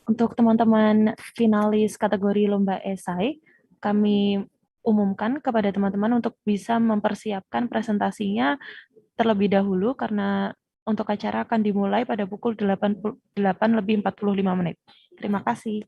Untuk teman-teman finalis kategori lomba esai, kami umumkan kepada teman-teman untuk bisa mempersiapkan presentasinya terlebih dahulu karena untuk acara akan dimulai pada pukul 8 lebih 45 menit. Terima kasih.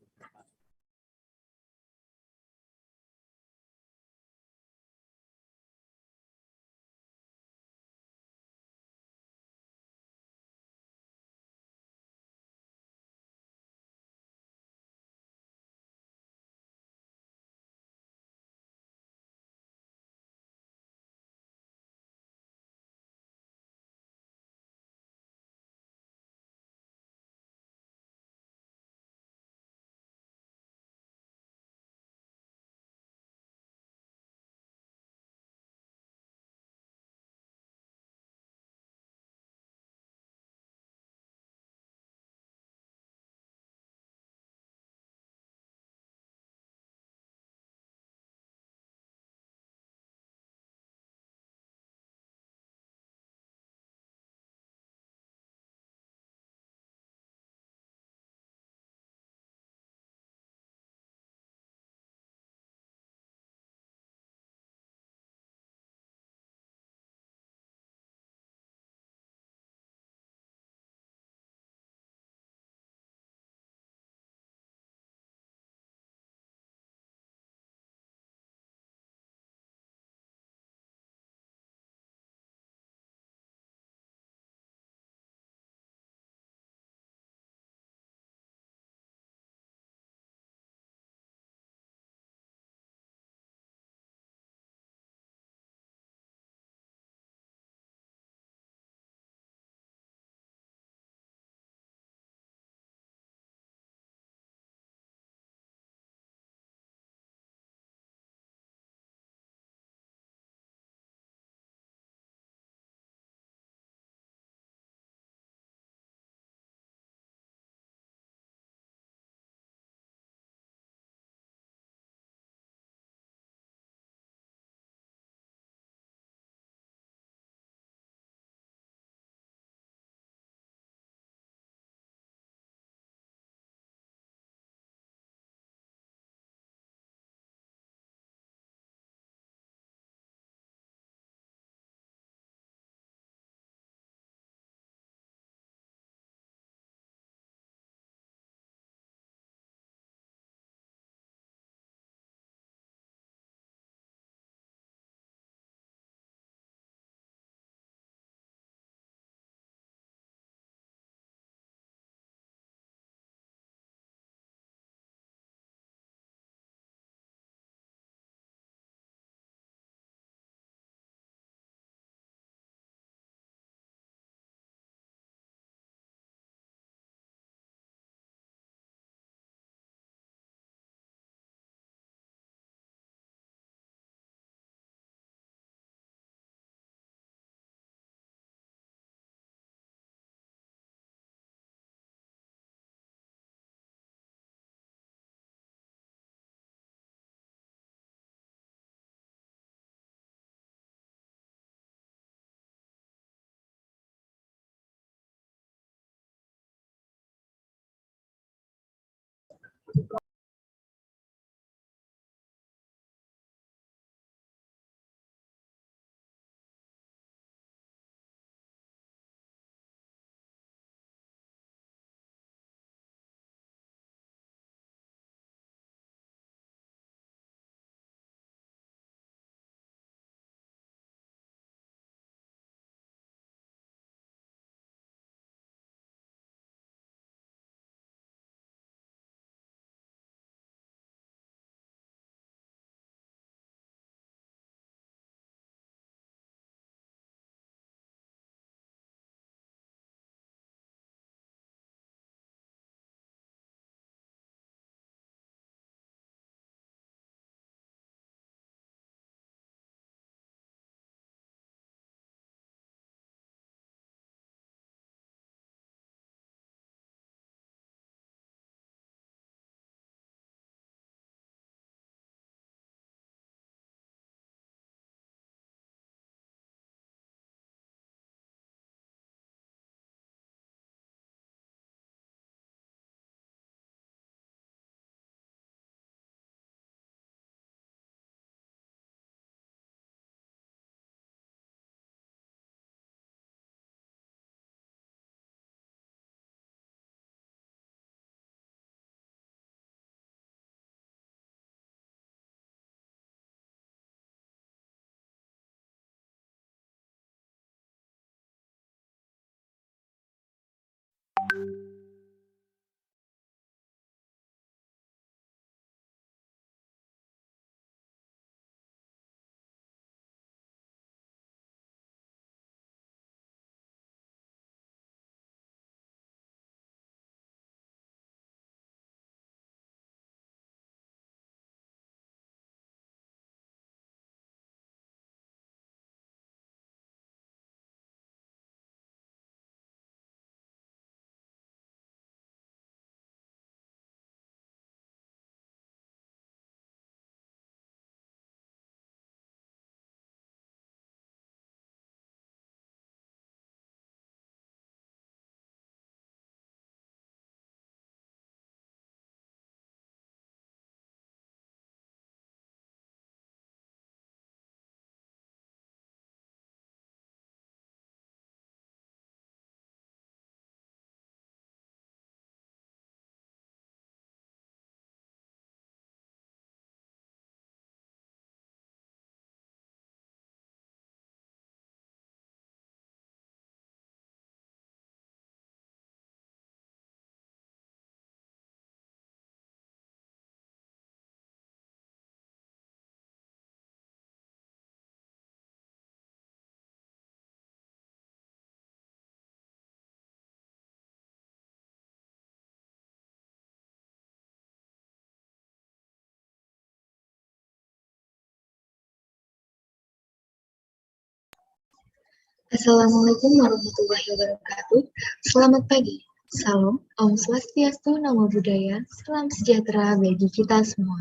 Assalamualaikum warahmatullahi wabarakatuh. Selamat pagi. Salam, Om Swastiastu, Namo Buddhaya, salam sejahtera bagi kita semua.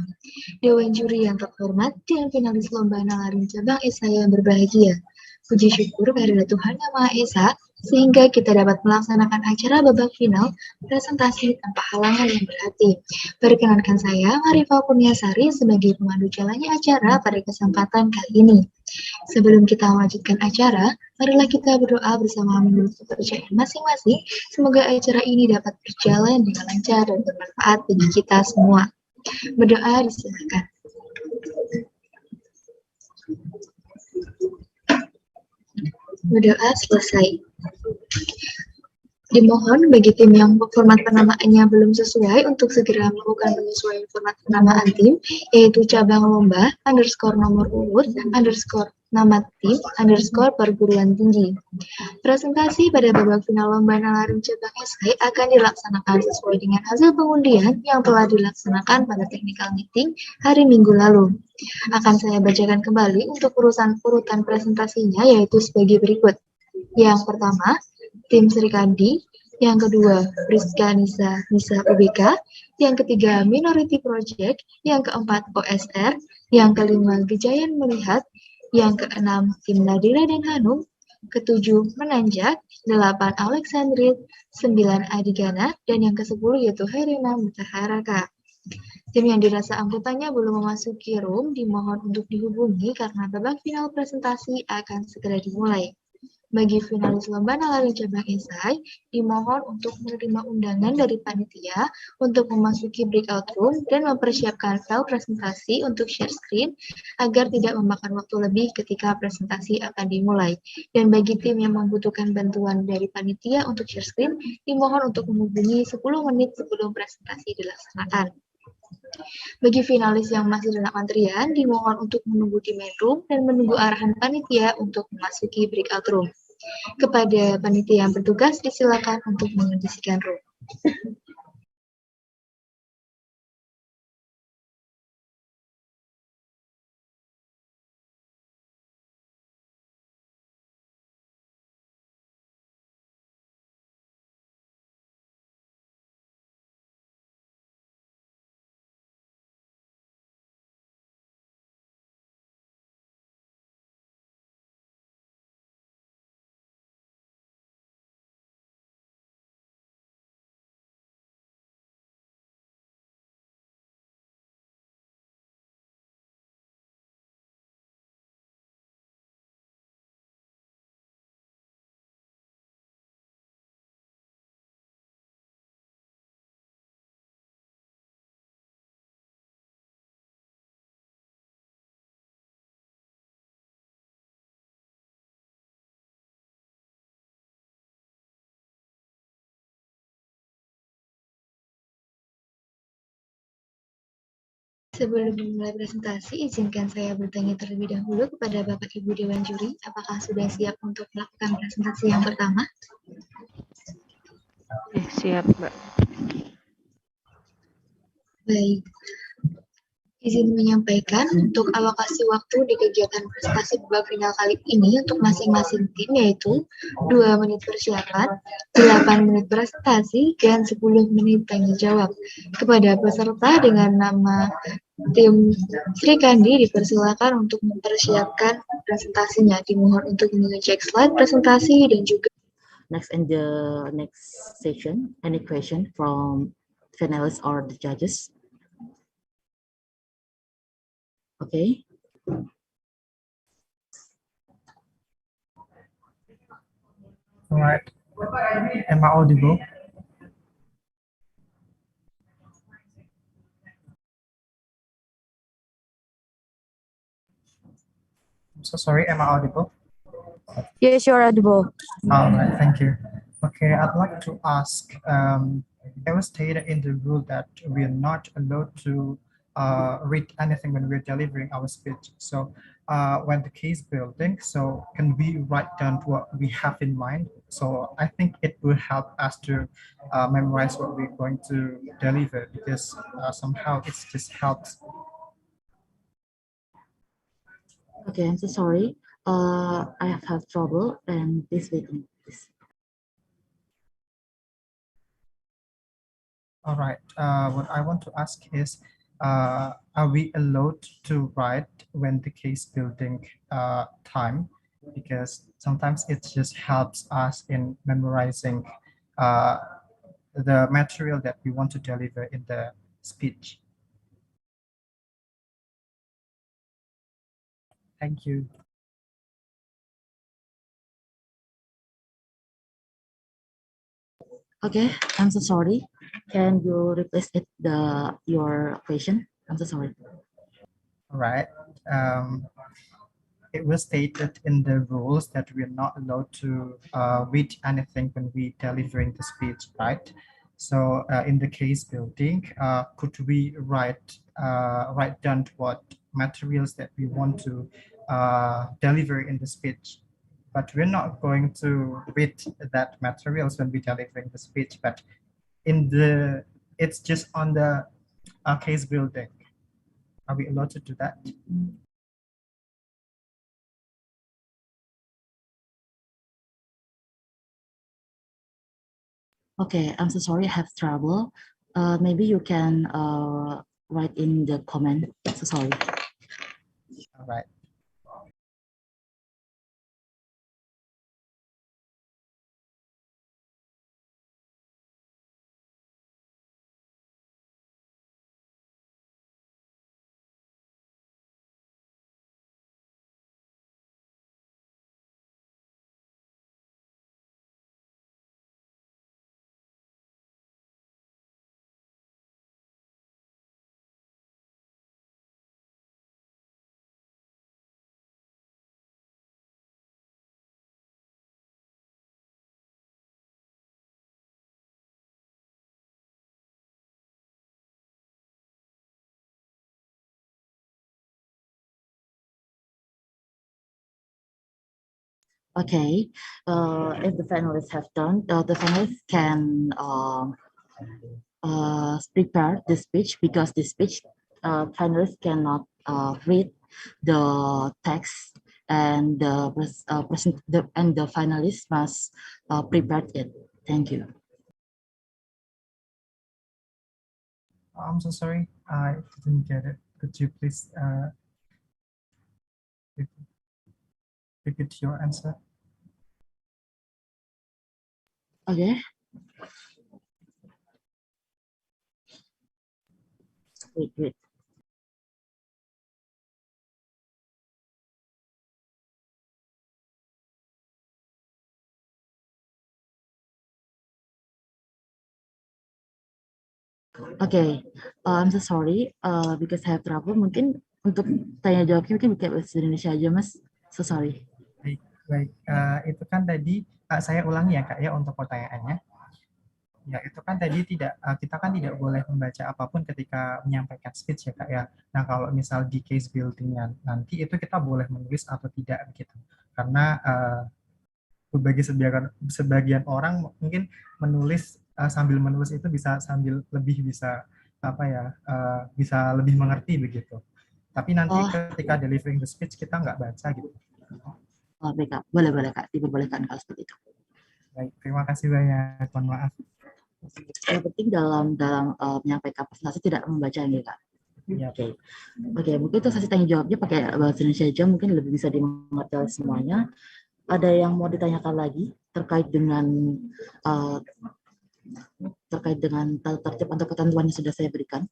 Dewan juri yang terhormat dan finalis lomba nalarin cabang esai yang berbahagia. Puji syukur kehadirat Tuhan Yang Maha Esa, sehingga kita dapat melaksanakan acara babak final presentasi tanpa halangan yang berarti. Perkenankan saya, Marifah Kurniasari, sebagai pemandu jalannya acara pada kesempatan kali ini. Sebelum kita melanjutkan acara, marilah kita berdoa bersama menurut kepercayaan masing-masing. Semoga acara ini dapat berjalan dengan lancar dan bermanfaat bagi kita semua. Berdoa disilakan. Berdoa selesai. Dimohon bagi tim yang format penamaannya belum sesuai untuk segera melakukan penyesuaian format penamaan tim, yaitu cabang lomba, nomor urut, nama tim, perguruan tinggi. Presentasi pada babak final lomba nalarin cabang esai akan dilaksanakan sesuai dengan hasil pengundian yang telah dilaksanakan pada technical meeting hari Minggu lalu. Akan saya bacakan kembali untuk urutan presentasinya, yaitu sebagai berikut. Yang pertama, tim Sri Kandi, yang kedua Rizka Nisa UBK, yang ketiga Minority Project, yang keempat OSR, yang kelima Gejayan Melihat, yang keenam tim Nadira dan Hanum, ketujuh Menanjak, 8 Alexandrit, 9 Adigana, dan yang ke-10 yaitu Herina Mutaharaka. Tim yang dirasa anggotanya belum memasuki room dimohon untuk dihubungi karena babak final presentasi akan segera dimulai. Bagi finalis lomba nalarin cabang esai, dimohon untuk menerima undangan dari panitia untuk memasuki breakout room dan mempersiapkan file presentasi untuk share screen agar tidak memakan waktu lebih ketika presentasi akan dimulai. Dan bagi tim yang membutuhkan bantuan dari panitia untuk share screen, dimohon untuk menghubungi 10 menit sebelum presentasi dilaksanakan. Bagi finalis yang masih dalam antrian, dimohon untuk menunggu di main room dan menunggu arahan panitia untuk memasuki breakout room. Kepada panitia yang bertugas, disilakan untuk mengondisikan room. Sebelum memulai presentasi, izinkan saya bertanya terlebih dahulu kepada Bapak Ibu Dewan Juri, apakah sudah siap untuk melakukan presentasi yang pertama? Siap, Mbak. Baik. Izin menyampaikan untuk alokasi waktu di kegiatan presentasi babak final kali ini untuk masing-masing tim yaitu 2 menit persiapan, 8 menit presentasi, dan 10 menit tanya jawab. Kepada peserta dengan nama tim Sri Kandi dipersilakan untuk mempersiapkan presentasinya. Dimohon untuk mengecek slide presentasi dan juga Next, in the next session, any question from finalists or the judges? Okay. All right. Am I audible? I'm so sorry, am I audible? Yes, you're audible. All right, thank you. Okay, I'd like to ask, it was stated in the rule that we are not allowed to read anything when we're delivering our speech. So when the case building, so can we write down what we have in mind? So I think it will help us to memorize what we're going to deliver, because somehow it just helps. Okay, I'm so sorry. I have had trouble and please wait. Please. All right. What I want to ask is, are we allowed to write when the case building time? Because sometimes it just helps us in memorizing the material that we want to deliver in the speech. Thank you. Okay, I'm so sorry. Can you replace it your question? I'm so sorry. All right. It was stated in the rules that we are not allowed to read anything when we delivering the speech, right? So in the case building, could we write down what materials that we want to deliver in the speech? But we're not going to read that materials when we delivering the speech, but it's just on the case building. Are we allowed to do that? Okay, I'm so sorry, I have trouble. Maybe you can write in the comment. So sorry. All right. Okay, if the finalists have done, the finalists can prepare the speech, because the speech finalists cannot read the text, and the finalists must prepare it. Thank you. I'm so sorry, I didn't get it. Could you please repeat your answer? Okay. Wait. Okay, I'm so sorry because I have trouble. Mungkin untuk tanya jawabnya mungkin pakai bahasa Indonesia aja, Mas. So sorry. Baik. Itu kan tadi saya ulangi ya Kak ya untuk pertanyaannya. Ya itu kan tadi kita kan tidak boleh membaca apapun ketika menyampaikan speech ya Kak ya. Nah kalau misal di case buildingnya nanti itu kita boleh menulis atau tidak begitu. Karena bagi sebagian orang mungkin menulis sambil menulis itu bisa sambil lebih bisa apa ya bisa lebih mengerti begitu. Tapi nanti ketika delivering the speech kita nggak baca gitu. Oh, baik Kak, boleh Kak, diperbolehkan kalau seperti itu. Baik, terima kasih banyak. Mohon maaf. Yang penting dalam menyampaikan presentasi tidak membaca ya Kak. Ya. Oke, mungkin itu sesi tanya jawabnya pakai bahasa Indonesia aja, mungkin lebih bisa dimengerti oleh semuanya. Ada yang mau ditanyakan lagi terkait dengan tata tertib atau ketentuan yang sudah saya berikan?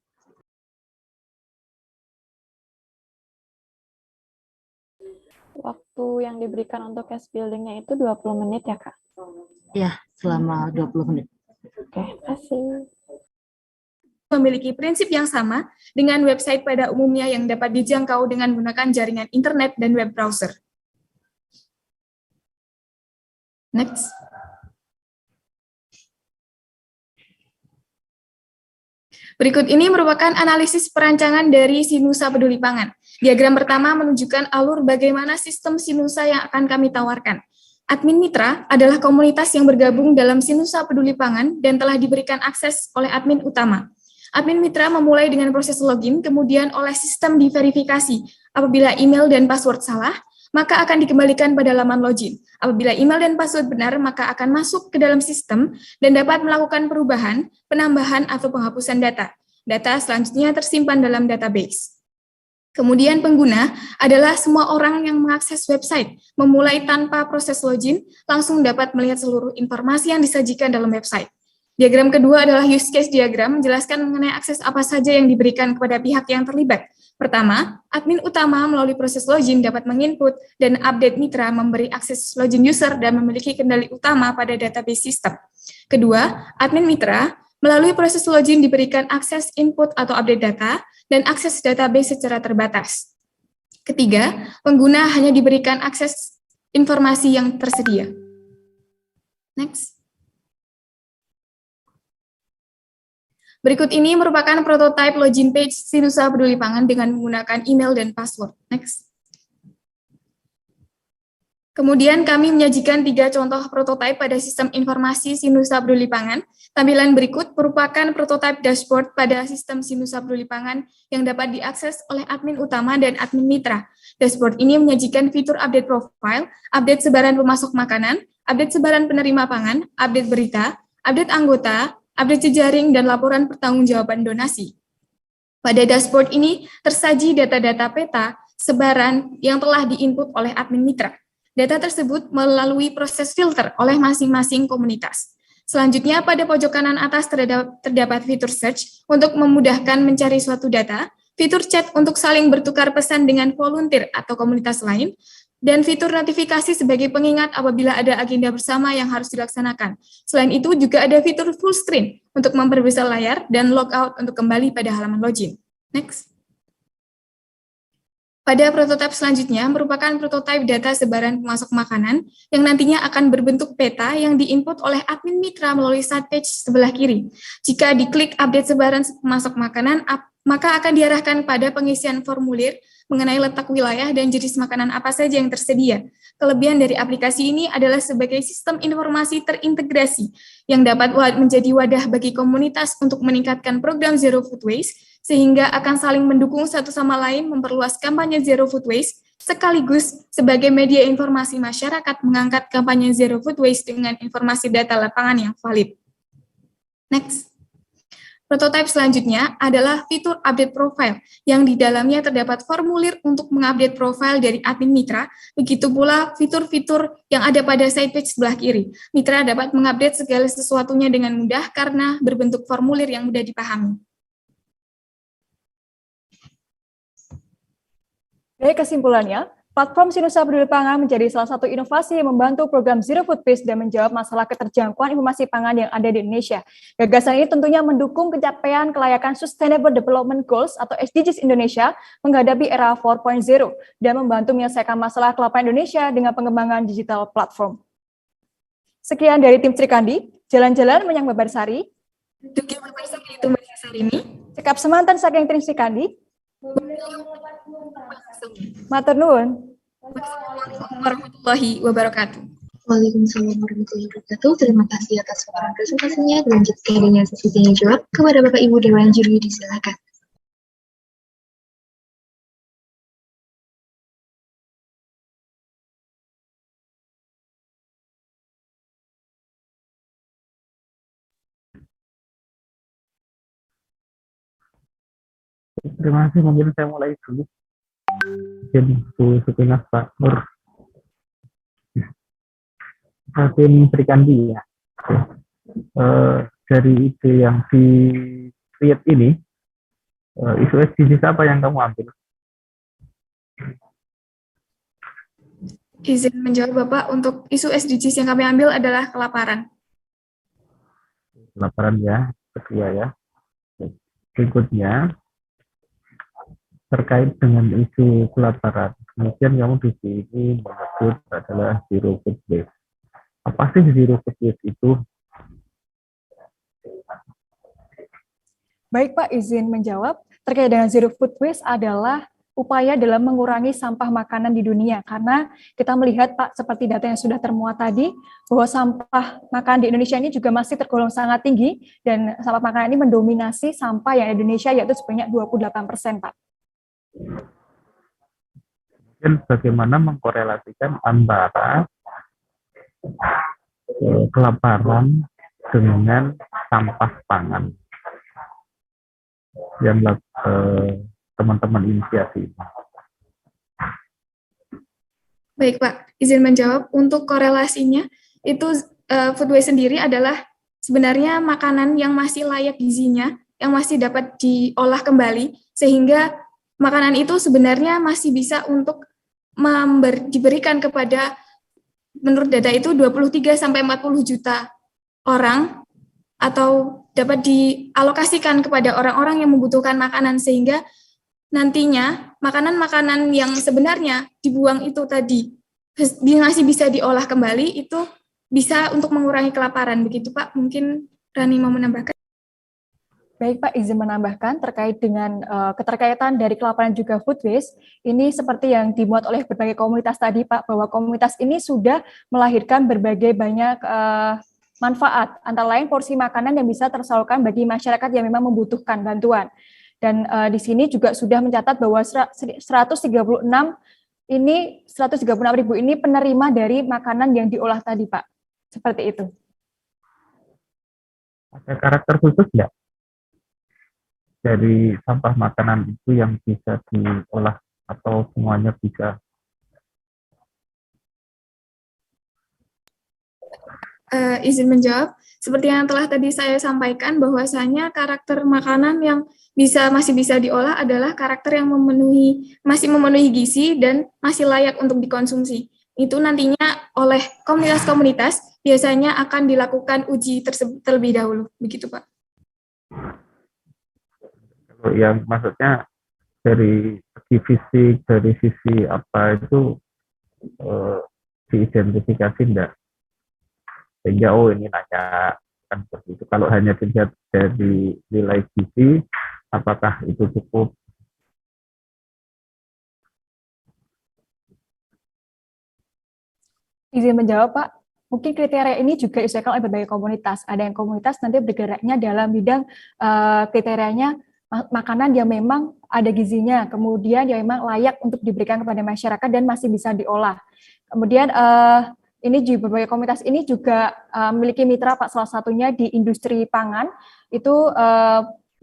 Waktu yang diberikan untuk case building-nya itu 20 menit ya, Kak? Iya, selama 20 menit. Oke, kasih. Memiliki prinsip yang sama dengan website pada umumnya yang dapat dijangkau dengan menggunakan jaringan internet dan web browser. Next. Berikut ini merupakan analisis perancangan dari Sinusa Peduli Pangan. Diagram pertama menunjukkan alur bagaimana sistem Sinusa yang akan kami tawarkan. Admin Mitra adalah komunitas yang bergabung dalam Sinusa Peduli Pangan dan telah diberikan akses oleh admin utama. Admin Mitra memulai dengan proses login, kemudian oleh sistem diverifikasi. Apabila email dan password salah, maka akan dikembalikan pada laman login. Apabila email dan password benar, maka akan masuk ke dalam sistem dan dapat melakukan perubahan, penambahan, atau penghapusan data. Data selanjutnya tersimpan dalam database. Kemudian pengguna adalah semua orang yang mengakses website, memulai tanpa proses login, langsung dapat melihat seluruh informasi yang disajikan dalam website. Diagram kedua adalah use case diagram, menjelaskan mengenai akses apa saja yang diberikan kepada pihak yang terlibat. Pertama, admin utama melalui proses login dapat menginput dan update mitra memberi akses login user dan memiliki kendali utama pada database sistem. Kedua, admin mitra melalui proses login diberikan akses input atau update data dan akses database secara terbatas. Ketiga, pengguna hanya diberikan akses informasi yang tersedia. Next. Berikut ini merupakan prototipe login page Sinusa Peduli Pangan dengan menggunakan email dan password. Next. Kemudian kami menyajikan 3 contoh prototipe pada sistem informasi Sinusa Peduli Pangan. Tampilan berikut merupakan prototipe dashboard pada sistem Sinusa Peduli Pangan yang dapat diakses oleh admin utama dan admin mitra. Dashboard ini menyajikan fitur update profile, update sebaran pemasok makanan, update sebaran penerima pangan, update berita, update anggota, update jejaring, dan laporan pertanggungjawaban donasi. Pada dashboard ini tersaji data-data peta sebaran yang telah diinput oleh admin mitra. Data tersebut melalui proses filter oleh masing-masing komunitas. Selanjutnya, pada pojok kanan atas terdapat fitur search untuk memudahkan mencari suatu data, fitur chat untuk saling bertukar pesan dengan volunteer atau komunitas lain, dan fitur notifikasi sebagai pengingat apabila ada agenda bersama yang harus dilaksanakan. Selain itu, juga ada fitur full screen untuk memperbesar layar dan logout untuk kembali pada halaman login. Next. Pada prototipe selanjutnya merupakan prototipe data sebaran pemasok makanan yang nantinya akan berbentuk peta yang diinput oleh admin mitra melalui side page sebelah kiri. Jika diklik update sebaran pemasok makanan, maka akan diarahkan pada pengisian formulir mengenai letak wilayah dan jenis makanan apa saja yang tersedia. Kelebihan dari aplikasi ini adalah sebagai sistem informasi terintegrasi yang dapat menjadi wadah bagi komunitas untuk meningkatkan program Zero Food Waste, sehingga akan saling mendukung satu sama lain memperluas kampanye Zero Food Waste, sekaligus sebagai media informasi masyarakat mengangkat kampanye Zero Food Waste dengan informasi data lapangan yang valid. Next. Prototipe selanjutnya adalah fitur update profile, yang di dalamnya terdapat formulir untuk mengupdate profile dari admin mitra, begitu pula fitur-fitur yang ada pada side page sebelah kiri. Mitra dapat mengupdate segala sesuatunya dengan mudah karena berbentuk formulir yang mudah dipahami. Dari kesimpulannya, platform Sinusa Peduli Pangan menjadi salah satu inovasi yang membantu program Zero Food Waste dan menjawab masalah keterjangkauan informasi pangan yang ada di Indonesia. Gagasan ini tentunya mendukung pencapaian kelayakan Sustainable Development Goals atau SDGs Indonesia menghadapi era 4.0 dan membantu menyelesaikan masalah kelaparan Indonesia dengan pengembangan digital platform. Sekian dari tim Sri Kandi, jalan-jalan menyang Babarsari. Dugi Babarsari itu Babarsari ini. Cekap semantan saking tim Sri Kandi. Matur nuwun. Warahmatullahi wabarakatuh. Waalaikumsalam warahmatullahi wabarakatuh. Terima kasih atas paparan presentasinya. Lanjutkan dengan sesi tanya jawab kepada Bapak Ibu Dewan Juri, disilakan. Terima kasih, mungkin saya mulai dulu. Jadi, sekilas Pak Nur. Hakim Sri Kandi ya. Dari ide yang di-create ini, isu SDGs apa yang kamu ambil? Izin menjawab Bapak, untuk isu SDGs yang kami ambil adalah kelaparan. Kelaparan ya, kedua ya. Berikutnya, terkait dengan isu kelaparan, kemudian kamu di sini menyebut adalah Zero Food Waste. Apa sih Zero Food Waste itu? Baik Pak, izin menjawab. Terkait dengan Zero Food Waste adalah upaya dalam mengurangi sampah makanan di dunia. Karena kita melihat Pak, seperti data yang sudah termuat tadi, bahwa sampah makanan di Indonesia ini juga masih tergolong sangat tinggi, dan sampah makanan ini mendominasi sampah yang di Indonesia, yaitu sebanyak 28%, Pak. Dan bagaimana mengkorelasikan antara kelaparan dengan sampah pangan yang teman-teman inisiasi. Baik Pak, izin menjawab. Untuk korelasinya, itu food waste sendiri adalah sebenarnya makanan yang masih layak gizinya, yang masih dapat diolah kembali, sehingga makanan itu sebenarnya masih bisa untuk diberikan kepada, menurut data itu 23-40 juta orang, atau dapat dialokasikan kepada orang-orang yang membutuhkan makanan, sehingga nantinya makanan-makanan yang sebenarnya dibuang itu tadi masih bisa diolah kembali, itu bisa untuk mengurangi kelaparan. Begitu Pak, mungkin Rani mau menambahkan. Baik Pak, izin menambahkan terkait dengan keterkaitan dari kelaparan juga food waste, ini seperti yang dimuat oleh berbagai komunitas tadi Pak, bahwa komunitas ini sudah melahirkan berbagai banyak manfaat, antara lain porsi makanan yang bisa tersalurkan bagi masyarakat yang memang membutuhkan bantuan. Dan di sini juga sudah mencatat bahwa 136.000 ini penerima dari makanan yang diolah tadi Pak, seperti itu. Ada karakter khusus nggak dari sampah makanan itu yang bisa diolah atau semuanya bisa? Izin menjawab, seperti yang telah tadi saya sampaikan, bahwasanya karakter makanan yang masih bisa diolah adalah karakter yang masih memenuhi gizi dan masih layak untuk dikonsumsi. Itu nantinya oleh komunitas-komunitas biasanya akan dilakukan uji tersebut terlebih dahulu. Begitu Pak. Kalau yang maksudnya dari segi fisik, dari sisi apa itu diidentifikasi enggak? Sehingga ini nanya kan seperti itu. Kalau hanya dilihat dari nilai gizi, apakah itu cukup? Izin menjawab Pak, mungkin kriteria ini juga disesuaikan oleh berbagai komunitas. Ada yang komunitas nanti bergeraknya dalam bidang kriterianya makanan yang memang ada gizinya, kemudian yang memang layak untuk diberikan kepada masyarakat dan masih bisa diolah. Kemudian ini juga berbagai komunitas ini juga memiliki mitra Pak, salah satunya di industri pangan. Itu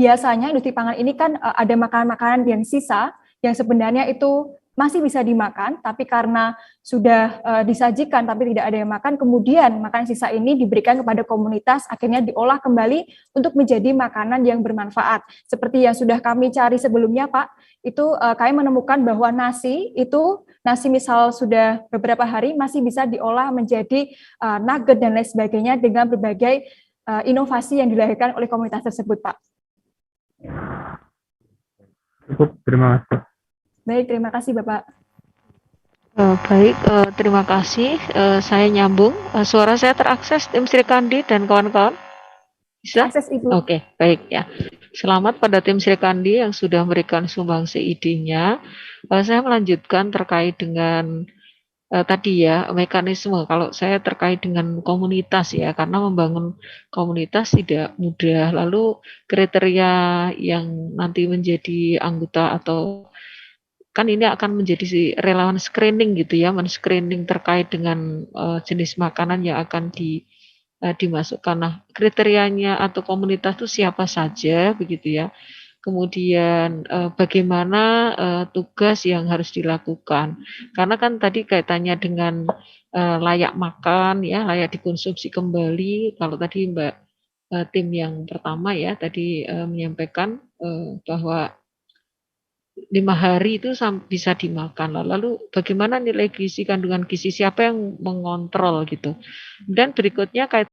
biasanya industri pangan ini kan ada makanan-makanan yang sisa yang sebenarnya itu masih bisa dimakan, tapi karena sudah disajikan tapi tidak ada yang makan, kemudian makanan sisa ini diberikan kepada komunitas, akhirnya diolah kembali untuk menjadi makanan yang bermanfaat. Seperti yang sudah kami cari sebelumnya Pak, itu kami menemukan bahwa nasi misal sudah beberapa hari masih bisa diolah menjadi nugget dan lain sebagainya dengan berbagai inovasi yang dilahirkan oleh komunitas tersebut Pak. Cukup, terima kasih. Baik, terima kasih Bapak. Baik, terima kasih. Saya nyambung. Suara saya terakses, Tim Sri Kandi dan kawan-kawan? Bisa? Akses Ibu. Oke, baik ya. Selamat pada Tim Sri Kandi yang sudah memberikan sumbangsi idenya. Saya melanjutkan terkait dengan tadi ya, mekanisme. Kalau saya terkait dengan komunitas ya, karena membangun komunitas tidak mudah. Lalu kriteria yang nanti menjadi anggota atau kan ini akan menjadi relawan screening gitu ya, men-screening terkait dengan jenis makanan yang akan dimasukkan. Nah, kriterianya atau komunitas itu siapa saja begitu ya. Kemudian bagaimana tugas yang harus dilakukan. Karena kan tadi kaitannya dengan layak makan ya, layak dikonsumsi kembali. Kalau tadi Mbak tim yang pertama ya tadi menyampaikan bahwa 5 hari itu bisa dimakan. Lalu bagaimana nilai gizi, kandungan gizi, siapa yang mengontrol gitu. Dan berikutnya kaitan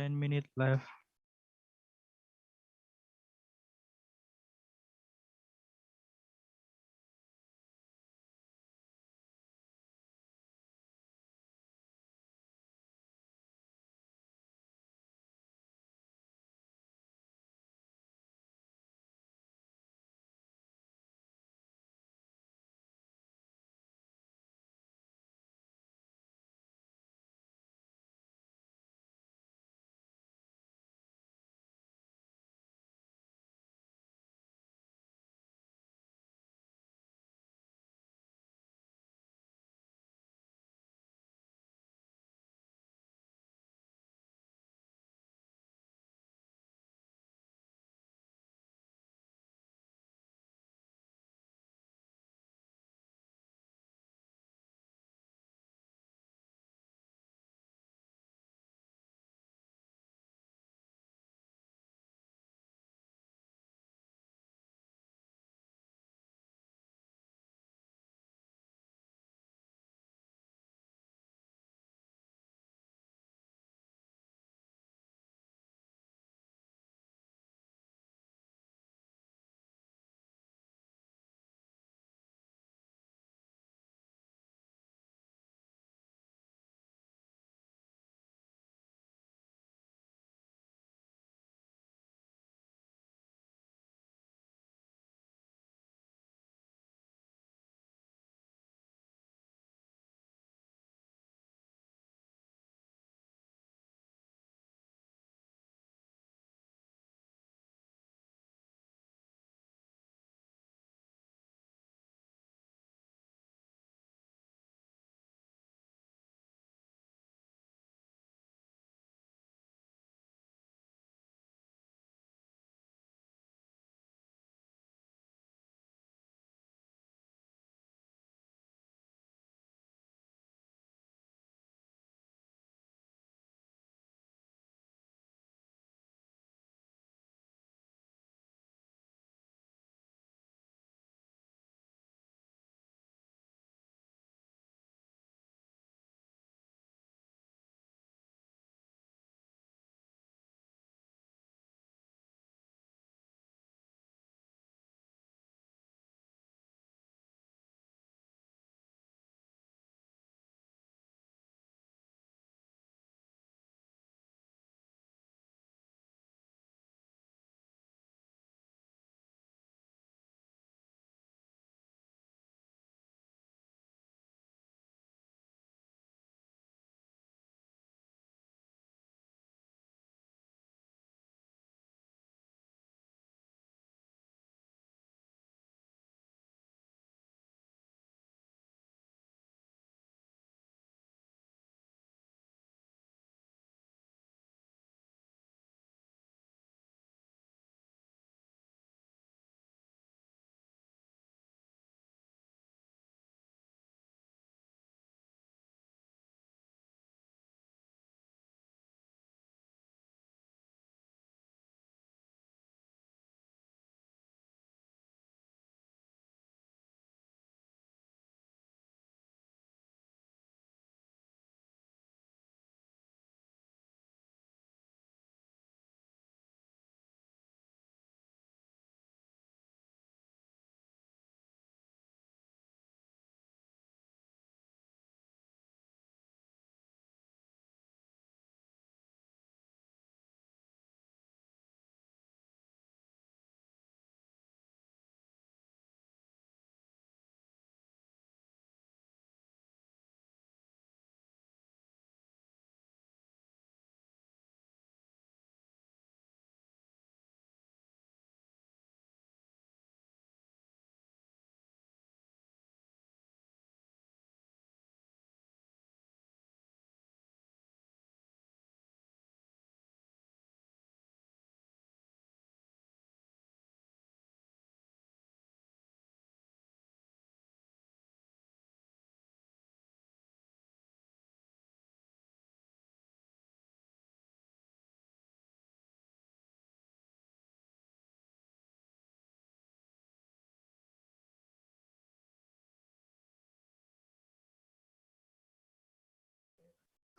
10 minutes left.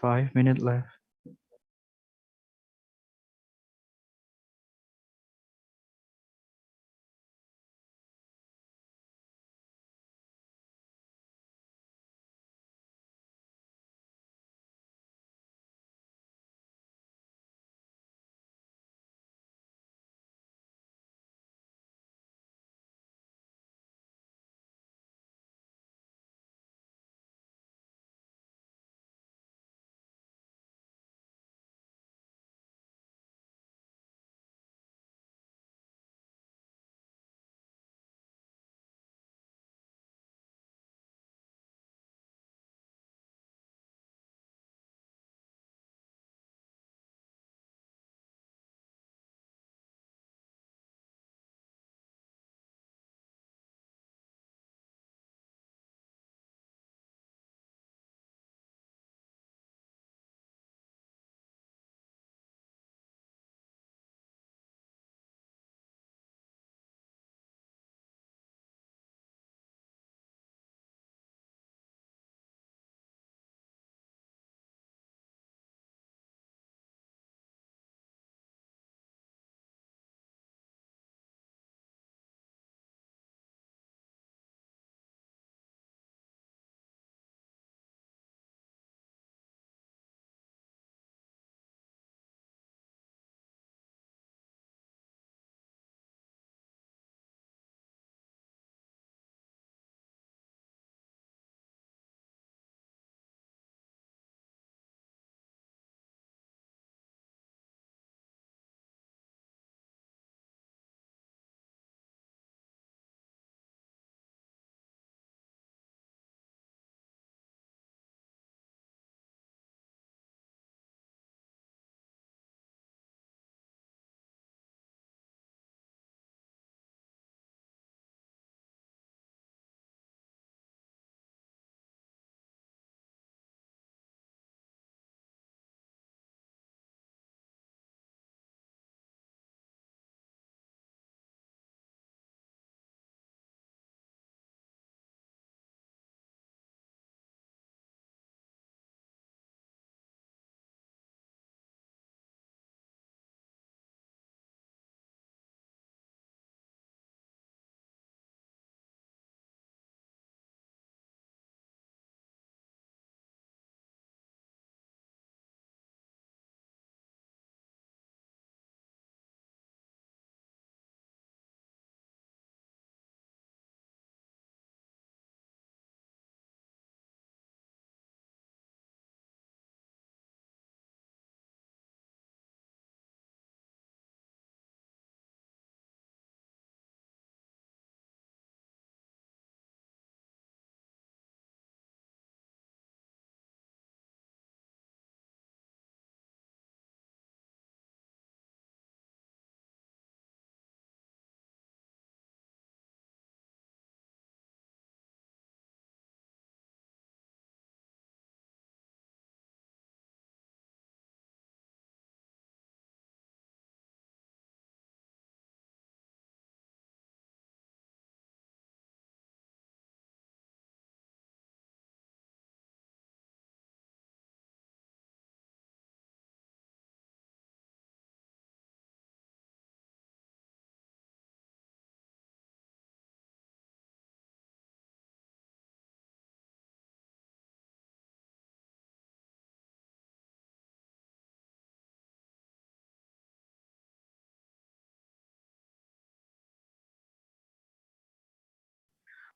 Five minutes left.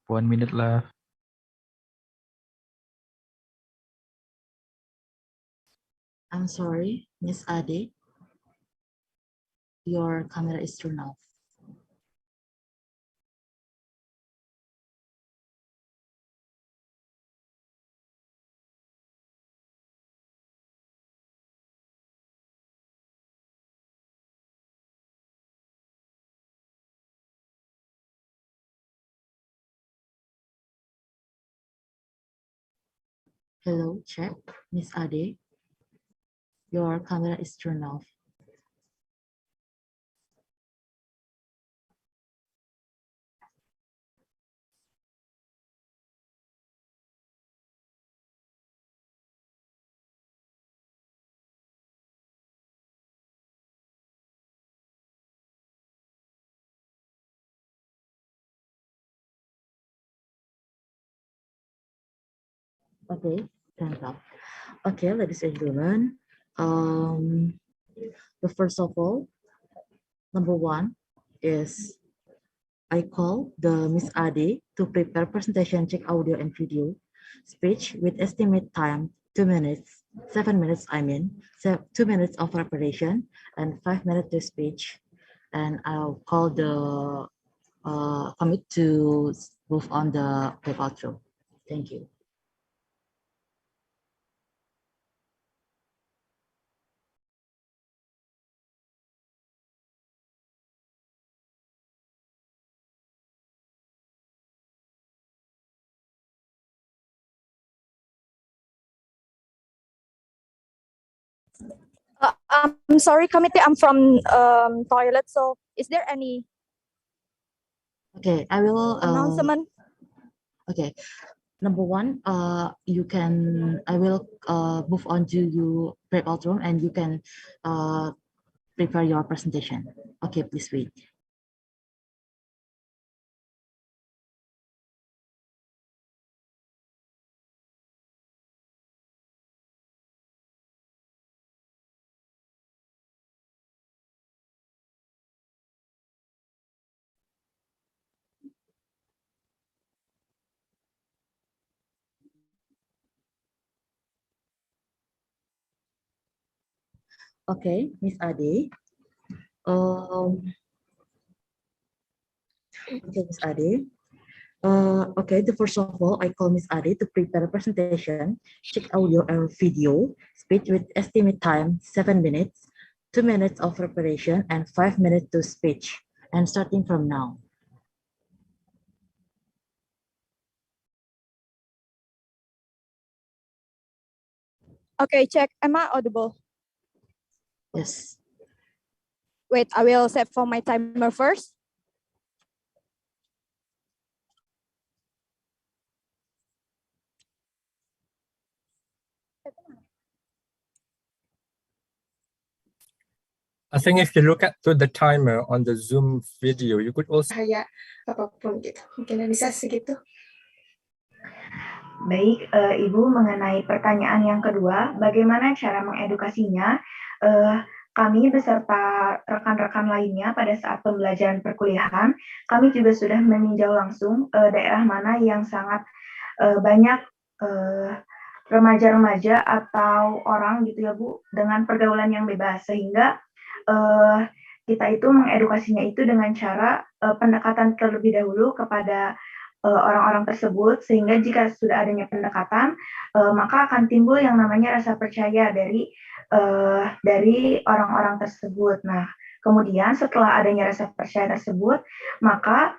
1 minute left. I'm sorry, Miss Ade. Your camera is turned off. Hello, check. Miss Ade, your camera is turned off. Okay, thank you. Okay, ladies and gentlemen. The first of all, number one is I call the Miss Ade to prepare presentation, check audio and video, speech with estimate time 2 minutes, 7 minutes, 2 minutes of preparation and 5 minutes to speech. And I'll call the commit to move on the breakout room. Thank you. I'm sorry, committee. I'm from toilet. So, is there any Okay, I will. announcement? Okay, number one, I will move on to your breakout room and you can prepare your presentation. Okay, please wait. Okay, Miss Ade. Okay, Miss Ade. Okay, the first of all, I call Miss Ade to prepare a presentation, check audio and video, speech with estimate time 7 minutes, 2 minutes of preparation, and 5 minutes to speech. And starting from now. Okay, check. Am I audible? Yes. Wait, I will set for my timer first. I think if you look at the timer on the Zoom video, you could also apapun gitu. Mungkin bisa segitu. Baik, Ibu, mengenai pertanyaan yang kedua, bagaimana cara mengedukasinya? Kami beserta rekan-rekan lainnya pada saat pembelajaran perkuliahan, kami juga sudah meninjau langsung daerah mana yang sangat banyak remaja-remaja atau orang gitu ya Bu, dengan pergaulan yang bebas, sehingga kita itu mengedukasinya itu dengan cara pendekatan terlebih dahulu kepada orang-orang tersebut, sehingga jika sudah adanya pendekatan, maka akan timbul yang namanya rasa percaya dari orang-orang tersebut. Nah, kemudian setelah adanya rasa percaya tersebut, maka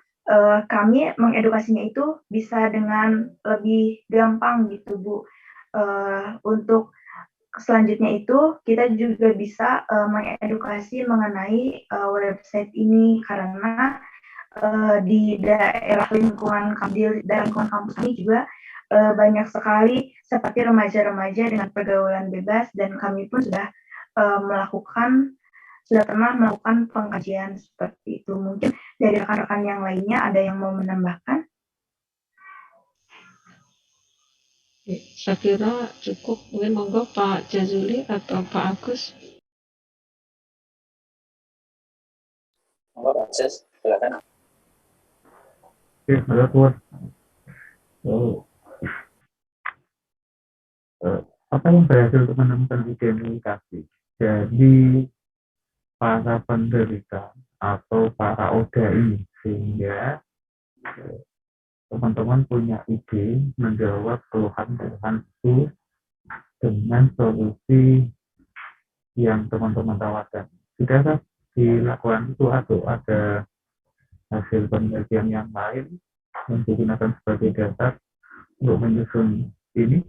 kami mengedukasinya itu bisa dengan lebih gampang gitu Bu. Untuk selanjutnya itu kita juga bisa mengedukasi mengenai website ini, karena di daerah lingkungan kampus ini juga banyak sekali seperti remaja-remaja dengan pergaulan bebas, dan kami pun sudah pernah melakukan pengkajian seperti itu. Mungkin dari rekan-rekan yang lainnya ada yang mau menambahkan? Saya kira cukup. Mungkin monggo Pak Jazuli atau Pak Agus. Monggo Pak Sis, silakan. Oke, halo teman. So, apa yang berhasil untuk menemukan identifikasi dari para penderita atau para ODA ini, sehingga teman-teman punya ide menjawab keluhan-keluhan itu dengan solusi yang teman-teman tawarkan. Sudahkah dilakukan itu atau ada hasil penelitian yang lain yang digunakan sebagai dasar untuk menyusun ini?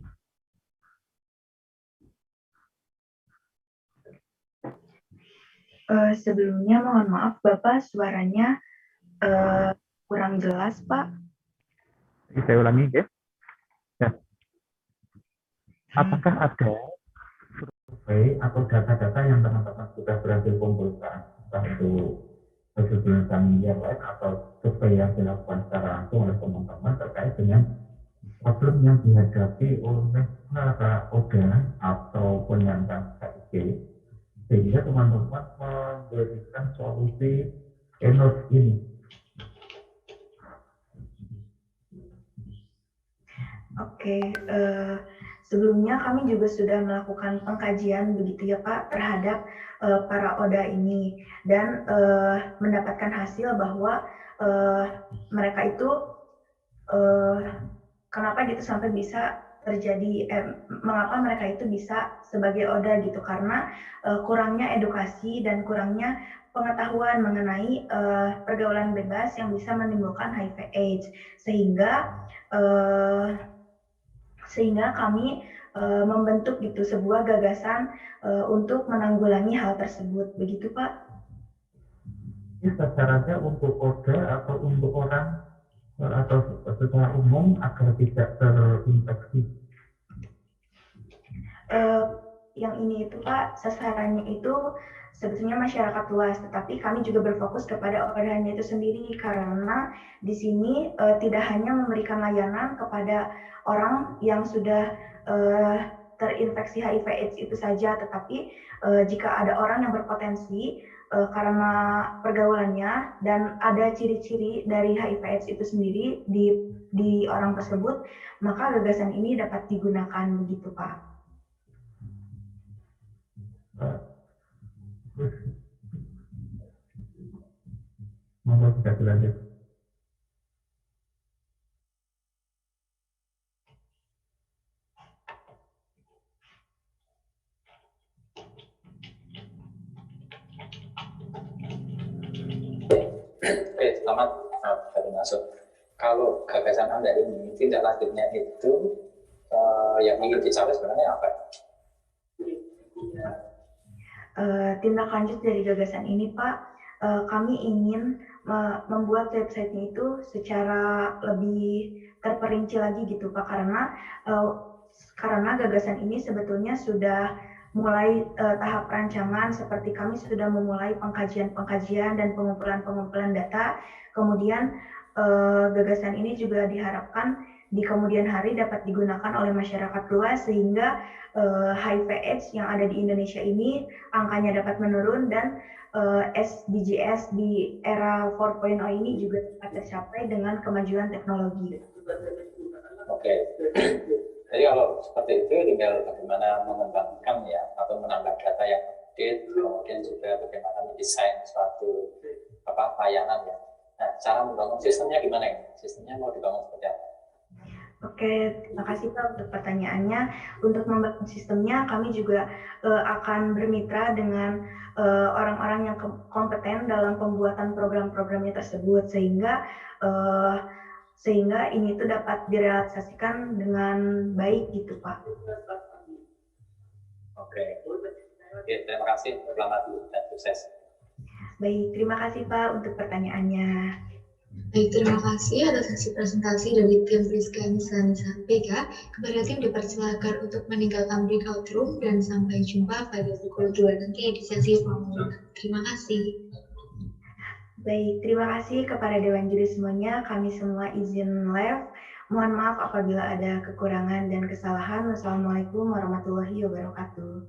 Sebelumnya mohon maaf Bapak, suaranya kurang jelas Pak. Saya ulangi ya. Ya. Apakah ada survei atau data-data yang teman-teman sudah berhasil kumpulkan, entah itu hasil penelitian yang lain atau survei yang dilakukan secara langsung oleh teman-teman terkait dengan problem yang dihadapi oleh para ODA atau penyandang HIV, sehingga teman-teman memberikan solusi enos ini. Oke, sebelumnya kami juga sudah melakukan pengkajian begitu ya Pak terhadap para ODA ini dan mendapatkan hasil bahwa mereka itu kenapa gitu sampai bisa terjadi mengapa mereka itu bisa sebagai ODA gitu karena kurangnya edukasi dan kurangnya pengetahuan mengenai pergaulan bebas yang bisa menimbulkan HIV/AIDS sehingga kami membentuk gitu sebuah gagasan untuk menanggulangi hal tersebut, begitu Pak? Ini sasarannya untuk ODA atau untuk orang atau secara umum agar tidak terinfeksi? Yang ini itu Pak, sasarannya itu sebetulnya masyarakat luas, tetapi kami juga berfokus kepada ODA-nya itu sendiri karena di sini tidak hanya memberikan layanan kepada orang yang sudah terinfeksi HIV/AIDS itu saja, tetapi jika ada orang yang berpotensi karena pergaulannya dan ada ciri-ciri dari HIV/AIDS itu sendiri di orang tersebut, maka gagasan ini dapat digunakan begitu Pak. Monggo bisa dilanjut. Oke, selamat baru masuk. Kalau gagasan Anda ini tindak lanjutnya itu yang ingin dicapai sebenarnya apa? Tindak lanjut dari gagasan ini Pak, kami ingin membuat websitenya itu secara lebih terperinci lagi gitu Pak karena gagasan ini sebetulnya sudah mulai tahap rancangan, seperti kami sudah memulai pengkajian dan pengumpulan data, kemudian gagasan ini juga diharapkan di kemudian hari dapat digunakan oleh masyarakat luas sehingga HIV/AIDS yang ada di Indonesia ini angkanya dapat menurun dan SDGs di era 4.0 ini juga dapat tercapai dengan kemajuan teknologi. Oke. Jadi kalau seperti itu tinggal bagaimana mengembangkan ya atau menambah data yang update, kemudian juga bagaimana mendesain suatu layanan ya. Nah, cara membangun sistemnya gimana ya? Sistemnya mau dibangun seperti apa? Oke, terima kasih Pak untuk pertanyaannya. Untuk membangun sistemnya, kami juga akan bermitra dengan orang-orang yang kompeten dalam pembuatan program-programnya tersebut, sehingga ini itu dapat direalisasikan dengan baik gitu Pak. Oke, terima kasih. Selamat dan sukses. Baik, terima kasih Pak untuk pertanyaannya. Baik, terima kasih atas hasil presentasi dari tim Priska Nisa PK. Kepada tim dipersilakan untuk meninggalkan breakout room dan sampai jumpa pada pukul 2 nanti di sesi formal. Terima kasih. Baik, terima kasih kepada Dewan Juri semuanya. Kami semua izin live. Mohon maaf apabila ada kekurangan dan kesalahan. Wassalamualaikum warahmatullahi wabarakatuh.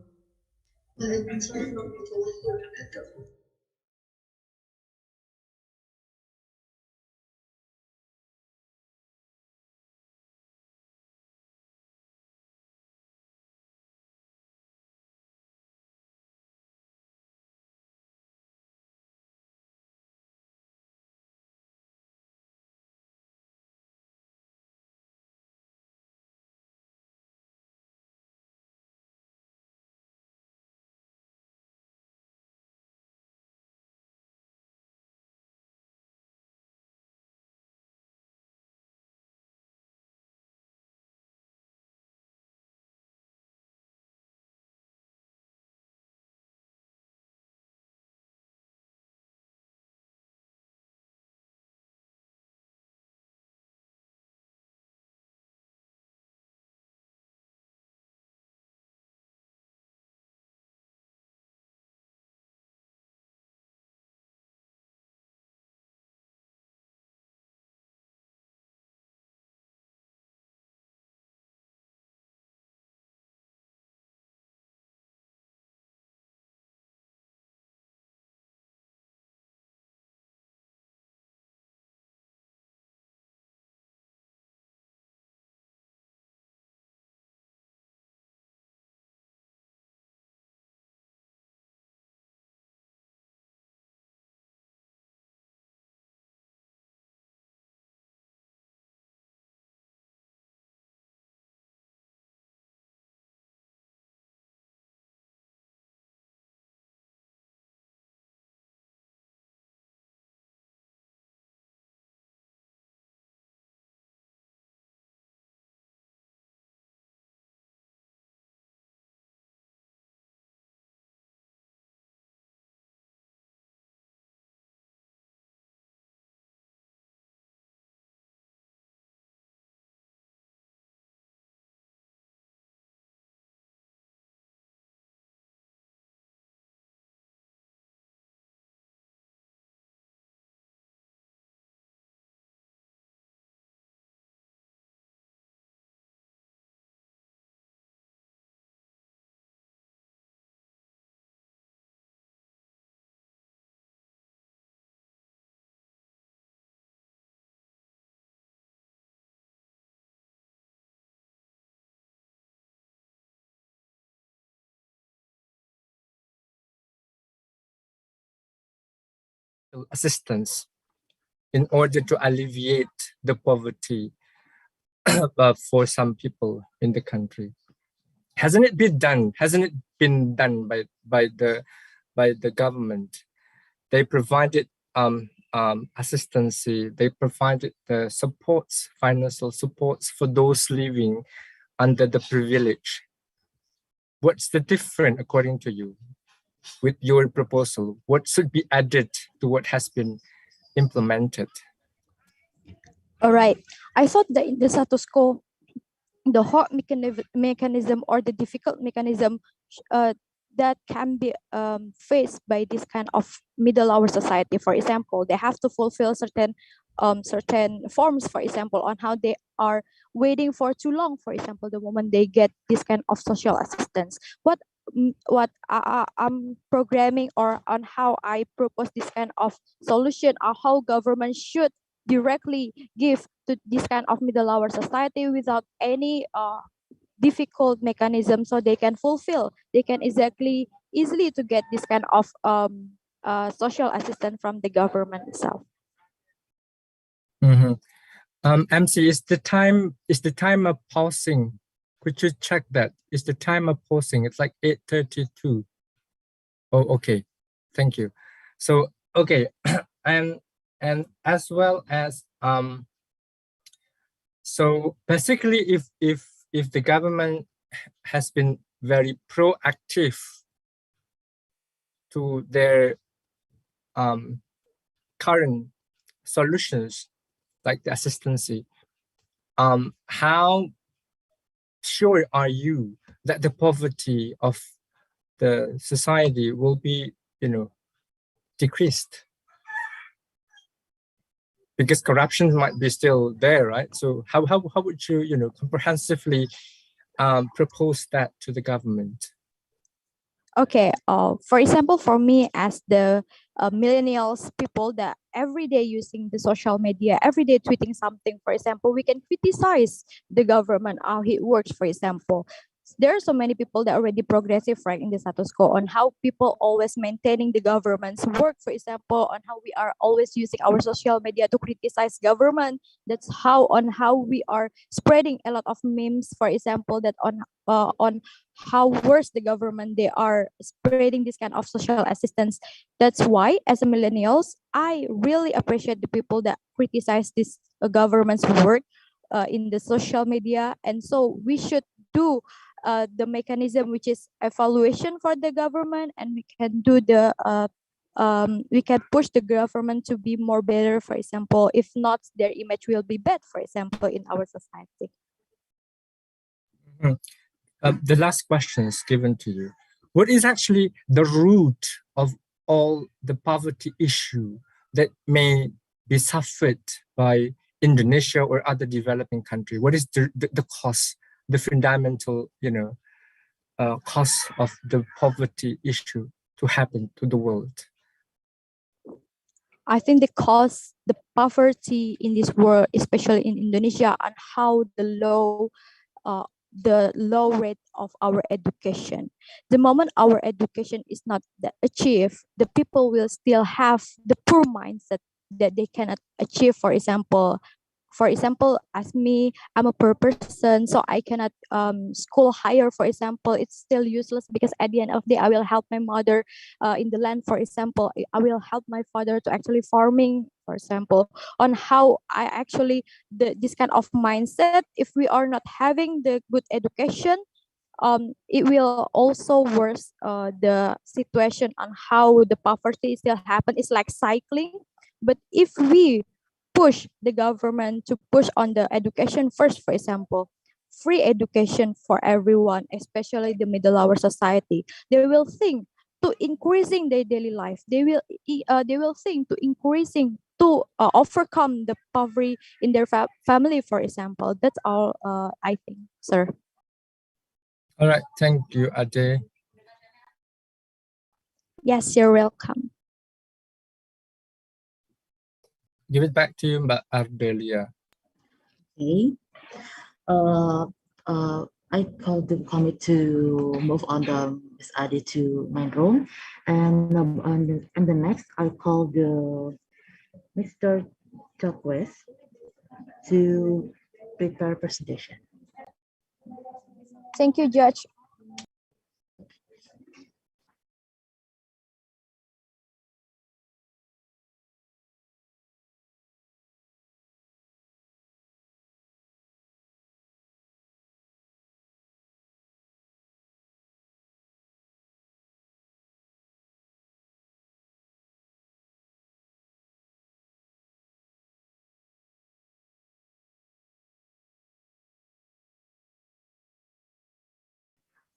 Waalaikumsalam warahmatullahi wabarakatuh. assistance in order to alleviate the poverty for some people in the country. Hasn't it been done? Hasn't it been done by the government? They provided assistance. They provided the supports, financial supports for those living under the privilege. What's the difference according to you with your proposal? What should be added to what has been implemented? All right. I thought that in the status quo, the hard mechanism or the difficult mechanism that can be faced by this kind of middle lower society. For example, they have to fulfill certain forms, for example, on how they are waiting for too long, for example, the moment they get this kind of social assistance. What I'm programming or on how I propose this kind of solution, or how government should directly give to this kind of middle lower society without any difficult mechanism, so they can easily to get this kind of social assistance from the government itself. Mm-hmm. MC, is the time of pausing? Could you check that? Is the time of pausing? It's like 8:32. Oh, okay. Thank you. So, okay. and as well as so basically if the government has been very proactive to their current solutions like the assistance, how sure are you that the poverty of the society will be, decreased? Because corruption might be still there, right? So how would you, comprehensively propose that to the government? Okay, for example, for me as the millennials people that every day using the social media, every day tweeting something, for example, we can criticize the government, how it works, for example. There are so many people that are already progressive, right, in the status quo on how people always maintaining the government's work, for example, on how we are always using our social media to criticize government. That's how we are spreading a lot of memes, for example, that on how worse the government they are spreading this kind of social assistance. That's why as a millennials, I really appreciate the people that criticize this government's work in the social media. And so we should do the mechanism which is evaluation for the government, and we can do the we can push the government to be more better, for example. If not, their image will be bad, for example, in our society. Mm-hmm. The last question is given to you. What is actually the root of all the poverty issue that may be suffered by Indonesia or other developing country? What is the cause, the fundamental, cause of the poverty issue to happen to the world? I think the poverty in this world, especially in Indonesia, and how the low rate of our education. The moment our education is not achieved, the people will still have the poor mindset that they cannot achieve. For example, as me, I'm a poor person, so I cannot school higher, for example. It's still useless because at the end of the day, I will help my mother in the land, for example. I will help my father to actually farming, for example. On how I actually, this kind of mindset, if we are not having the good education, it will also worse the situation on how the poverty still happen. It's like cycling. But if we push the government to push on the education first, for example, free education for everyone, especially the middle lower society, they will think to increasing their daily life. They will think to increasing to overcome the poverty in their family, for example. That's all I think, sir. All right, thank you, Ade. Yes, you're welcome. Give it back to you, Mbak Ardelia. Okay. I called the committee to move on the Miss Adi to my room, and the next I called the Mr. Chokres to prepare presentation. Thank you, Judge.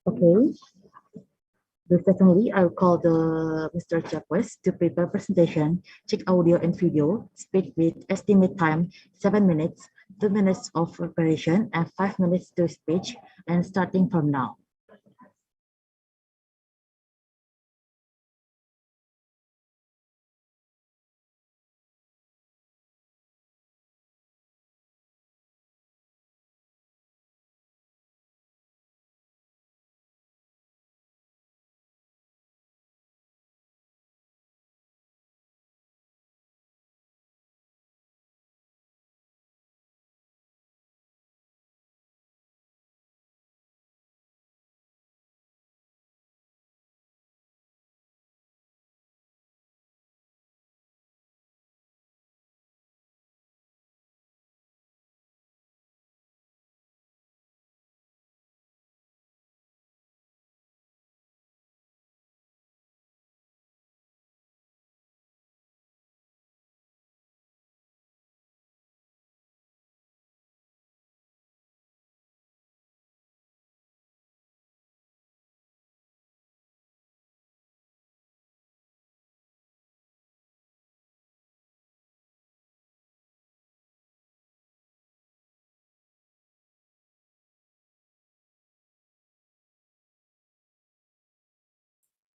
Okay. Secondly, I'll call the Mr. Chakwas to prepare presentation, check audio and video, speak with estimate time 7 minutes, 2 minutes of preparation, and 5 minutes to speech, and starting from now.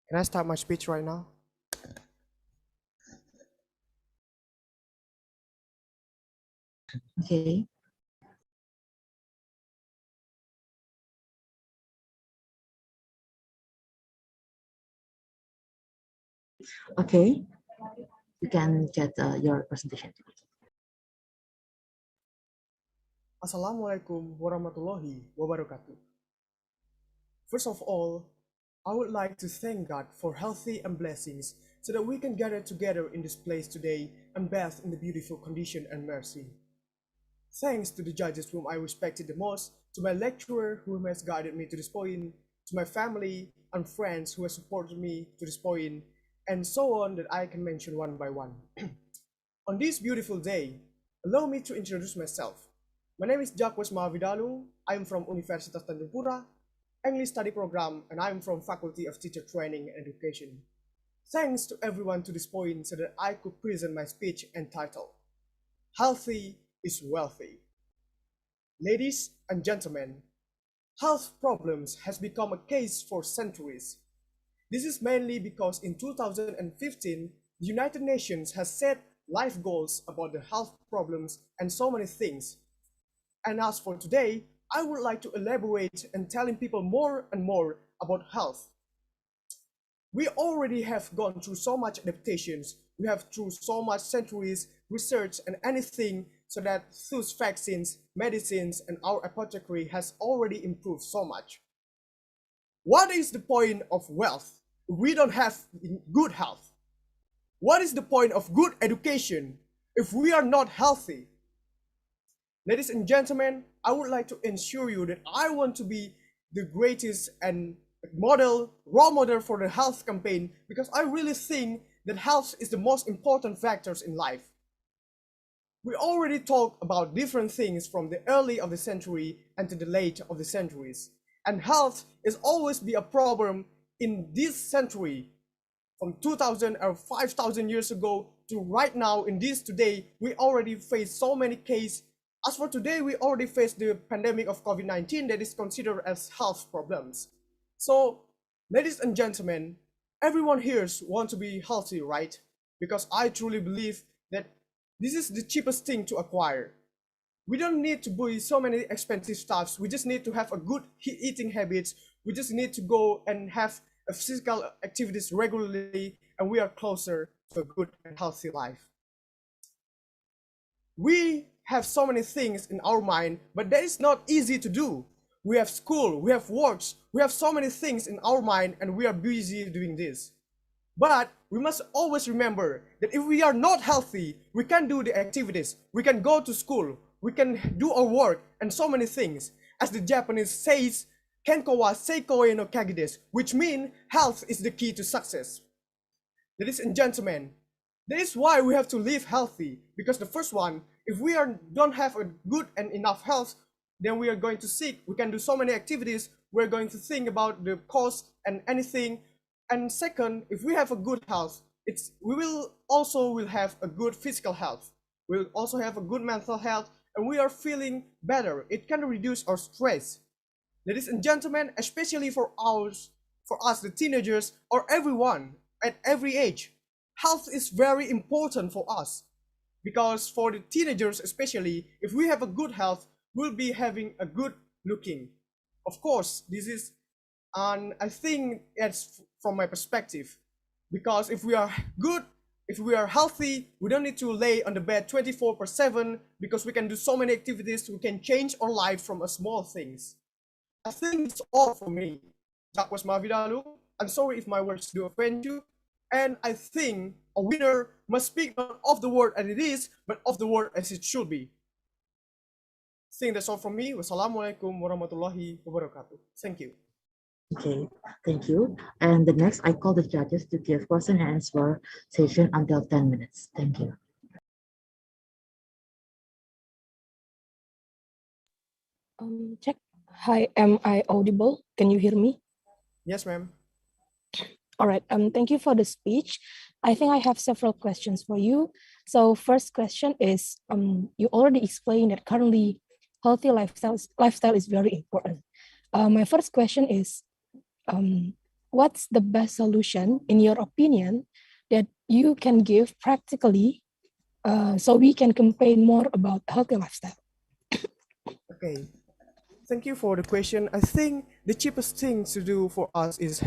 Can I start my speech right now? Okay. Okay. You can get your presentation. Assalamualaikum warahmatullahi wabarakatuh. First of all, I would like to thank God for healthy and blessings so that we can gather together in this place today and bath in the beautiful condition and mercy. Thanks to the judges whom I respected the most, to my lecturer who has guided me to this point, to my family and friends who have supported me to this point, and so on that I can mention one by one. On this beautiful day, allow me to introduce myself. My name is Jacques Mahavidalu. I am from Universitas Tanjung Pura, English Study Program, and I am from Faculty of Teacher Training and Education. Thanks to everyone to this point so that I could present my speech entitled, Healthy is Wealthy. Ladies and gentlemen, health problems has become a case for centuries. This is mainly because in 2015, the United Nations has set life goals about the health problems and so many things. And as for today, I would like to elaborate and telling people more and more about health. We already have gone through so much adaptations. We have through so much centuries, research and anything so that through vaccines, medicines, and our apothecary has already improved so much. What is the point of wealth if we don't have good health? What is the point of good education if we are not healthy? Ladies and gentlemen, I would like to assure you that I want to be the greatest and role model for the health campaign because I really think that health is the most important factors in life. We already talked about different things from the early of the century and to the late of the centuries. And health is always be a problem in this century. From 2000 or 5,000 years ago to right now in this today, we already face so many cases. As for today, we already face the pandemic of COVID-19 that is considered as health problems. So, ladies and gentlemen, everyone here wants to be healthy, right? Because I truly believe that this is the cheapest thing to acquire. We don't need to buy so many expensive stuffs. We just need to have a good eating habits. We just need to go and have a physical activities regularly, and we are closer to a good and healthy life. We have so many things in our mind, but that is not easy to do. We have school, we have works, we have so many things in our mind, and we are busy doing this. But we must always remember that if we are not healthy, we can do the activities, we can go to school, we can do our work, and so many things. As the Japanese says, Kenko wa seikoi no kagi desu, which means health is the key to success. Ladies and gentlemen, that is why we have to live healthy. Because the first one, if we don't have a good and enough health, then we are going to sick. We can do so many activities. We're going to think about the cost and anything. And second, if we have a good health, we will have a good physical health. We'll also have a good mental health, and we are feeling better. It can reduce our stress. Ladies and gentlemen, especially for us, the teenagers, or everyone at every age, health is very important for us. Because for the teenagers especially, if we have a good health, we'll be having a good looking. Of course, this is, and I think it's from my perspective. Because if we are good, if we are healthy, we don't need to lay on the bed 24/7, because we can do so many activities. We can change our life from a small things. I think it's all for me. That was Mavidalu. I'm sorry if my words do offend you. And I think a winner must speak not of the word as it is, but of the word as it should be. I think that's all from me. Wassalamualaikum warahmatullahi wabarakatuh. Thank you. Okay, thank you. And the next, I call the judges to give question and answer session until 10 minutes. Thank you. Check. Hi, am I audible? Can you hear me? Yes, ma'am. All right. Thank you for the speech. I think I have several questions for you. So first question is, you already explained that currently healthy lifestyle is very important. My first question is, what's the best solution, in your opinion, that you can give practically so we can campaign more about healthy lifestyle? Okay. Thank you for the question. I think the cheapest thing to do for us is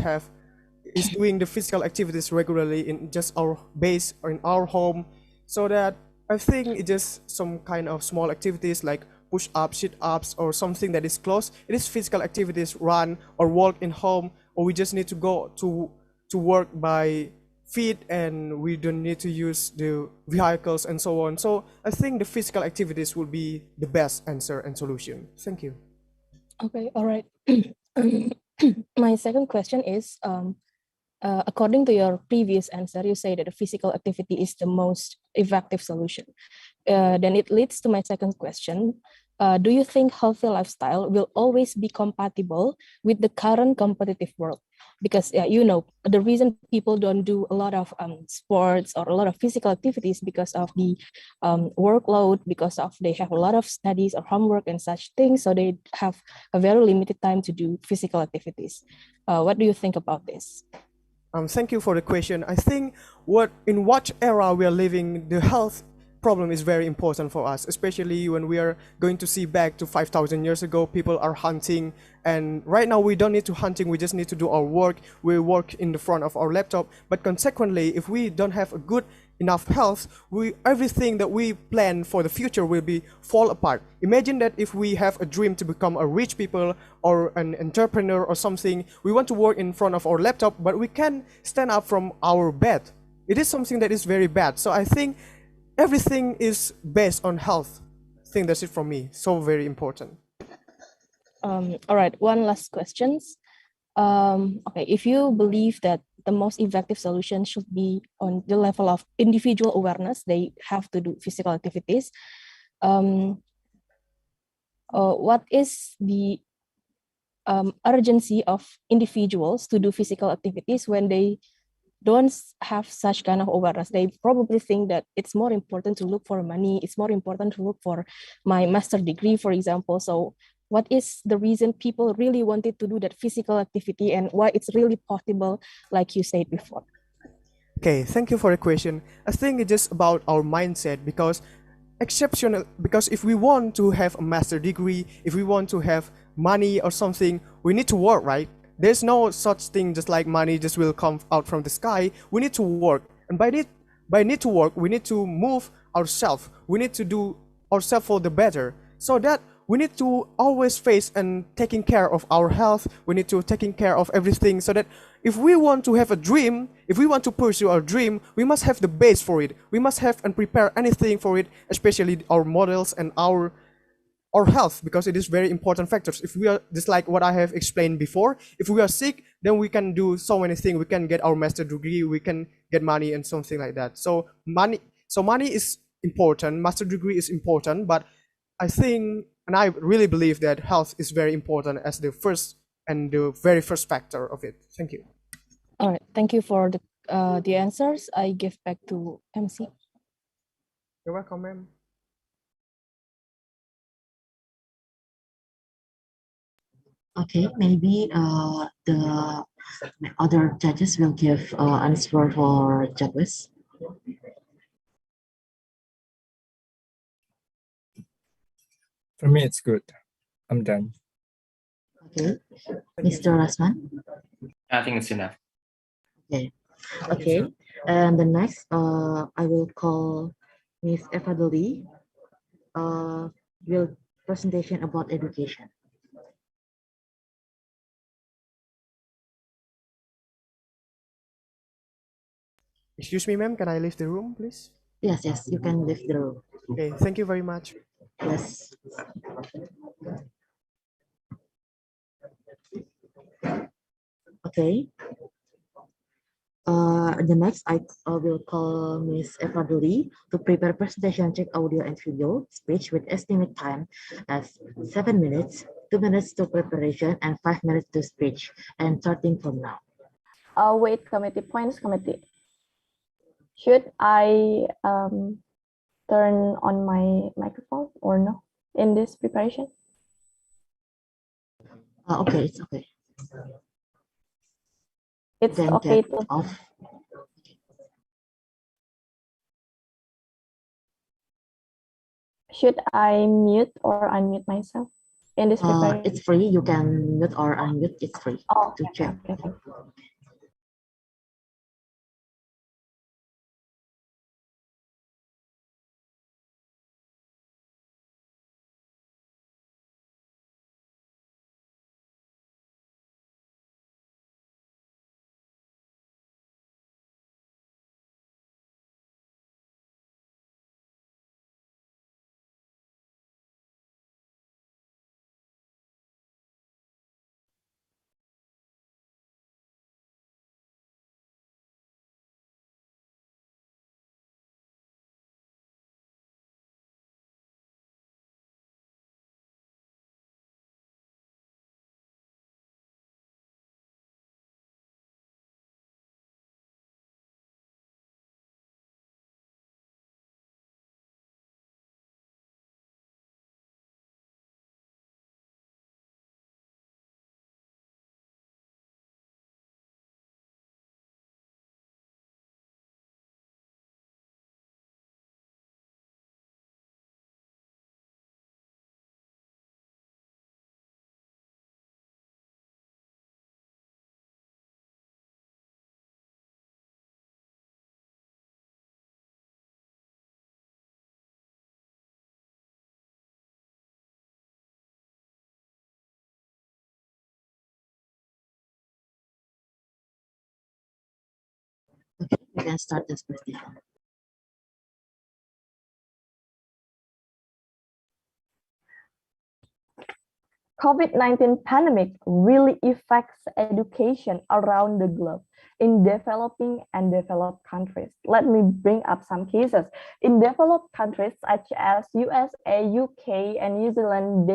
doing the physical activities regularly in just our base or in our home, so that I think it's just some kind of small activities like push-ups, sit-ups, or something that is close. It is physical activities, run or walk in home, or we just need to go to work by feet, and we don't need to use the vehicles and so on. So I think the physical activities will be the best answer and solution. Thank you. Okay, all right. My second question is, according to your previous answer, you say that the physical activity is the most effective solution. Then it leads to my second question. Do you think healthy lifestyle will always be compatible with the current competitive world? Because the reason people don't do a lot of sports or a lot of physical activities because of the workload, because of they have a lot of studies or homework and such things, so they have a very limited time to do physical activities. What do you think about this? Thank you for the question. I think in what era we are living, the health problem is very important for us, especially when we are going to see back to 5,000 years ago. People are hunting, and right now we don't need to hunting. We just need to do our work. We work in the front of our laptop. But consequently, if we don't have a good enough health, everything that we plan for the future will be fall apart. Imagine that if we have a dream to become a rich people or an entrepreneur or something, we want to work in front of our laptop, but we can't stand up from our bed. It is something that is very bad. So I think everything is based on health. I think that's it from me. So very important. All right, one last question. Okay, if you believe that the most effective solution should be on the level of individual awareness, they have to do physical activities. What is the urgency of individuals to do physical activities when they don't have such kind of awareness? They probably think that it's more important to look for money, it's more important to look for my master degree, for example. So what is the reason people really wanted to do that physical activity, and why it's really possible, like you said before? Okay, thank you for the question. I think it's just about our mindset, because exceptional, because if we want to have a master degree, if we want to have money or something, we need to work, right? There's no such thing just like money just will come out from the sky. We need to work, and by need to work, we need to move ourselves. We need to do ourselves for the better, so that we need to always face and taking care of our health. We need to taking care of everything, so that if we want to have a dream, if we want to pursue our dream, we must have the base for it. We must have and prepare anything for it, especially our models and our health, because it is very important factors. If we are just like what I have explained before, if we are sick, then we can do so many things. We can get our master degree, we can get money and something like that. So money is important, master degree is important, but I think, and I really believe that health is very important as the first and the very first factor of it. Thank you. All right, thank you for the answers. I give back to MC. You're welcome, ma'am. Okay, maybe the other judges will give answer for Jadwis. For me, it's good. I'm done. Okay, Mr. Rasman. I think it's enough. Okay, okay. And the next, I will call Miss Eva Doli. Will presentation about education. Excuse me, ma'am, can I leave the room, please? Yes, yes, you can leave the room. Okay, thank you very much. Yes. Okay. The next, I will call Miss Eva Doli to prepare presentation, check audio and video speech with estimate time as 7 minutes, 2 minutes to preparation, and 5 minutes to speech. And starting from now. Wait, committee points, committee. Should I turn on my microphone or no in this preparation? Okay, it's okay. It's then okay get to off. Should I mute or unmute myself in this preparation? It's free. You can mute or unmute. It's free Oh, to check. okay. Okay, you can start this presentation. COVID-19 pandemic really affects education around the globe in developing and developed countries. Let me bring up some cases. In developed countries such as USA, UK, and New Zealand,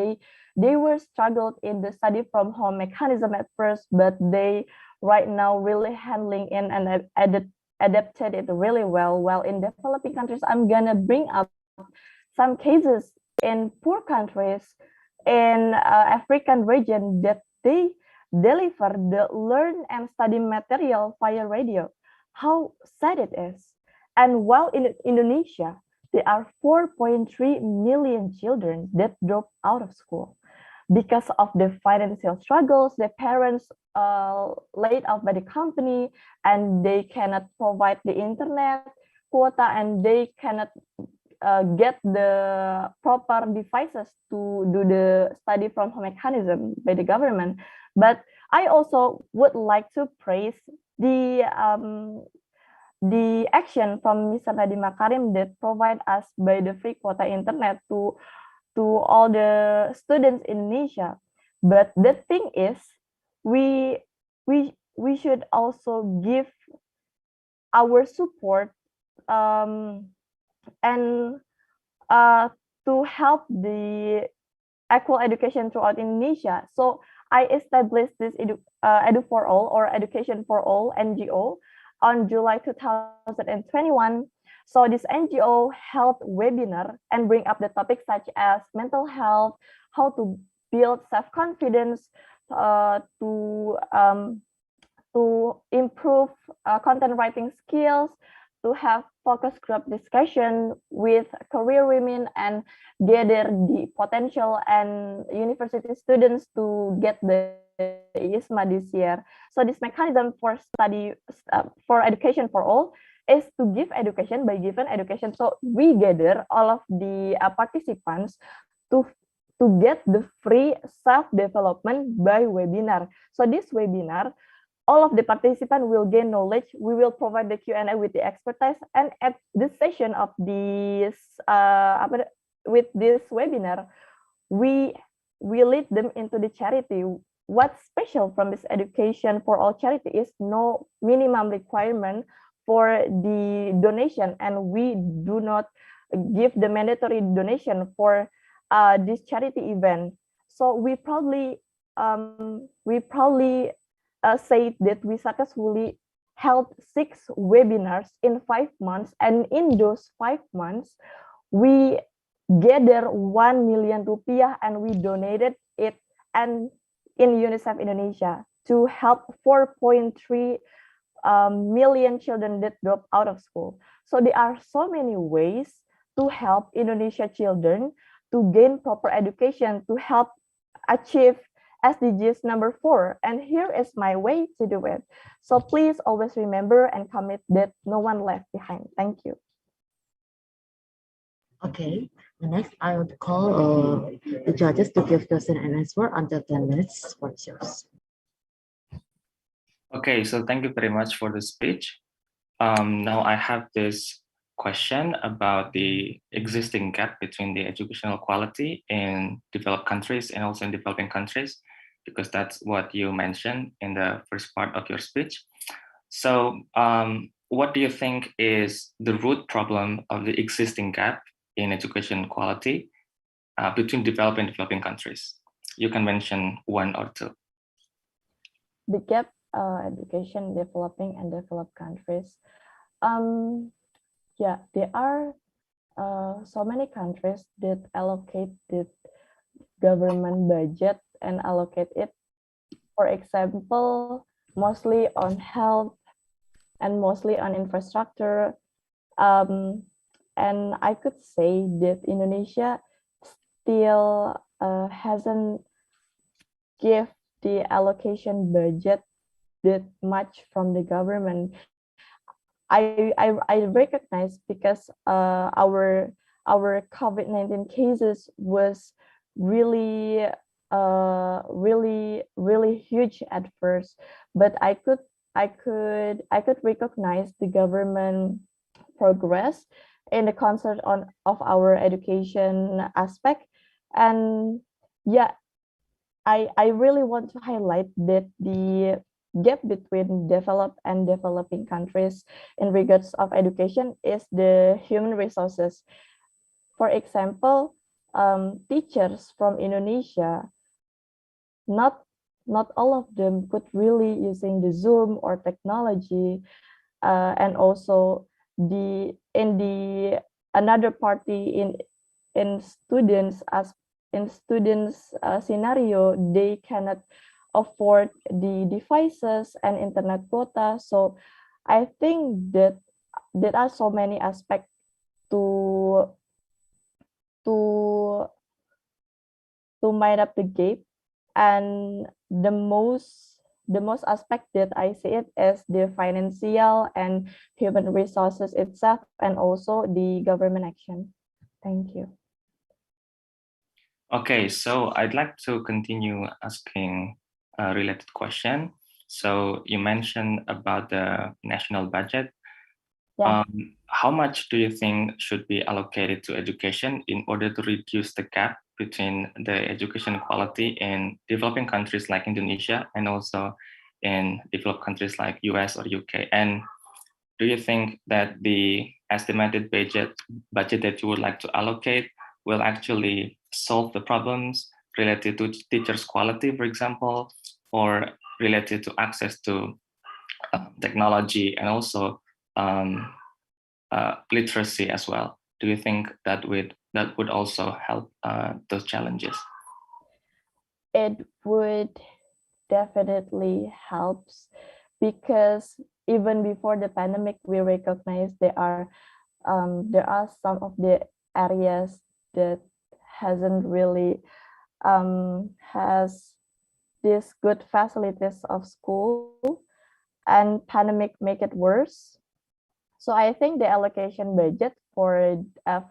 they were struggled in the study from home mechanism at first, but they right now really handling in and adapted it really well. While in developing countries, I'm gonna bring up some cases in poor countries in African region that they deliver the learn and study material via radio. How sad it is. And while in Indonesia, there are 4.3 million children that drop out of school because of the financial struggles. The parents laid off by the company, and they cannot provide the internet quota, and they cannot get the proper devices to do the study from home mechanism by the government. But I also would like to praise the action from Mr. Nadiem Makarim that provide us by the free quota internet to all the students in Indonesia. But the thing is, we should also give our support and to help the equal education throughout Indonesia. So I established this Edu for All, or Education for All NGO, on July 2021. So this NGO held webinar and bring up the topics such as mental health, how to build self-confidence, to improve content writing skills, to have focus group discussion with career women, and gather the potential and university students to get the ISMA this year. So this mechanism for study for education for all is to give education by giving education. So we gather all of the participants to get the free self-development by webinar. So this webinar, all of the participants will gain knowledge. We will provide the Q&A with the expertise, and at this session of this with this webinar, we lead them into the charity. What's special from this Education for All charity is no minimum requirement for the donation, and we do not give the mandatory donation for this charity event. So we probably say that we successfully held 6 webinars in 5 months, and in those 5 months we gather 1 million rupiah, and we donated it and in UNICEF Indonesia to help 4.3 million children that drop out of school. So there are so many ways to help Indonesia children to gain proper education, to help achieve SDGs number 4, and here is my way to do it. So please always remember and commit that no one left behind. Thank you. Okay, the next I would call the judges to give question and answer until 10 minutes for yours. Okay, so thank you very much for the speech. Now I have this question about the existing gap between the educational quality in developed countries and also in developing countries, because that's what you mentioned in the first part of your speech. So what do you think is the root problem of the existing gap in education quality between developed and developing countries? You can mention 1 or 2. The gap education developing and developed countries. Yeah, there are so many countries that allocate the government budget and allocate it, for example, mostly on health and mostly on infrastructure. And I could say that Indonesia still hasn't give the allocation budget that much from the government. I recognize because our COVID-19 cases was really huge at first, but I could recognize the government progress in the concert of our education aspect. And yeah, I really want to highlight that the gap between developed and developing countries in regards of education is the human resources. For example, teachers from Indonesia, not all of them could really using the Zoom or technology, and also another party in students scenario, they cannot afford the devices and internet quota. So I think that there are so many aspects to to to mind up the gap, and the most aspect that I see it is the financial and human resources itself, and also the government action. Thank you. Okay, so I'd like to continue asking a related question. So you mentioned about the national budget. Yeah. How much do you think should be allocated to education in order to reduce the gap between the education quality in developing countries like Indonesia and also in developed countries like US or UK? And do you think that the estimated budget that you would like to allocate will actually solve the problems related to teachers' quality, for example, or related to access to technology and also literacy as well? Do you think that would also help those challenges? It would definitely helps, because even before the pandemic, we recognize there are some of the areas that hasn't really has these good facilities of school, and pandemic make it worse. So I think the allocation budget for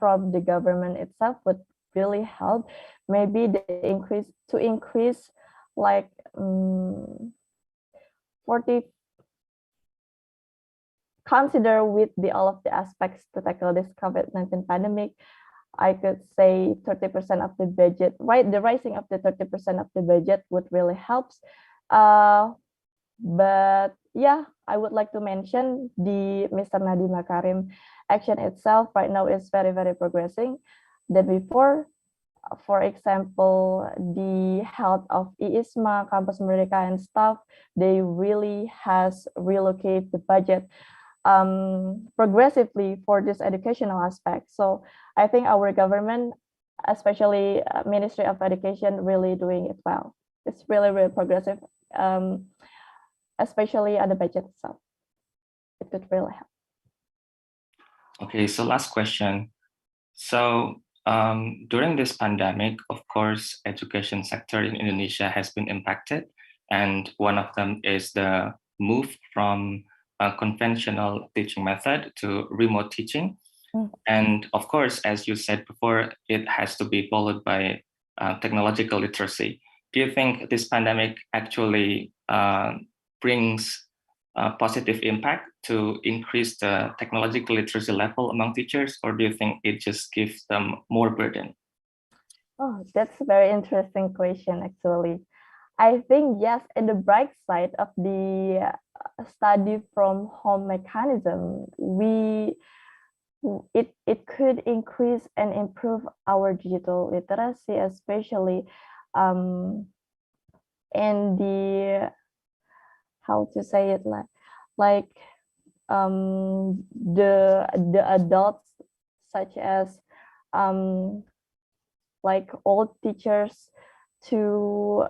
from the government itself would really help. Maybe the increase like 40, consider with all of the aspects to tackle this COVID-19 pandemic. I could say 30% of the budget, right? The rising of the 30% of the budget would really help. But yeah, I would like to mention the Mr. Nadiem Makarim action itself right now is very, very progressing. Than before, for example, the health of IISMA, Campus Merdeka and stuff, they really has relocated the budget progressively for this educational aspect. So I think our government, especially Ministry of Education, really doing it well. It's really, really progressive, especially at the budget itself. It could really help. Okay, so last question. So during this pandemic, of course, education sector in Indonesia has been impacted, and one of them is the move from a conventional teaching method to remote teaching. And of course, as you said before, it has to be followed by technological literacy. Do you think this pandemic actually brings a positive impact to increase the technological literacy level among teachers, or do you think it just gives them more burden? Oh, that's a very interesting question, actually. I think, yes, in the bright side of the study from home mechanism, it could increase and improve our digital literacy, especially in the, how to say it, like the adults, such as like old teachers, to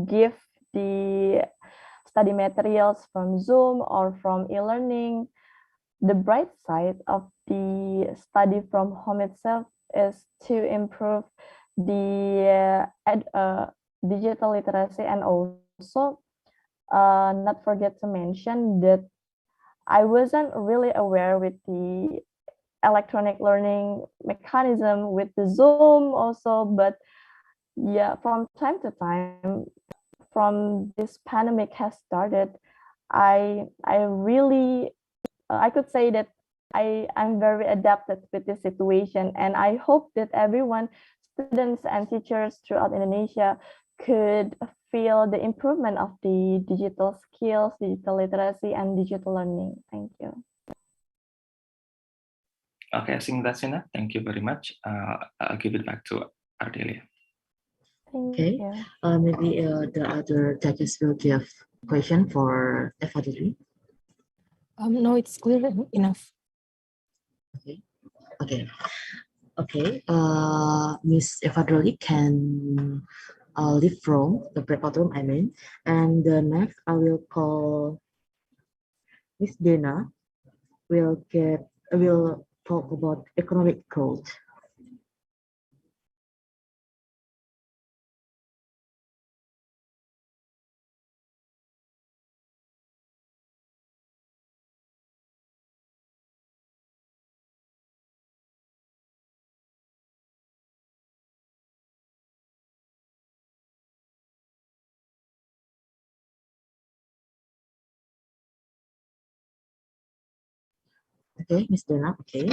give the study materials from Zoom or from e-learning. The bright side of the study from home itself is to improve the digital literacy, and also not forget to mention that I wasn't really aware with the electronic learning mechanism with the Zoom also, but yeah, from time to time, from this pandemic has started, I really I could say that I'm very adapted with this situation, and I hope that everyone, students and teachers throughout Indonesia, could feel the improvement of the digital skills, digital literacy, and digital learning. Thank you. Okay, I think that's enough. Thank you very much. I'll give it back to Ardelia. Thank you. Maybe the other judges will give question for Evadili. No, it's clear enough. Okay. Miss Evadili can leave from the breakout room, I mean. And the next, I will call Miss Dena will talk about economic growth. Okay, Ms. Dena, okay.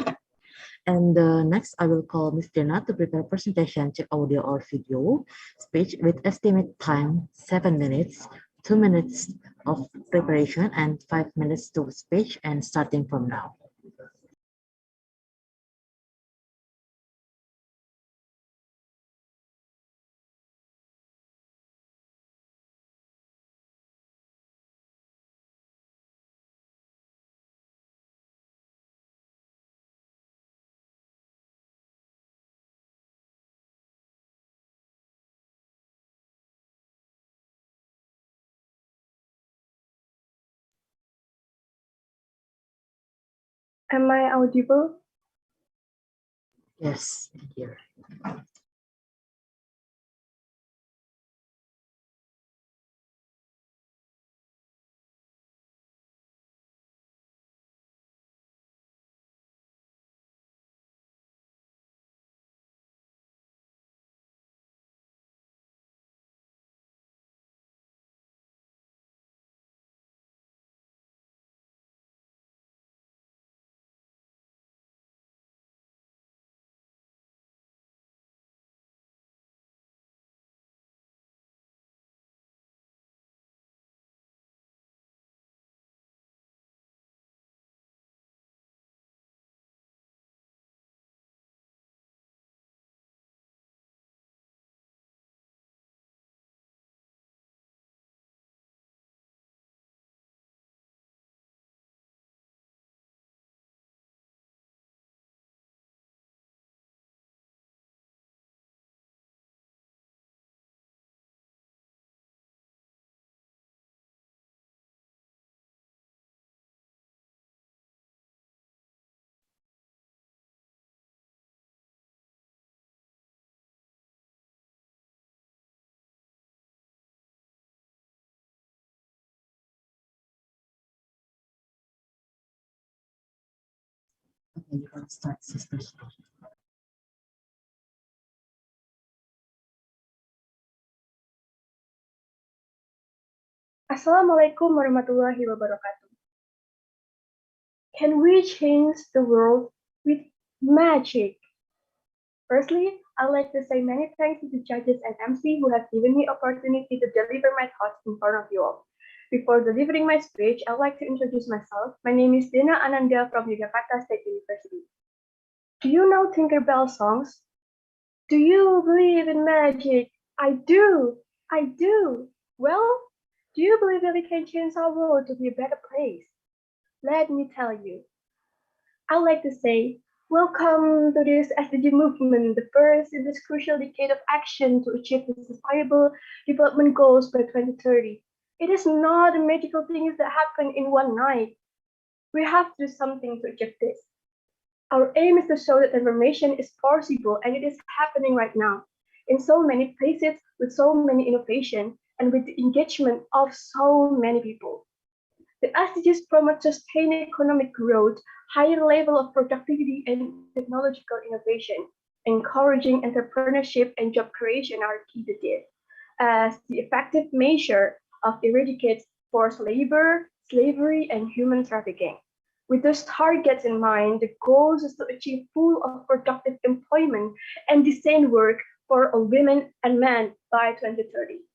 And next, I will call Ms. Dena to prepare presentation to audio or video speech with estimate time 7 minutes, 2 minutes of preparation, and 5 minutes to speech, and starting from now. Am I audible? Yes, here. Okay, you can start, sister. Assalamualaikum warahmatullahi wabarakatuh. Can we change the world with magic? Firstly, I'd like to say many thanks to the judges and MC who have given me opportunity to deliver my thoughts in front of you all. Before delivering my speech, I'd like to introduce myself. My name is Dena Ananda from Yogyakarta State University. Do you know Tinkerbell songs? Do you believe in magic? I do. I do. Well, do you believe that we can change our world to be a better place? Let me tell you. I'd like to say, welcome to this SDG movement, the first in this crucial decade of action to achieve the Sustainable Development Goals by 2030. It is not a magical things that happen in one night. We have to do something to achieve this. Our aim is to show that transformation is possible, and it is happening right now in so many places with so many innovation and with the engagement of so many people. The SDGs promote sustained economic growth, higher level of productivity and technological innovation, encouraging entrepreneurship and job creation are key to this, as the effective measure of eradicate forced labor, slavery, and human trafficking. With those targets in mind, the goal is to achieve full of productive employment and decent work for all women and men by 2030.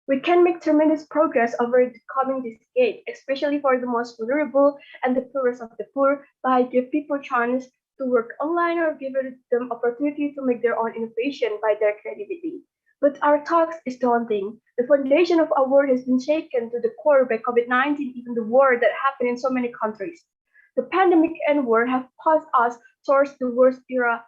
We can make tremendous progress over the coming decade, especially for the most vulnerable and the poorest of the poor, by giving people chance to work online or give them opportunity to make their own innovation by their creativity. But our task is daunting. The foundation of our world has been shaken to the core by COVID-19, even the war that happened in so many countries. The pandemic and war have caused us towards the worst era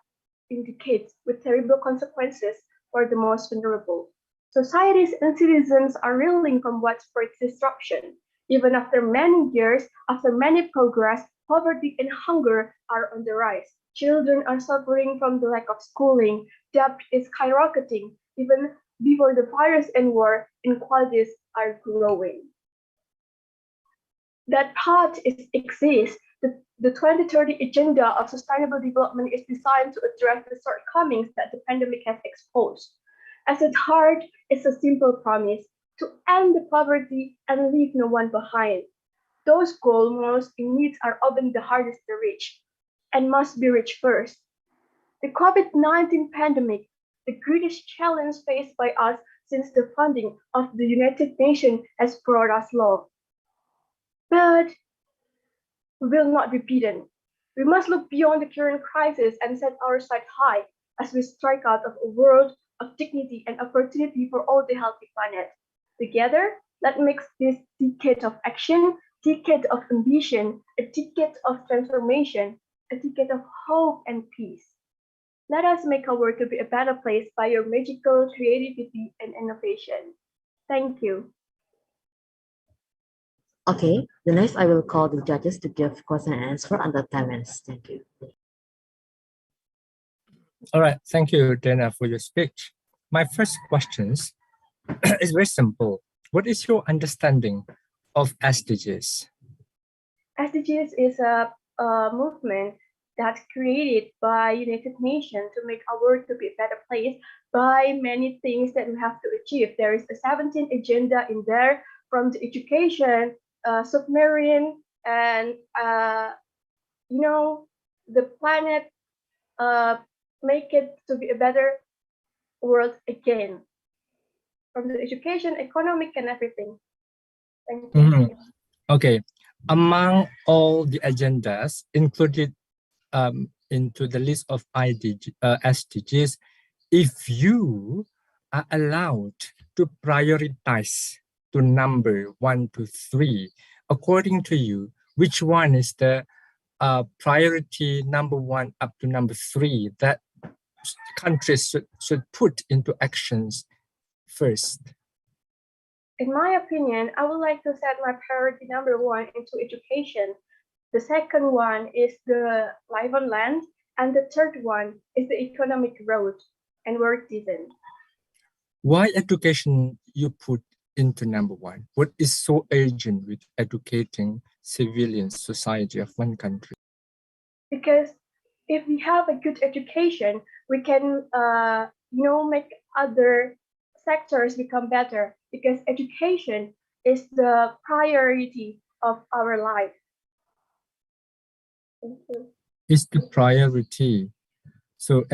in decades, with terrible consequences for the most vulnerable. Societies and citizens are reeling from widespread disruption. Even after many years, after many progress, poverty and hunger are on the rise. Children are suffering from the lack of schooling. Debt is skyrocketing. Even before the virus and war, inequalities are growing. That path exists. The 2030 Agenda of Sustainable Development is designed to address the shortcomings that the pandemic has exposed. At its heart is a simple promise to end the poverty and leave no one behind. Those goals most in need are often the hardest to reach and must be reached first. The COVID-19 pandemic, the greatest challenge faced by us since the founding of the United Nations, has brought us low. But we will not be beaten. We must look beyond the current crisis and set our sights high as we strike out of a world of dignity and opportunity for all the healthy planet. Together, let's make this decade of action, decade of ambition, a decade of transformation, a decade of hope and peace. Let us make our world to be a better place by your magical creativity and innovation. Thank you. Okay, the next I will call the judges to give question and answer under 10 minutes. Thank you. All right, thank you, Dana, for your speech. My first question is very simple. What is your understanding of SDGs? SDGs is a movement that's created by United Nations to make our world to be a better place by many things that we have to achieve. There is a 17 agenda in there, from the education, submarine, and the planet, make it to be a better world again. From the education, economic, and everything. Thank you. Okay, among all the agendas included into the list of SDGs, if you are allowed to prioritize to number 1 to 3, according to you, which one is the priority number 1 up to number 3 that countries should put into actions first? In my opinion, I would like to set my priority number 1 into education. The second one is the life on land, and the third one is the economic growth and work design. Why education you put into number 1? What is so urgent with educating civilian society of one country? Because if we have a good education, we can make other sectors become better, because education is the priority of our life. Is the priority. So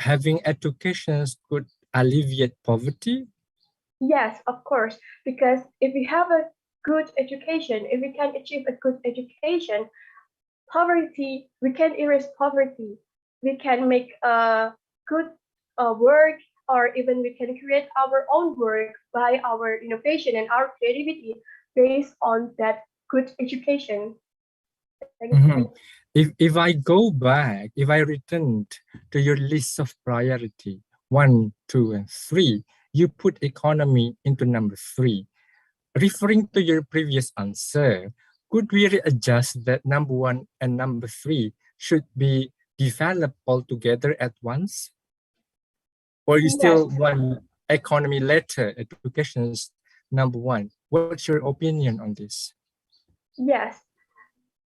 having education could alleviate poverty? Yes, of course, because if we have a good education, if we can achieve a good education, poverty, we can erase poverty. We can make a good work, or even we can create our own work by our innovation and our creativity based on that good education. If I go back, if I return to your list of priority, 1, 2, and 3, you put economy into number 3. Referring to your previous answer, could we readjust that number 1 and number 3 should be developed all together at once? Or you still want economy later, education is number 1? What's your opinion on this? Yes,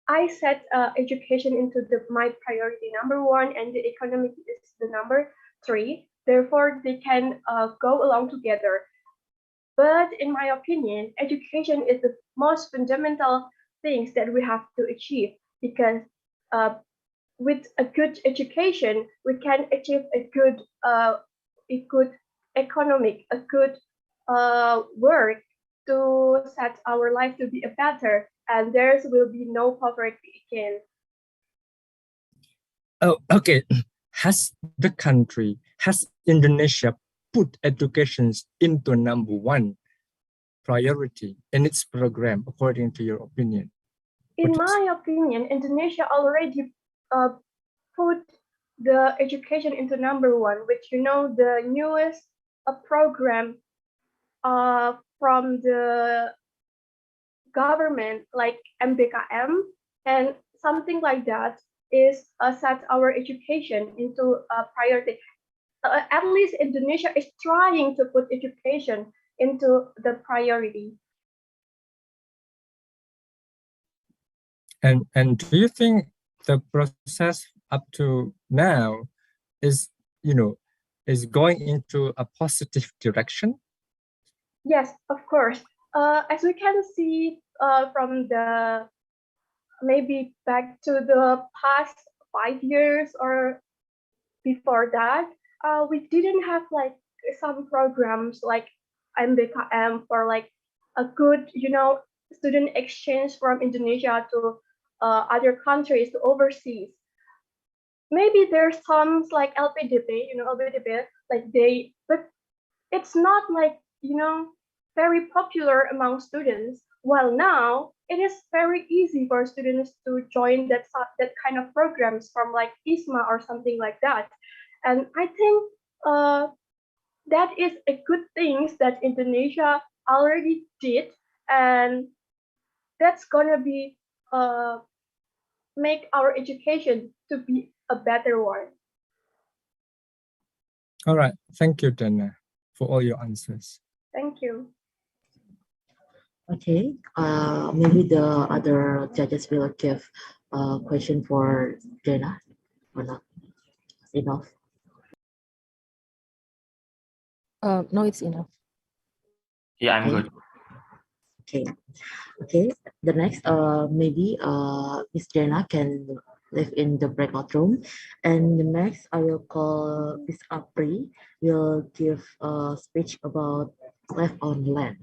I set education into my priority number 1, and the economic is the number 3. Therefore, they can go along together. But in my opinion, education is the most fundamental things that we have to achieve, because with a good education, we can achieve a good economic, a good work to set our life to be a better, and there will be no poverty again. Oh, okay. Has Indonesia put education into number 1 priority in its program, according to your opinion? In my opinion, Indonesia already put the education into number 1, which the newest program from the government like MBKM and something like that is set our education into a priority. At least Indonesia is trying to put education into the priority. And do you think the process up to now is, is going into a positive direction? Yes, of course. As we can see from the maybe back to the past 5 years or before that, we didn't have like some programs like MBKM for like a good, student exchange from Indonesia to other countries, to overseas. Maybe there's some like LPDP, LPDP, like but it's not like, very popular among students. While now it is very easy for students to join that kind of programs from like ISMA or something like that. And I think that is a good thing that Indonesia already did, and that's gonna be make our education to be a better one. All right, thank you, Dana, for all your answers. Thank you. Okay, maybe the other judges will give a question for Dana or not. Enough. No, it's enough. Yeah, I'm good. Okay. Okay. The next, maybe Miss Dana can live in the breakout room, and the next I will call Miss Apri. Will give a speech about life on land.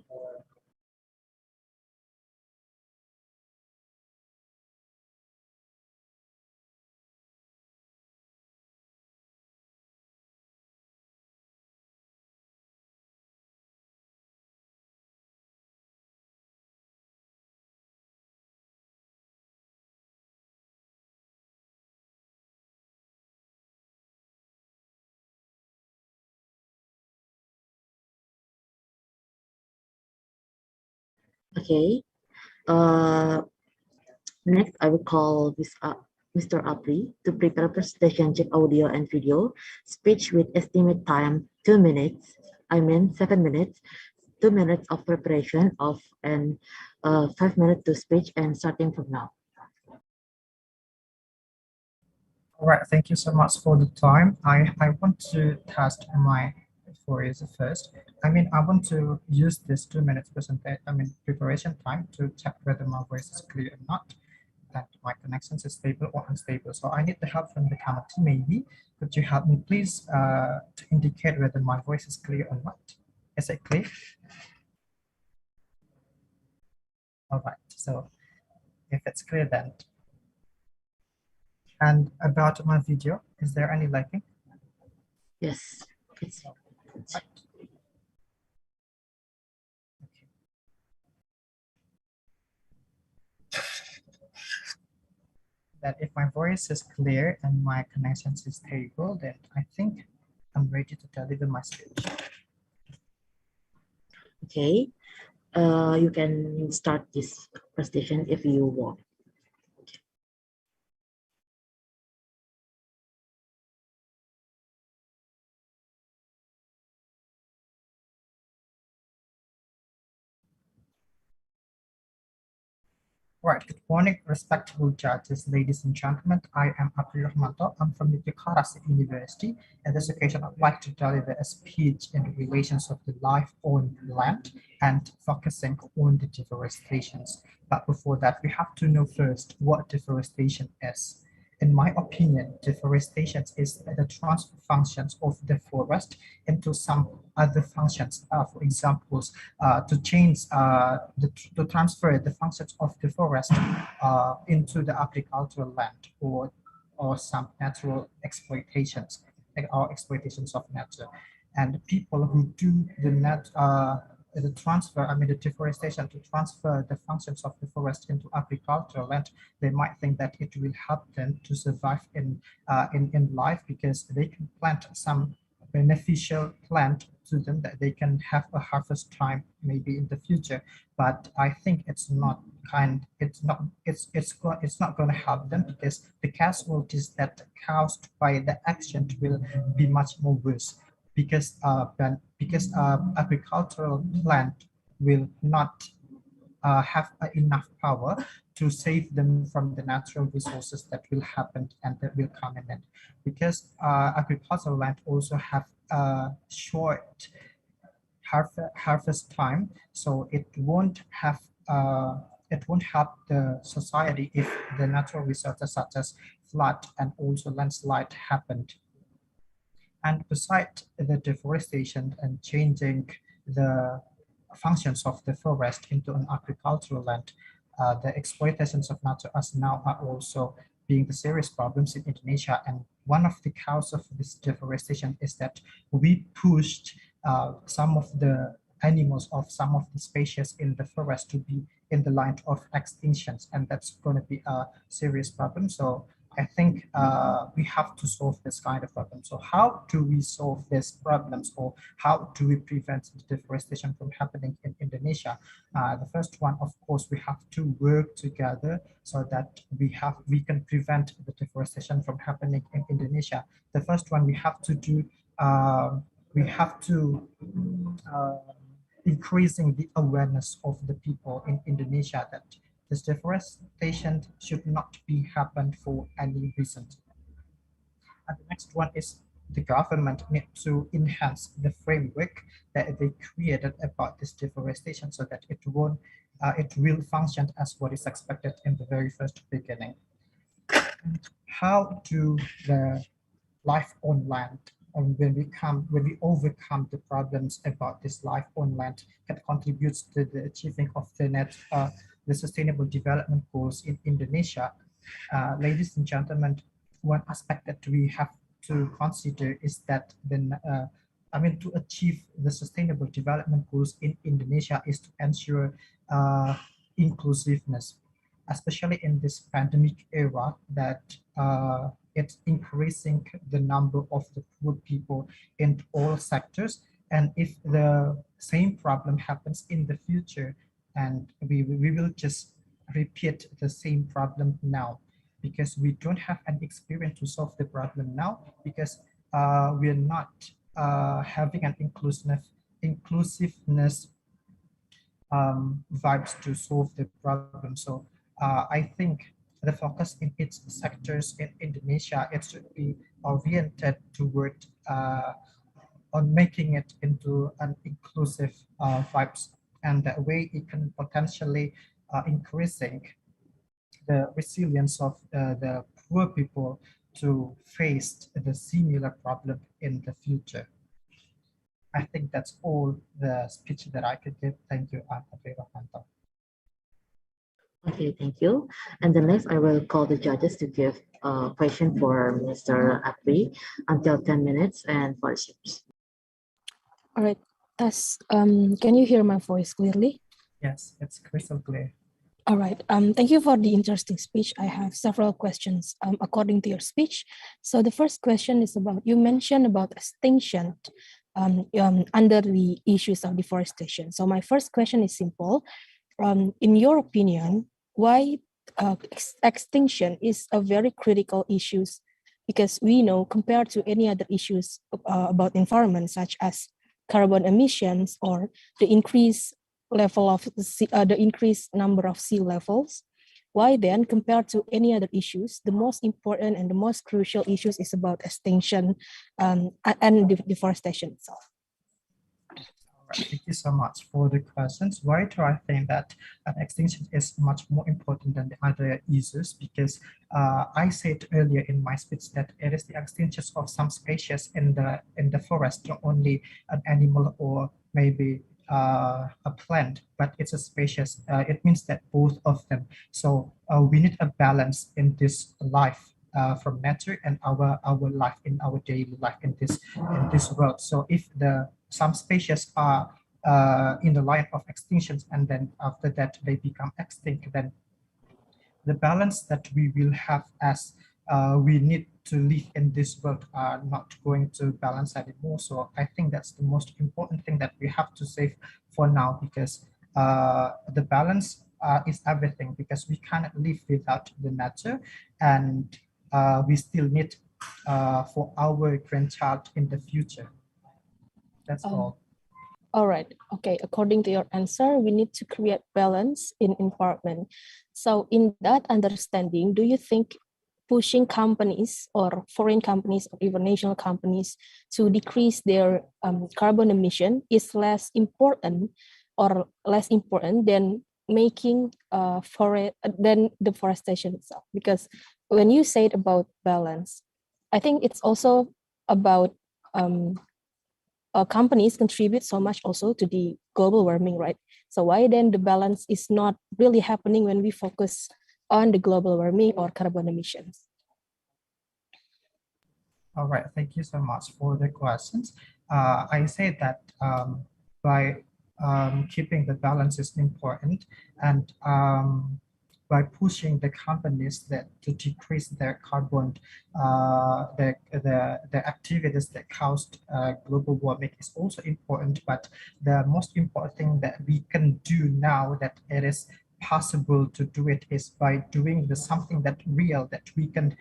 Okay. Next, I will call Mr. Apri to prepare a presentation, check audio and video, speech with estimate time 2 minutes. 7 minutes, 2 minutes of preparation of and 5 minutes to speech and starting from now. All right, thank you so much for the time. I want to test my voice first. I want to use this 2 minutes preparation time to check whether my voice is clear or not, that my connection is stable or unstable. So I need the help from the camera team. Maybe could you help me please to indicate whether my voice is clear or not? Is it clear? All right, so if it's clear then. And about my video, is there any lagging? Yes, it's right. That if my voice is clear and my connection is stable, then I think I'm ready to deliver my speech. Okay, you can start this presentation if you want. Right, good morning, respectable judges, ladies and gentlemen. I am Abdul Rahmanto. I'm from Yogyakarta State University. In this occasion, I'd like to deliver a speech in the relations of the life on land and focusing on the deforestation. But before that, we have to know first what deforestation is. In my opinion, deforestation is the transfer functions of the forest into some other functions. For example, to change to transfer the functions of the forest into the agricultural land or some natural exploitations, or exploitations of nature. And people who do the transfer, the deforestation to transfer the functions of the forest into agricultural land, they might think that it will help them to survive in life because they can plant some beneficial plant to them that they can have a harvest time maybe in the future. But I think it's not going to help them, because the casualties that caused by the action will be much more worse, because agricultural plant will not have enough power to save them from the natural resources that will happen and that will come in it. Because agricultural land also have a short harvest time, so it won't help the society if the natural resources such as flood and also landslide happened. And besides the deforestation and changing the functions of the forest into an agricultural land, the exploitations of nature as now are also being the serious problems in Indonesia. And one of the causes of this deforestation is that we pushed some of the animals of some of the species in the forest to be in the line of extinctions, and that's going to be a serious problem. So I think we have to solve this kind of problem. So how do we solve these problems, or how do we prevent the deforestation from happening in Indonesia? The first one, of course, we have to work together so that we can prevent the deforestation from happening in Indonesia. The first one we have to do, increasing the awareness of the people in Indonesia that this deforestation should not be happened for any reason. And the next one is the government need to enhance the framework that they created about this deforestation so that it will function as what is expected in the very first beginning. And how do the life on land, and when we overcome the problems about this life on land that contributes to the achieving of the sustainable development goals in Indonesia. Ladies and gentlemen, one aspect that we have to consider is that to achieve the sustainable development goals in Indonesia is to ensure inclusiveness, especially in this pandemic era, that it's increasing the number of the poor people in all sectors. And if the same problem happens in the future, and we will just repeat the same problem now, because we don't have an experience to solve the problem now, because we're not having an inclusiveness vibes to solve the problem. So I think the focus in its sectors in Indonesia, it should be oriented toward on making it into an inclusive vibes, and that way it can potentially increasing the resilience of the poor people to face the similar problem in the future. I think that's all the speech that I could give. Thank you, Anna. Okay, thank you. And the next, I will call the judges to give a question for Mr. Apri until 10 minutes and 4 ships. All right. Can you hear my voice clearly? Yes, it's crystal clear. All right. Thank you for the interesting speech. I have several questions according to your speech. So the first question is about, you mentioned about extinction under the issues of deforestation. So my first question is simple. In your opinion, why extinction is a very critical issue? Because we know, compared to any other issues about environment, such as carbon emissions or the increased level of the increased number of sea levels, why then, compared to any other issues, the most important and the most crucial issues is about extinction and deforestation itself? Thank you so much for the questions. Why do I think that extinction is much more important than the other issues? Because I said earlier in my speech that it is the extinction of some species in the forest, not only an animal or maybe a plant, but it's a species. It means that both of them. So we need a balance in this life. From nature and our life in our daily life in this world. So if some species are in the line of extinctions, and then after that they become extinct, then the balance that we will have as we need to live in this world are not going to balance anymore. So I think that's the most important thing that we have to save for now, because the balance is everything, because we cannot live without the nature, and we still need for our grandchild in the future. That's all. All right. Okay. According to your answer, we need to create balance in environment. So in that understanding, do you think pushing companies or foreign companies or even national companies to decrease their carbon emission is less important or less important than making than deforestation itself? Because when you said about balance, I think it's also about companies contribute so much also to the global warming, right? So why then the balance is not really happening when we focus on the global warming or carbon emissions? All right, thank you so much for the questions. I say that by keeping the balance is important, and by pushing the companies that to decrease their carbon, the activities that caused global warming is also important. But the most important thing that we can do now that it is possible to do it is by doing the something that real, that we can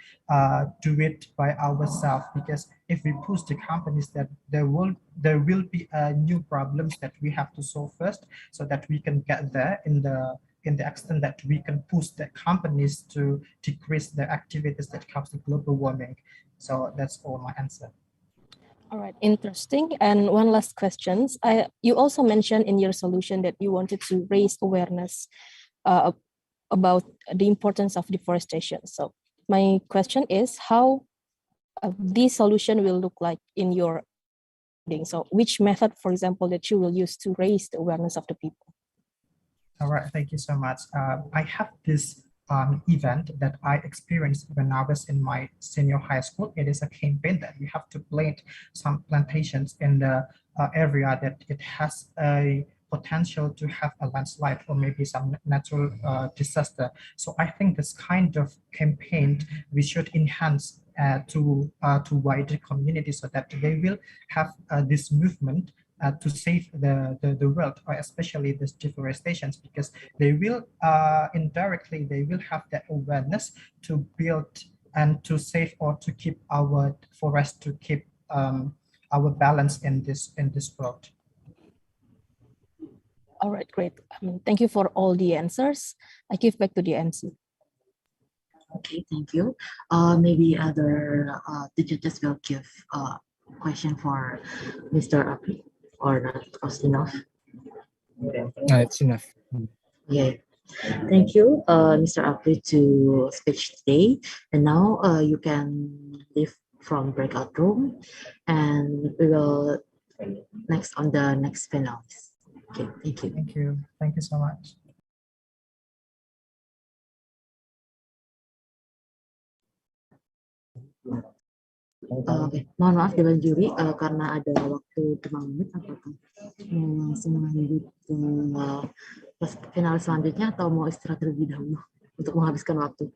do it by ourselves. Because if we push the companies, that there will be new problems that we have to solve first, so that we can get there in the extent that we can push the companies to decrease the activities that cause the global warming. So that's all my answer. All right, interesting. And one last question. You also mentioned in your solution that you wanted to raise awareness about the importance of deforestation. So my question is how this solution will look like in your thing. So which method, for example, that you will use to raise the awareness of the people? All right, thank you so much. I have this event that I experienced when I was in my senior high school. It is a campaign that we have to plant some plantations in the area that it has a potential to have a landslide or maybe some natural disaster. So I think this kind of campaign we should enhance to wider community, so that they will have this movement to save the world, or especially this deforestation, because they will indirectly they will have that awareness to build and to save or to keep our forest, to keep our balance in this world. All right, great. Thank you for all the answers. I give back to the MC. Okay, thank you. Maybe the judges will give a question for Mr. Apri, or not close enough? It's enough. Yeah. Thank you, Mr. Apri, to speech today. And now you can leave from breakout room, and we will next on the next panelist. Okay, thank you. Thank you. Thank you so much. Oke, mohon maaf Dewan Juri, karena ada waktu 5 menit, apakah mau langsung lanjut ke finalis selanjutnya atau mau istirahat terlebih dahulu untuk menghabiskan waktu?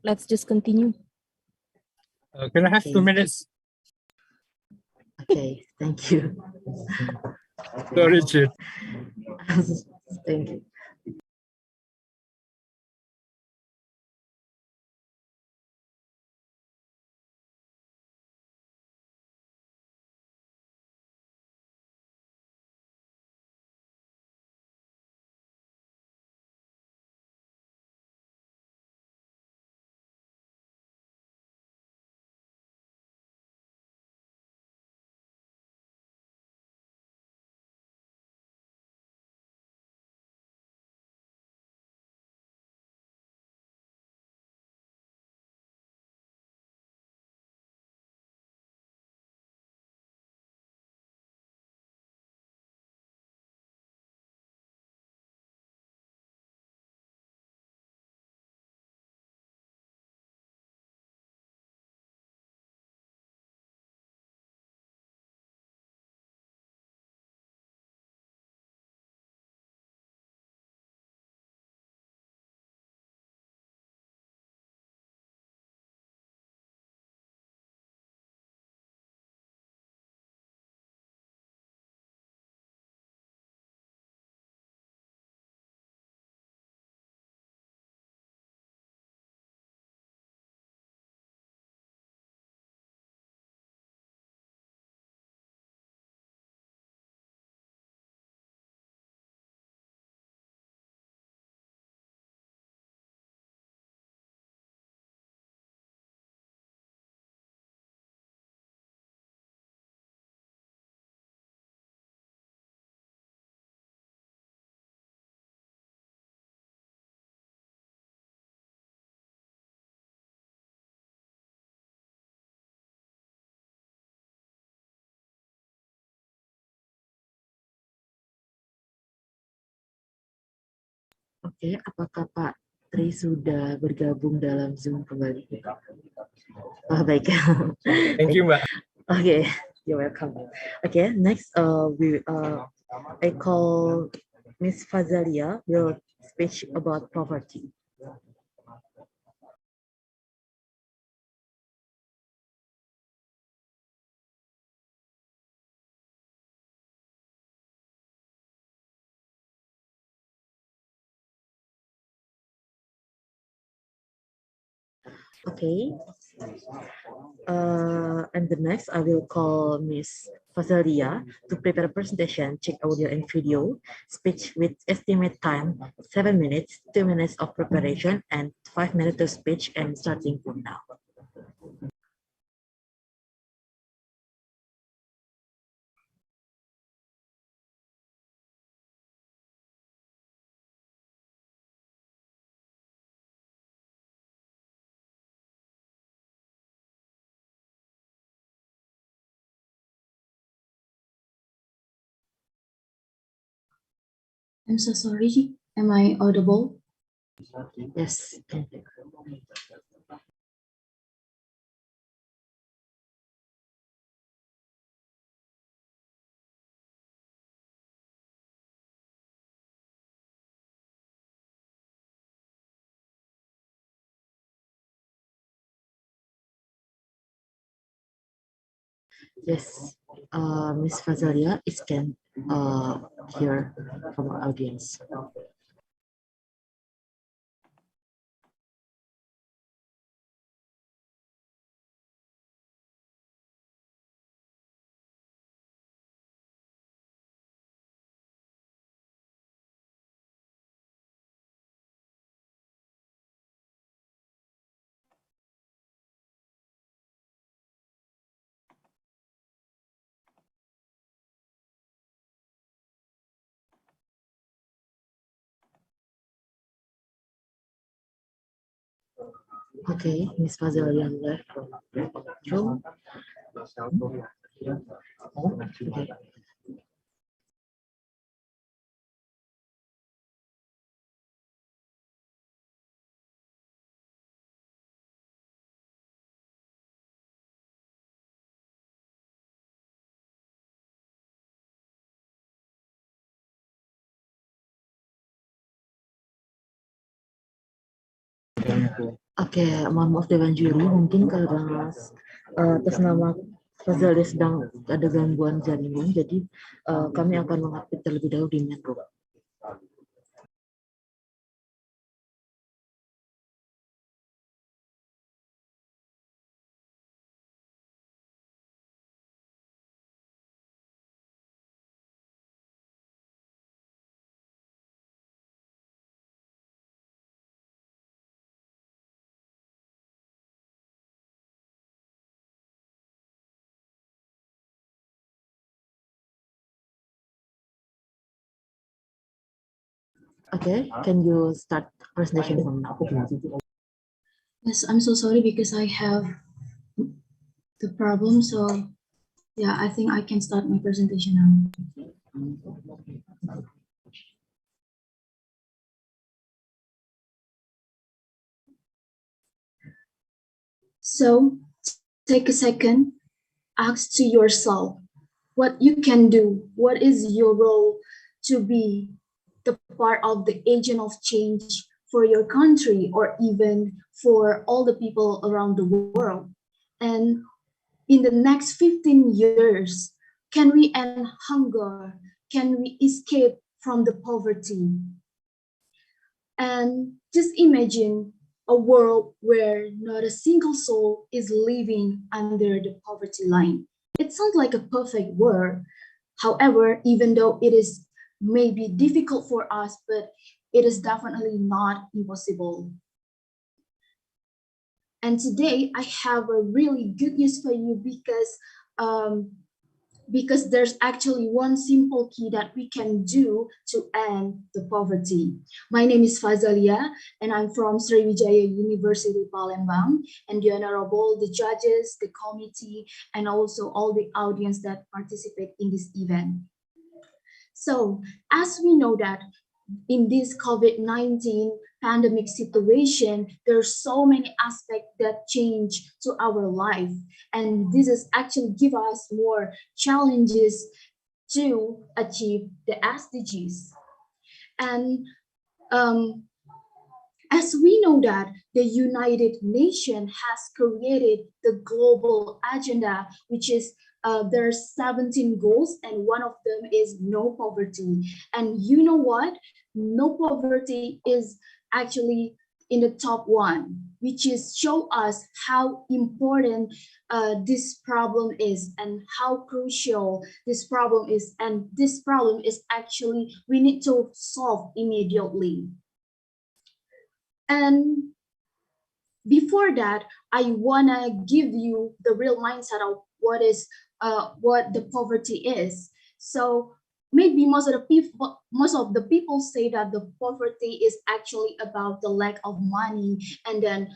Let's just continue. Can I have 2 minutes? Okay, thank you. Sorry, Chief. Thank you. Oke, apakah Pak Tri sudah bergabung dalam Zoom kembali? Oh, baik. Thank you, Mbak. Okay, you're welcome. Okay, next, I call Miss Fazalia will speak about poverty. Okay. And the next, I will call Miss Fazalia to prepare a presentation, check audio and video, speech with estimate time, 7 minutes, 2 minutes of preparation, and 5 minutes of speech, and starting from now. I'm so sorry. Am I audible? Yes. Yes, Miss Fazalia is can hear from our audience. Okay, Miss Fazalia left from the room. Okay. Oke, mohon maaf Dewan Juri, mungkin karena atas nama Fazalia sedang ada gangguan jaringan, jadi kami akan mengupdate terlebih dahulu di main room. Okay, can you start presentation from now? Yes, I'm so sorry because I have the problem. So yeah, I think I can start my presentation now. So take a second, ask to yourself what you can do, what is your role to be the part of the agent of change for your country or even for all the people around the world. And in the next 15 years, can we end hunger? Can we escape from the poverty? And just imagine a world where not a single soul is living under the poverty line. It sounds like a perfect world. However, even though it is maybe difficult for us, but it is definitely not impossible. And today I have a really good news for you because there's actually one simple key that we can do to end the poverty. My name is Fazalia, and I'm from Sriwijaya University, Palembang, and the honorable, the judges, the committee, and also all the audience that participate in this event. So, as we know that in this COVID-19 pandemic situation, there's so many aspects that change to our life. And this is actually give us more challenges to achieve the SDGs. And as we know that the United Nations has created the global agenda, which is there's 17 goals, and one of them is no poverty. And you know what? No poverty is actually in the top one, which is show us how important this problem is and how crucial this problem is. And this problem is actually we need to solve immediately. And before that, I wanna give you the real mindset of what the poverty is. So maybe most of the people say that the poverty is actually about the lack of money, and then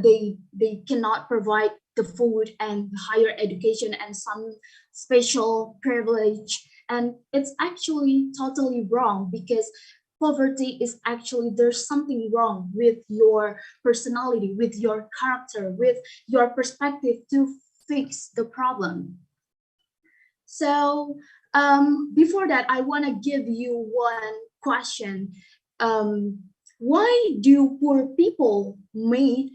they cannot provide the food and higher education and some special privilege. And it's actually totally wrong, because poverty is actually, there's something wrong with your personality, with your character, with your perspective to fix the problem. So before that, I want to give you one question. Why do poor people make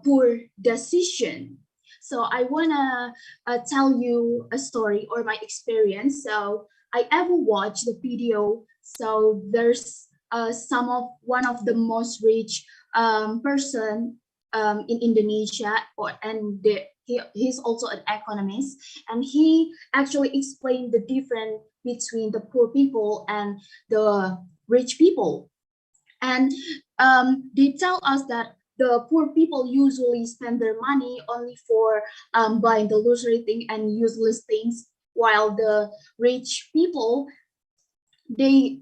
poor decision? So I want to tell you a story or my experience. So I ever watched the video. So there's one of the most rich person in Indonesia, he's also an economist, and he actually explained the difference between the poor people and the rich people. And they tell us that the poor people usually spend their money only for buying the luxury thing and useless things, while the rich people, they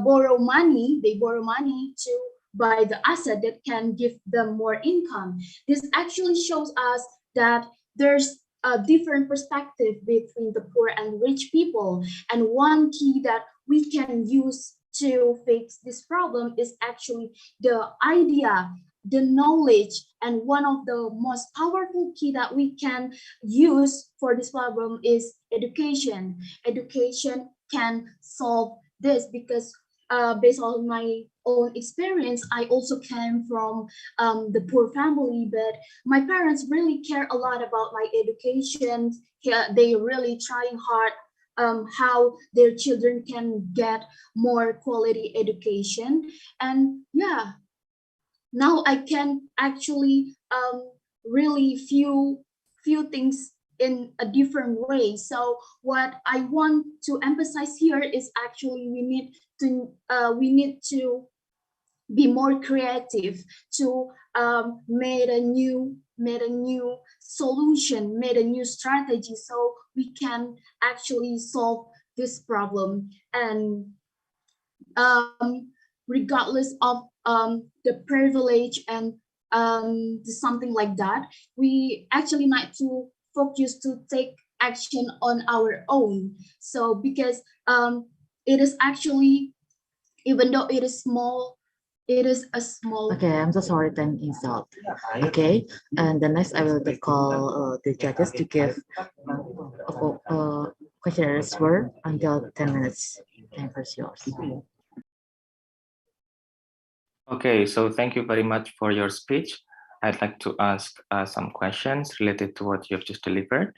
borrow money to buy the asset that can give them more income. This actually shows us that there's a different perspective between the poor and rich people. And one key that we can use to fix this problem is actually the idea, the knowledge, and one of the most powerful key that we can use for this problem is education. Education can solve this, because based on my own experience, I also came from the poor family, but my parents really care a lot about my education. They really trying hard how their children can get more quality education. And yeah, now I can actually really few things in a different way. So what I want to emphasize here is actually we need to be more creative to made a new solution, made a new strategy, so we can actually solve this problem. And regardless of the privilege and something like that, we actually need to focus to take action on our own. So because it is actually, even though it is small, it is a small. Okay, I'm so sorry to insult. Okay, and the next I will call the judges to give questionnaires word until 10 minutes. Time for yours. Okay, so thank you very much for your speech. I'd like to ask some questions related to what you've just delivered.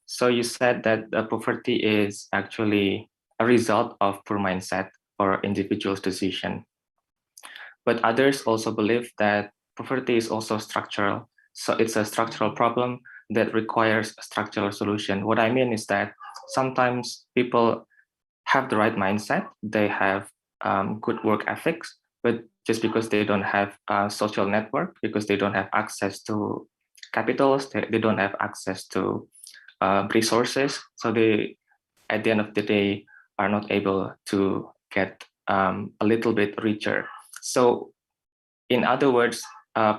So you said that poverty is actually a result of poor mindset or individual's decision. But others also believe that poverty is also structural. So it's a structural problem that requires a structural solution. What I mean is that sometimes people have the right mindset, they have good work ethics, but just because they don't have a social network, because they don't have access to capitals, they don't have access to resources, so they, at the end of the day, are not able to get a little bit richer. So in other words,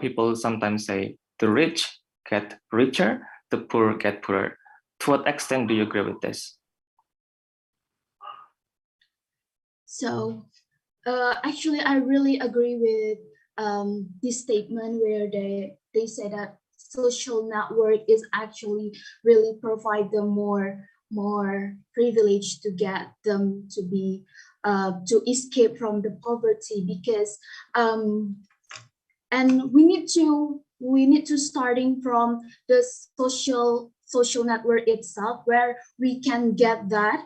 people sometimes say the rich get richer, the poor get poorer. To what extent do you agree with this? So actually, I really agree with this statement where they say that social network is actually really provide them more privilege to get them to be to escape from the poverty, because and we need to starting from the social network itself, where we can get that,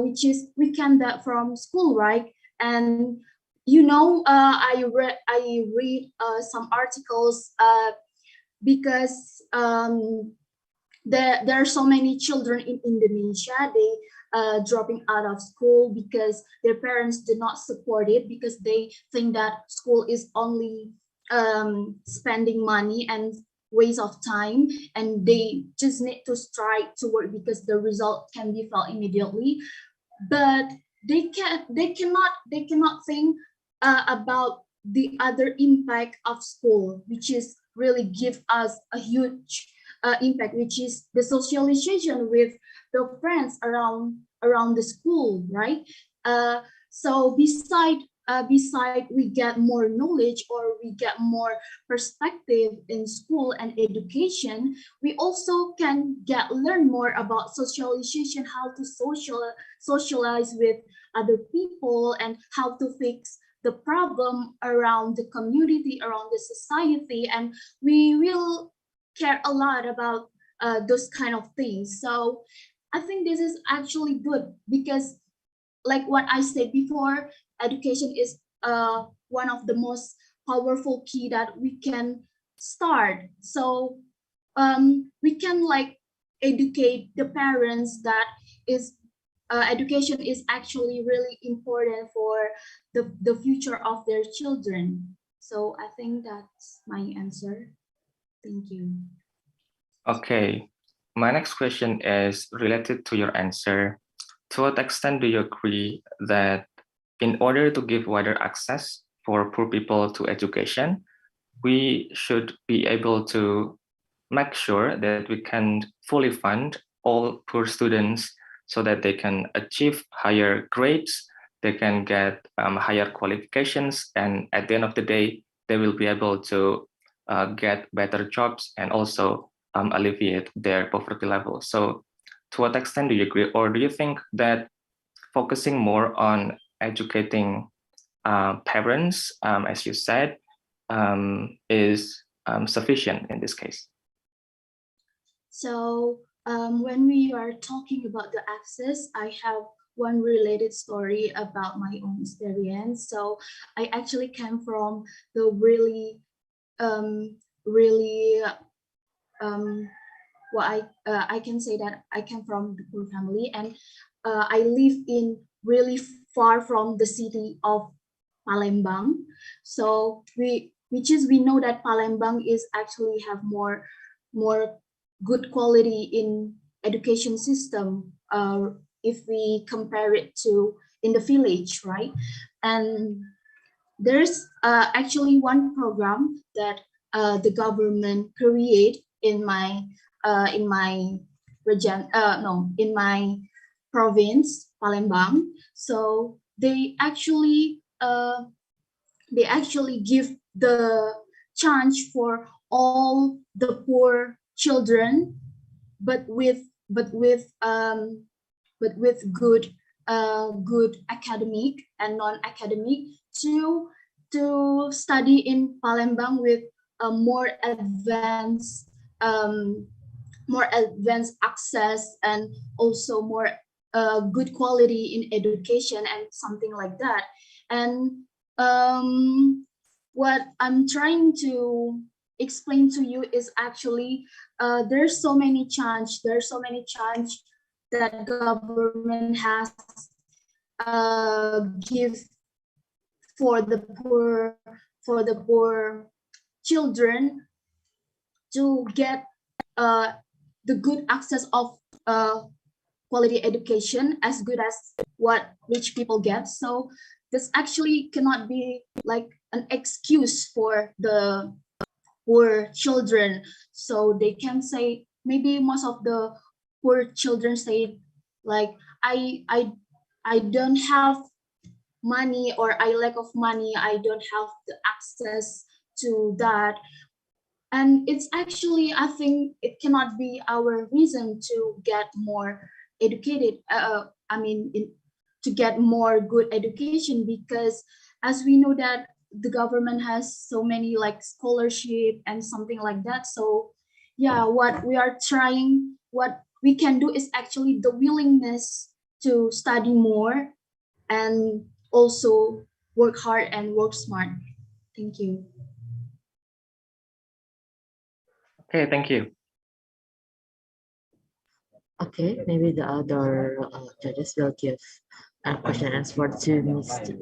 which is we can that from school, right? And I read some articles because there are so many children in Indonesia. They dropping out of school because their parents did not support it, because they think that school is only spending money and waste of time, and they just need to strive to work because the result can be felt immediately. But they cannot think about the other impact of school, which is really give us a huge impact, which is the socialization with the friends around the school, right? So beside we get more knowledge, or we get more perspective in school and education, we also can learn more about socialization, how to socialize with other people, and how to fix the problem around the community, around the society. And we will care a lot about those kind of things. So I think this is actually good, because like what I said before, education is one of the most powerful key that we can start. So we can like educate the parents that is education is actually really important for the future of their children. So I think that's my answer. Thank you. Okay, my next question is related to your answer. To what extent do you agree that in order to give wider access for poor people to education, we should be able to make sure that we can fully fund all poor students so that they can achieve higher grades, they can get higher qualifications, and at the end of the day, they will be able to get better jobs and also alleviate their poverty level. So to what extent do you agree, or do you think that focusing more on educating parents, as you said, is sufficient in this case? So when we are talking about the access, I have one related story about my own experience. So I actually came from the I can say that I came from the poor family, and I live in really far from the city of Palembang. So we know that Palembang is actually have more good quality in education system if we compare it to in the village, right? And there's actually one program that the government create in my region, in my province, Palembang. So they actually give the chance for all the poor children, but with good academic and non-academic to study in Palembang with a more advanced access, and also more good quality in education and something like that. And what I'm trying to explain to you is actually there's so many chance that government has give for the poor children to get the good access of quality education as good as what rich people get. So this actually cannot be like an excuse for the poor children. So they can say, maybe most of the poor children say like, I don't have money, or I lack of money, I don't have the access to that. And it's actually, I think it cannot be our reason to get more educated. To get more good education, because as we know that the government has so many like scholarship and something like that. So yeah, what we can do is actually the willingness to study more and also work hard and work smart. Thank you. Okay, thank you. Okay, maybe the other judges will give a question and answer to Ms.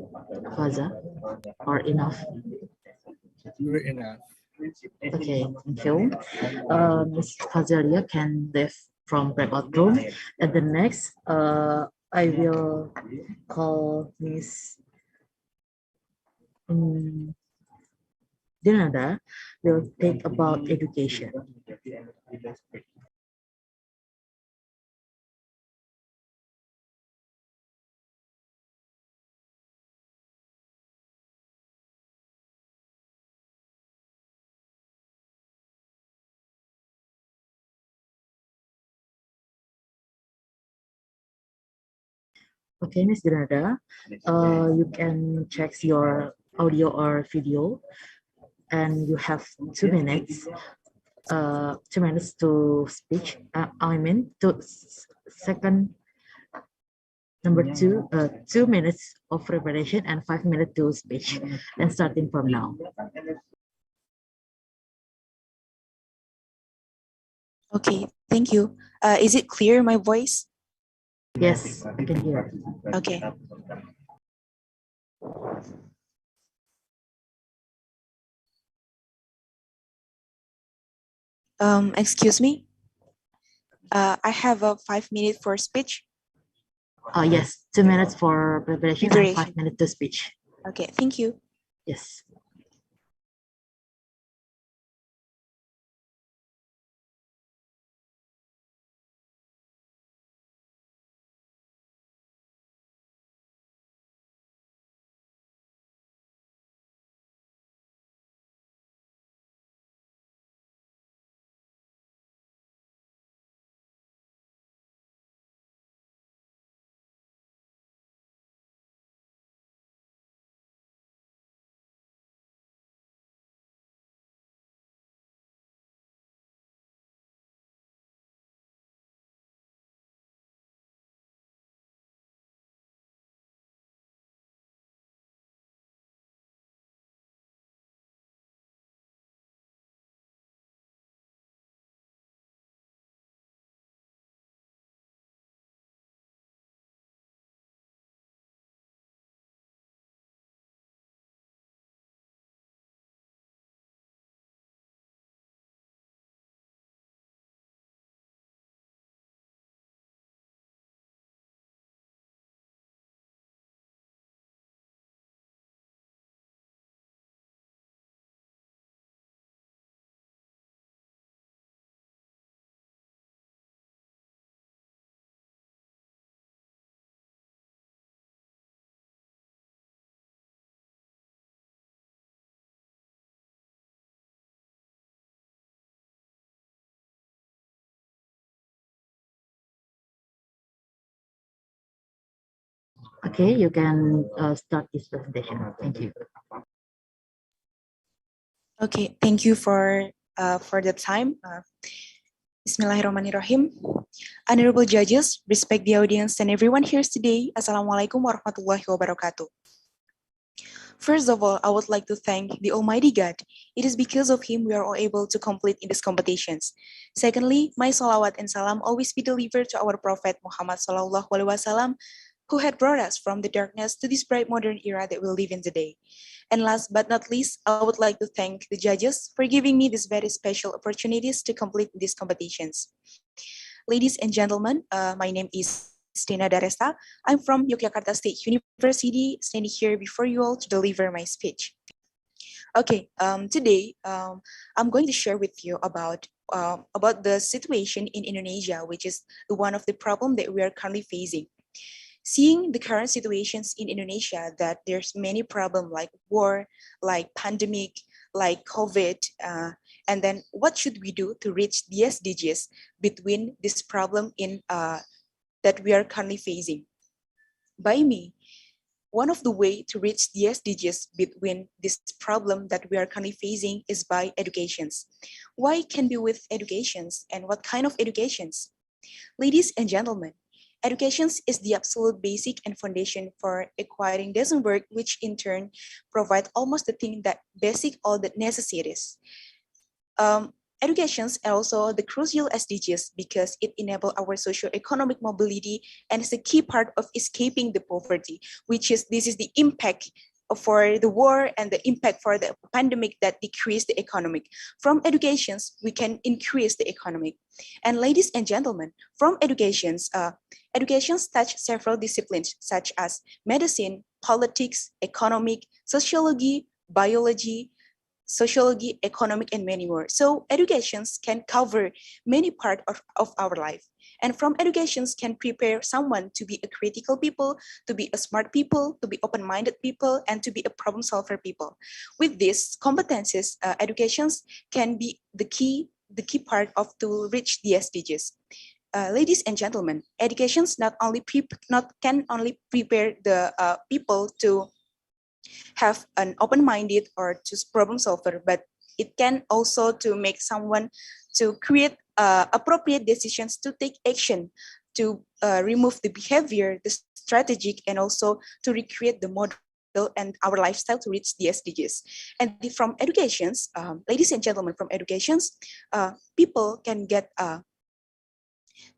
Faza, or enough? Good enough. Okay, thank you. Ms. Fazalia can leave from breakout room. And the next, I will call Ms. Dinada will take about education. Okay, Ms. Dinada, you can check your audio or video, and you have 2 minutes. 2 minutes to speech. To second number two, 2 minutes of preparation and 5 minutes to speech. And starting from now. Okay, thank you. Is it clear, my voice? Yes, I can hear. Okay. Excuse me. I have a 5 minute for speech. Yes, 2 minutes for preparation and 5 minutes to speech. Okay, thank you. Yes. Okay, you can start this presentation. Thank you. Okay, thank you for the time. Bismillahirrahmanirrahim. Honorable judges, respect the audience and everyone here today. Assalamualaikum warahmatullahi wabarakatuh. First of all, I would like to thank the Almighty God. It is because of Him we are all able to complete in these competitions. Secondly, my salawat and salam always be delivered to our Prophet Muhammad Sallallahu Alaihi Wasallam, who had brought us from the darkness to this bright modern era that we live in today. And last but not least, I would like to thank the judges for giving me these very special opportunities to complete these competitions. Ladies and gentlemen, my name is Stina Daresta. I'm from Yogyakarta State University, standing here before you all to deliver my speech. Okay, today I'm going to share with you about the situation in Indonesia, which is one of the problems that we are currently facing. Seeing the current situations in Indonesia, that there's many problems like war, like pandemic, like COVID, and then what should we do to reach the SDGs between this problem that we are currently facing? By me, one of the way to reach the SDGs between this problem that we are currently facing is by educations. Why can be with educations, and what kind of educations? Ladies and gentlemen, educations is the absolute basic and foundation for acquiring decent work, which in turn provide almost the thing that basic all the necessities. Educations are also the crucial SDGs because it enables our socio-economic mobility and is a key part of escaping the poverty, this is the impact for the war and the impact for the pandemic that decrease the economic. From educations, we can increase the economic. And ladies and gentlemen, from educations touch several disciplines such as medicine, politics, economic, sociology, biology, economic, and many more. So educations can cover many parts of our life. And from educations can prepare someone to be a critical people, to be a smart people, to be open-minded people, and to be a problem solver people. With these competencies, educations can be the key part of to reach the SDGs. Ladies and gentlemen, educations can only prepare the people to have an open-minded or to problem solver, but it can also to make someone to create appropriate decisions to take action to remove the behavior, the strategic, and also to recreate the model and our lifestyle to reach the SDGs. And from educations, ladies and gentlemen, from educations, people can get a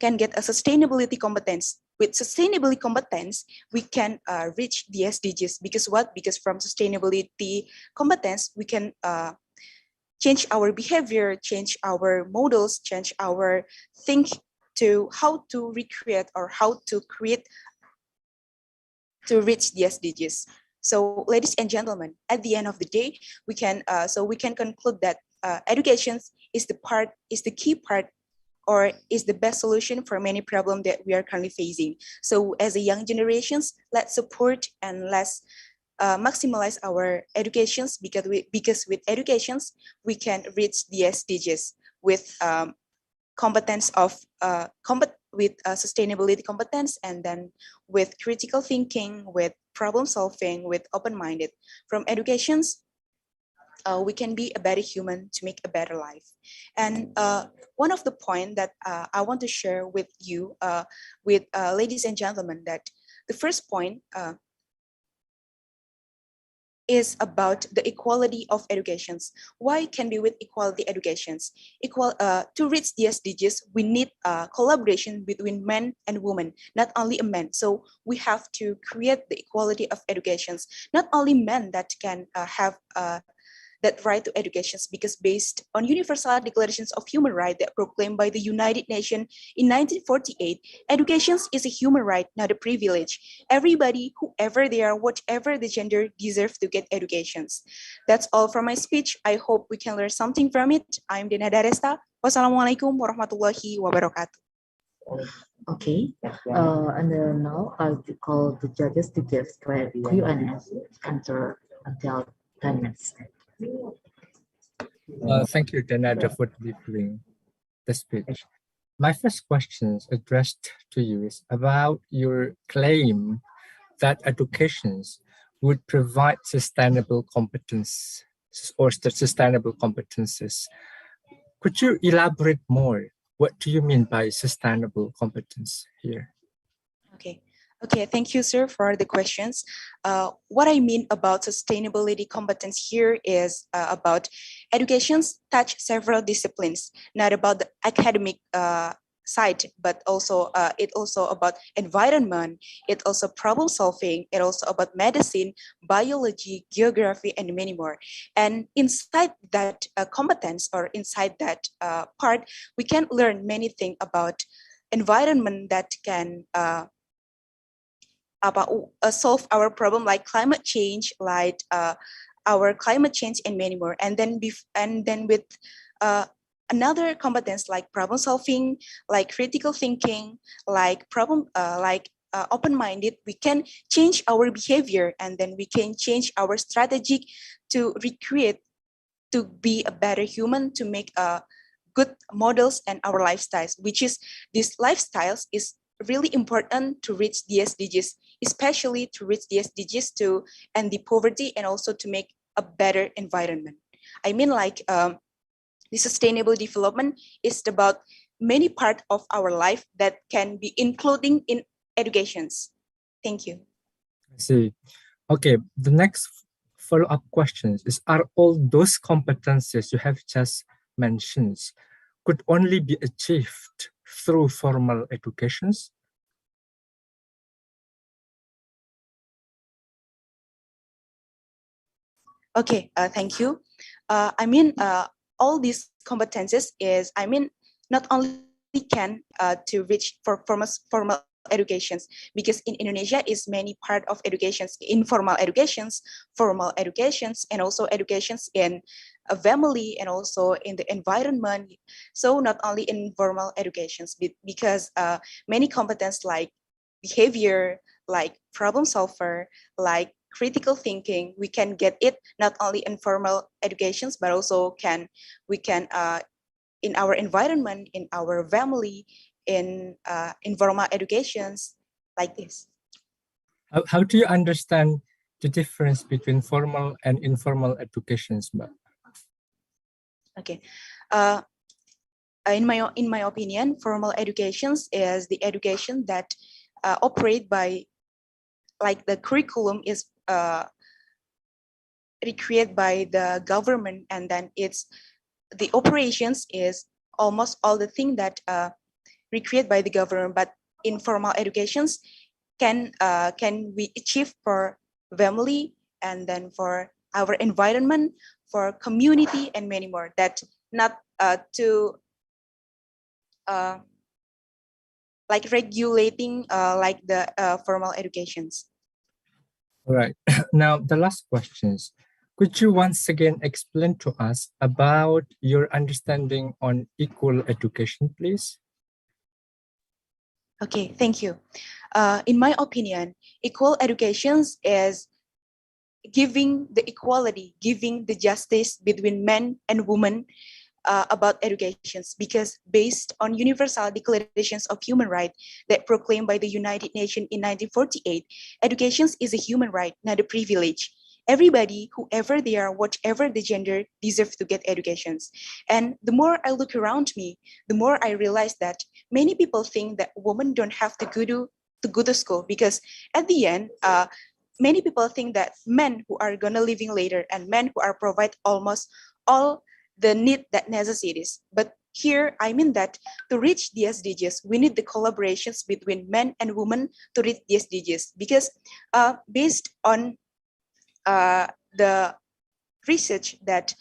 sustainability competence. With sustainability competence, we can reach the SDGs. Because what? Because from sustainability competence, we can change our behavior, change our models, change our think to how to recreate or how to create to reach the SDGs. So, ladies and gentlemen, at the end of the day, we can conclude that education is the key part, or is the best solution for many problems that we are currently facing. So as a young generations, let's support and let's maximize our educations, because with educations, we can reach the SDGs with competence of sustainability competence, and then with critical thinking, with problem solving, with open-minded. From educations, we can be a better human to make a better life. And one of the points that I want to share with you, ladies and gentlemen, that the first point is about the equality of educations. Why can be with equality educations? To reach the SDGs, we need collaboration between men and women, not only a man. So we have to create the equality of educations. Not only men that can have that right to education, because based on Universal Declarations of Human Rights that proclaimed by the United Nations in 1948, education is a human right, not a privilege. Everybody, whoever they are, whatever the gender, deserve to get educations. That's all from my speech. I hope we can learn something from it. I'm Dena Daresta. Wassalamualaikum warahmatullahi wabarakatuh. Okay, and now I'll call the judges to give Q&A answer until 10 minutes. Thank you, Denada, for delivering the speech. My first question addressed to you is about your claim that educations would provide sustainable competence or sustainable competences. Could you elaborate more? What do you mean by sustainable competence here? Okay, thank you, sir, for the questions. What I mean about sustainability competence here is about educations touch several disciplines, not about the academic side, but also it also about environment, it also problem solving, it also about medicine, biology, geography, and many more. And inside that competence, or inside that part, we can learn many things about environment that can solve our problem, like climate change, like our climate change, and many more. And then with another competence like problem solving, like critical thinking, like open-minded, we can change our behavior, and then we can change our strategy to recreate, to be a better human, to make good models and our lifestyles, which is these lifestyles is really important to reach the SDGs, especially to reach the SDGs to end the poverty and also to make a better environment. I mean, like the sustainable development is about many parts of our life that can be including in educations. Thank you. I see. Okay, the next follow-up questions is, are all those competencies you have just mentioned could only be achieved through formal educations? Okay, thank you. I mean, all these competences is, I mean, not only can to reach for formal educations, because in Indonesia is many part of educations, informal educations, formal educations, and also educations in a family and also in the environment. So not only informal educations, because many competence like behavior, like problem solver, like critical thinking, we can get it not only in formal educations, but also we can in our environment, in our family, in informal educations, like this. How do you understand the difference between formal and informal educations, Mbak? Okay, in my opinion, formal educations is the education that operate by, like the curriculum is recreated by the government, and then it's the operations is almost all the thing that recreated by the government. But informal educations can we achieve for family, and then for our environment, for community, and many more, that not to like regulating like the formal educations. All right. Now, the last questions. Could you once again explain to us about your understanding on equal education, please? Okay, thank you. In my opinion, equal educations is giving the equality, giving the justice between men and women about educations, because based on universal declarations of human rights that proclaimed by the United Nations in 1948, education is a human right, not a privilege. Everybody, whoever they are, whatever the gender, deserve to get educations. And the more I look around me, the more I realize that many people think that women don't have to go to school, because at the end, many people think that men who are gonna living later and men who are provide almost all the need that necessities. But here, I mean that to reach the SDGs, we need the collaborations between men and women to reach the SDGs, because based on the research that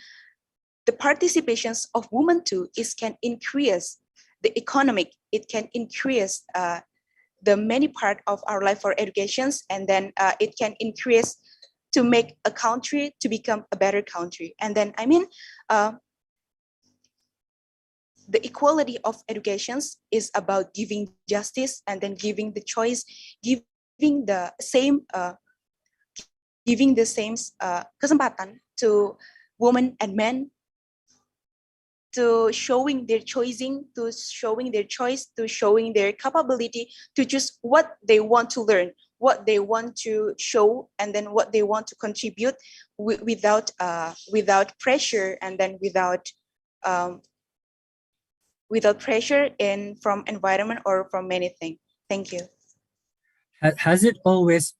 the participations of women too can increase the economic, it can increase the many part of our life for educations, and then it can increase to make a country to become a better country. And then I mean the equality of educations is about giving justice, and then giving the choice, giving the same kesempatan to women and men, to showing their choosing, to showing their choice, to showing their capability to choose what they want to learn, what they want to show, and then what they want to contribute without pressure, and then without pressure from environment or from anything. Thank you. Has it always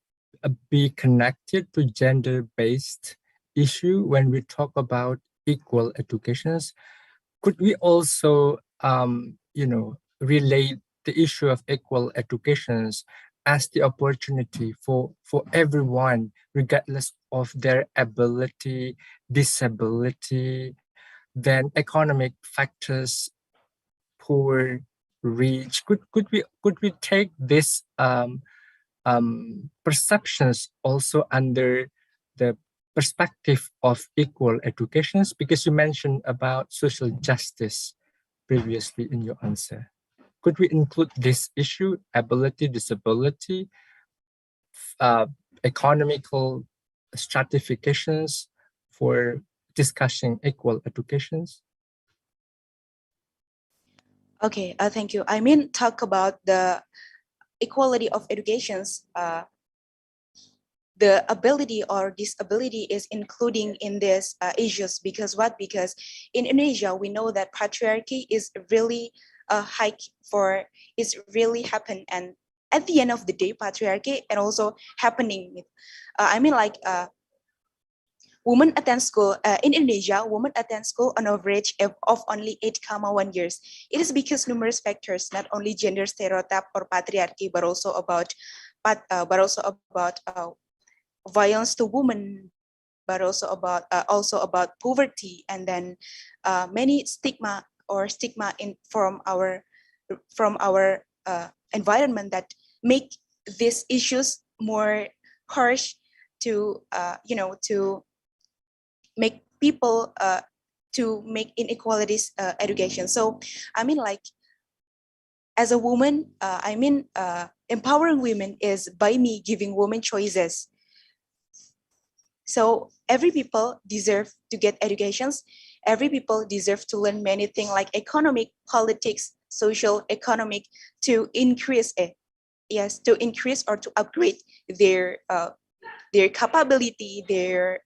be connected to gender-based issue when we talk about equal educations? Could we also, relate the issue of equal educations as the opportunity for everyone, regardless of their ability, disability, then economic factors, poor, rich? Could we take this perceptions also under the perspective of equal educations? Because you mentioned about social justice previously in your answer. could we include this issue, ability, disability, economical stratifications for discussing equal educations? Okay, thank you. I mean, talk about the equality of educations. The ability or disability is including in these issues because what? Because in Indonesia, we know that patriarchy is really high it's really happen, and at the end of the day, patriarchy and also happening. I mean, like women attend school in Indonesia. Women attend school on average of only 8,1 years. It is because numerous factors, not only gender stereotype or patriarchy, but also about violence to women, but also about poverty, and then many stigma in from our environment that make these issues more harsh to to make people to make inequalities education. So I mean, like, as a woman, empowering women is by me giving women choices. So every people deserve to get educations. Every people deserve to learn many things like economic, politics, social, economic, to increase to increase or to upgrade their capability, their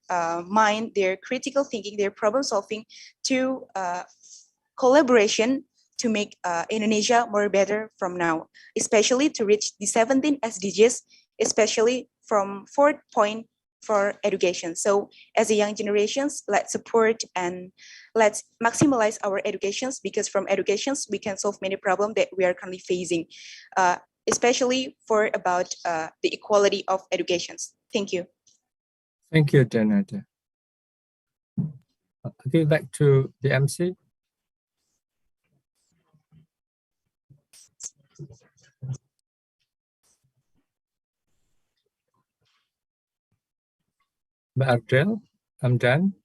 mind, their critical thinking, their problem solving, to collaboration to make Indonesia more better from now, especially to reach the 17 SDGs, especially from 4th point for education. So as a young generations, let's support and let's maximize our educations, because from educations we can solve many problems that we are currently facing, especially for about the equality of educations. Thank you. Thank you, Janata. Okay, back to the MC. Mbak Ardel, I'm done.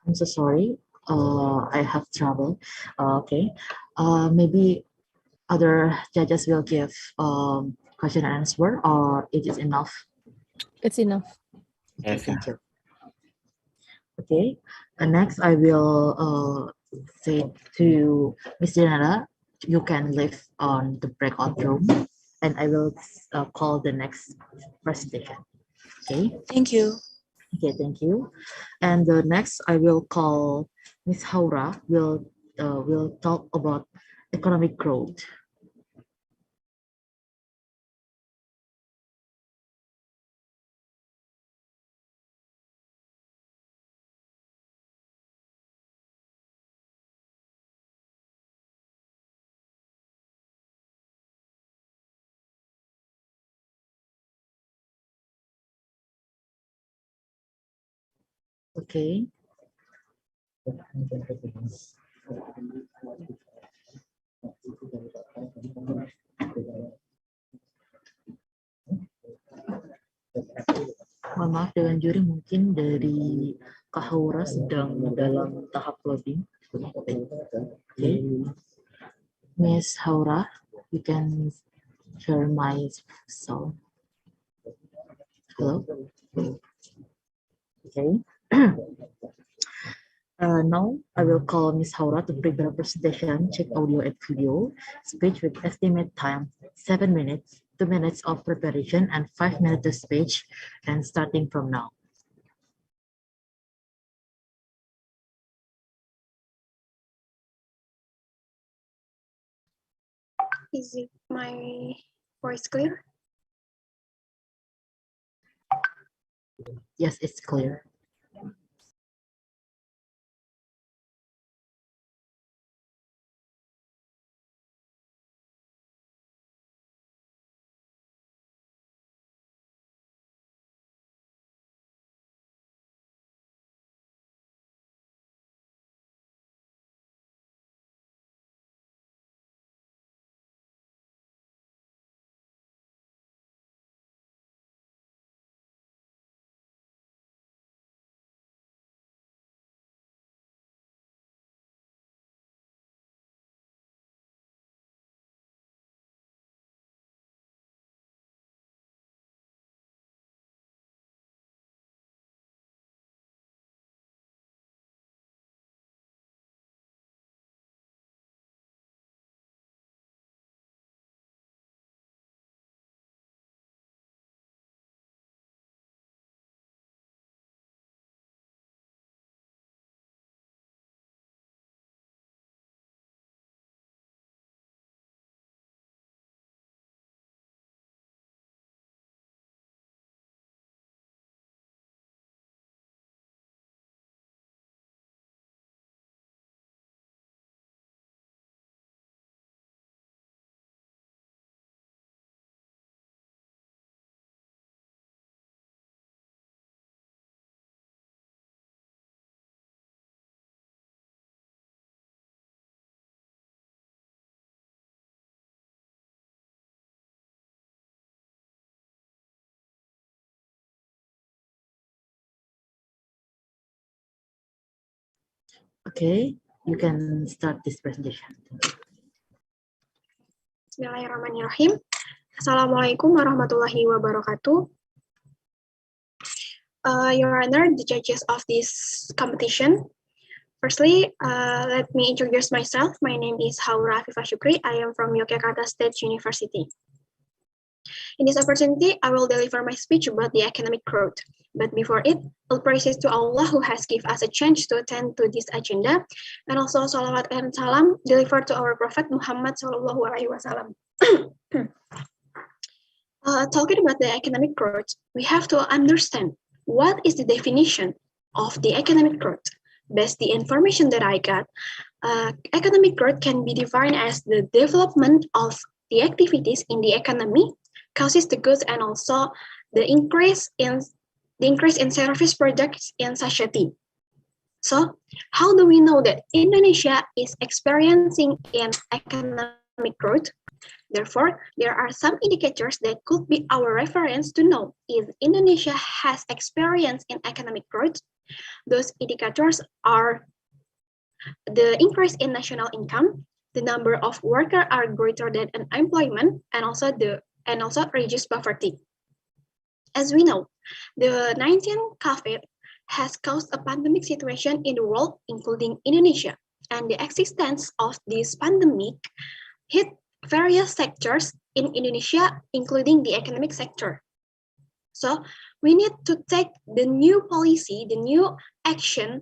I'm so sorry. I have trouble. Okay. Maybe other judges will give question and answer, or it is enough? It's enough. Okay, thank you. Okay. Next, I will say to Ms. Janara, you can leave on the breakout room, and I will call the next presentation. Okay. Thank you. Okay, thank you. And the next, I will call Ms. Haura. Will talk about economic growth. Okay. Mohon maaf Dewan Juri, mungkin dari Kak Haura sedang dalam tahap loading. Okay. Miss Haura, you can share my sound. Hello. Okay. Now I will call Miss Haura to prepare a presentation, check audio and video, speech with estimate time 7 minutes, 2 minutes of preparation and 5 minutes of speech, and starting from now. Is it my voice clear? Yes, it's clear. Okay, you can start this presentation. Bismillahirrahmanirrahim. Assalamualaikum warahmatullahi wabarakatuh. Your Honor, the judges of this competition. Firstly, let me introduce myself. My name is Haura Afifah Shukri. I am from Yogyakarta State University. In this opportunity, I will deliver my speech about the economic growth. But before it, all praises to Allah who has given us a chance to attend to this agenda, and also salawat and salam delivered to our Prophet Muhammad Sallallahu Alaihi Wasallam. Talking about the economic growth, we have to understand what is the definition of the economic growth. Based the information that I got, economic growth can be defined as the development of the activities in the economy, causes the goods, and also the increase in service products in society. So, how do we know that Indonesia is experiencing an economic growth? Therefore, there are some indicators that could be our reference to know if Indonesia has experienced an economic growth. Those indicators are the increase in national income, the number of workers are greater than unemployment, and also reduced poverty. As we know, the 19 COVID has caused a pandemic situation in the world, including Indonesia, and the existence of this pandemic hit various sectors in Indonesia, including the economic sector. So we need to take the new policy, the new action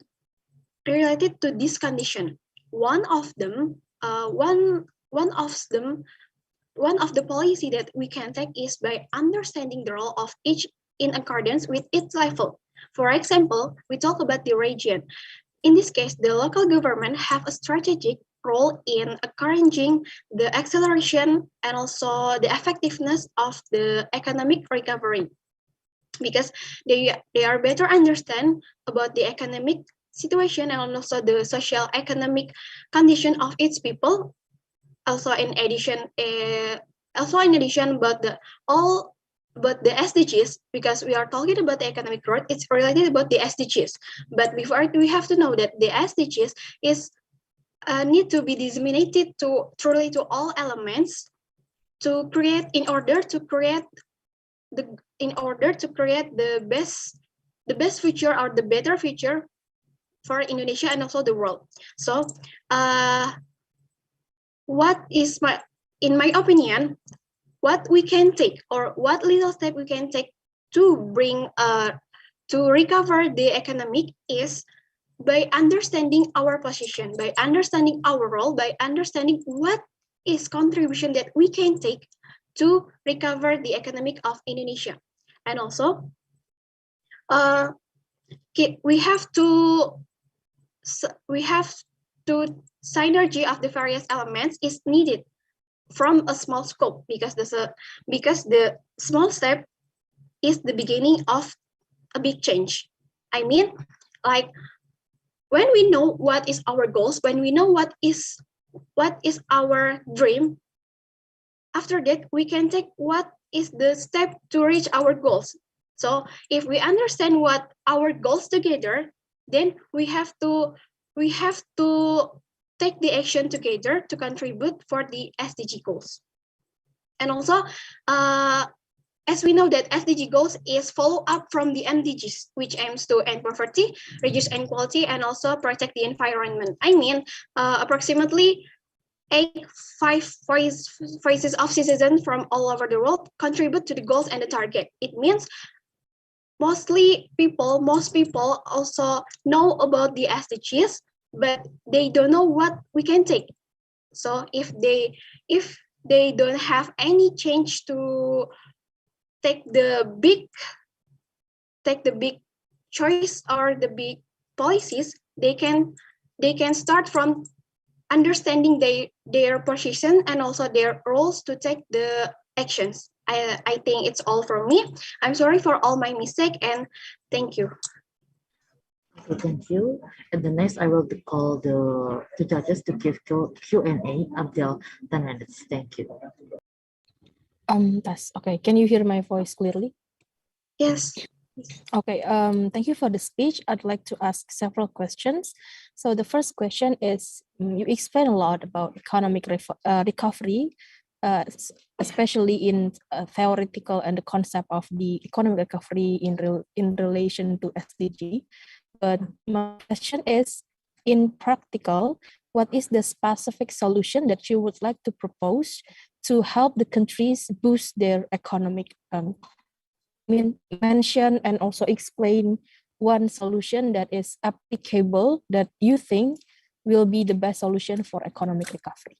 related to this condition. One of the policy that we can take is by understanding the role of each in accordance with its level. For example, we talk about the region. In this case, the local government have a strategic role in encouraging the acceleration and also the effectiveness of the economic recovery, because they are better understand about the economic situation and also the social economic condition of its people. Also in addition, but the SDGs, because we are talking about the economic growth, it's related about the SDGs. But before it, we have to know that the SDGs is need to be disseminated to truly to all elements to create in order to create the best future or the better future for Indonesia and also the world. So in my opinion, what we can take or what little step we can take to bring to recover the economic is by understanding our position, by understanding our role, by understanding what is contribution that we can take to recover the economic of Indonesia. And also, we have to synergy of the various elements is needed from a small scope, because the small step is the beginning of a big change. I mean, like when we know what is our goals, when we know what is our dream, after that we can take what is the step to reach our goals. So if we understand what our goals together, then we have to take the action together to contribute for the SDG goals. And also, as we know that SDG goals is follow up from the MDGs, which aims to end poverty, reduce inequality, and also protect the environment. I mean, approximately 5 voices of citizens from all over the world contribute to the goals and the target. It means most people also know about the SDGs, but they don't know what we can take. So if they don't have any change to take the big choice or the big policies, they can start from understanding their position and also their roles to take the actions. I think it's all from me. I'm sorry for all my mistake, and thank you. Okay, thank you. And the next, I will call the judges to give Q&A until 10 minutes. Thank you. Okay. Can you hear my voice clearly? Yes. Okay, thank you for the speech. I'd like to ask several questions. So the first question is, you explain a lot about economic recovery, especially in theoretical and the concept of the economic recovery in relation to SDG. But my question is, in practical, what is the specific solution that you would like to propose to help the countries boost their economic mention and also explain one solution that is applicable that you think will be the best solution for economic recovery?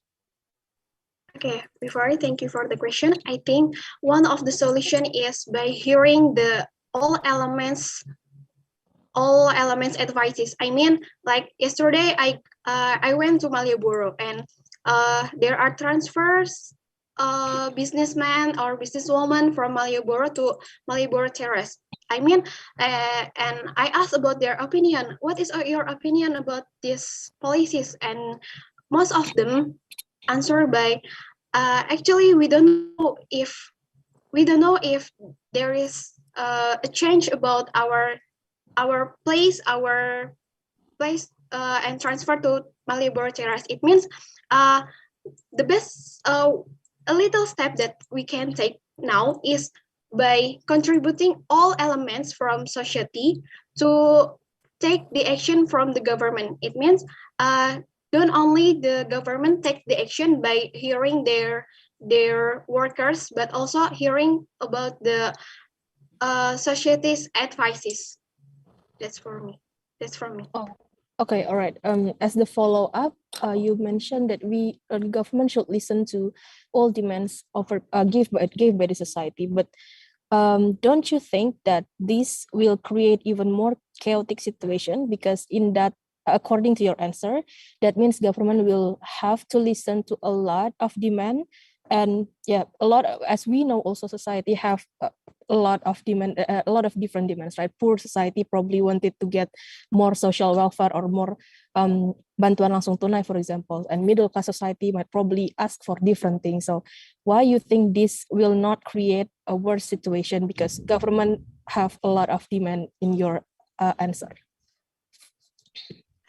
Okay, before I thank you for the question, I think one of the solution is by hearing the all elements advices. I mean, like yesterday, I went to Malioboro and there are transfers, businessman or businesswoman from Malioboro to Malioboro Terrace. I mean, and I asked about their opinion. What is your opinion about these policies? And most of them answer by, actually, we don't know if there is a change about our place and transfer to Malioboro Terrace. It means the best a little step that we can take now is by contributing all elements from society to take the action from the government. It means don't only the government take the action by hearing their workers, but also hearing about the society's advices. That's from me. Oh, okay, all right. As the follow-up, you mentioned that the government should listen to all demands given by the society. But don't you think that this will create even more chaotic situation? Because in that, according to your answer, that means government will have to listen to a lot of demand, and as we know, also society have a lot of demand, a lot of different demands, right? Poor society probably wanted to get more social welfare or more bantuan langsung tunai, for example, and middle class society might probably ask for different things. So why you think this will not create a worse situation, because government have a lot of demand in your answer?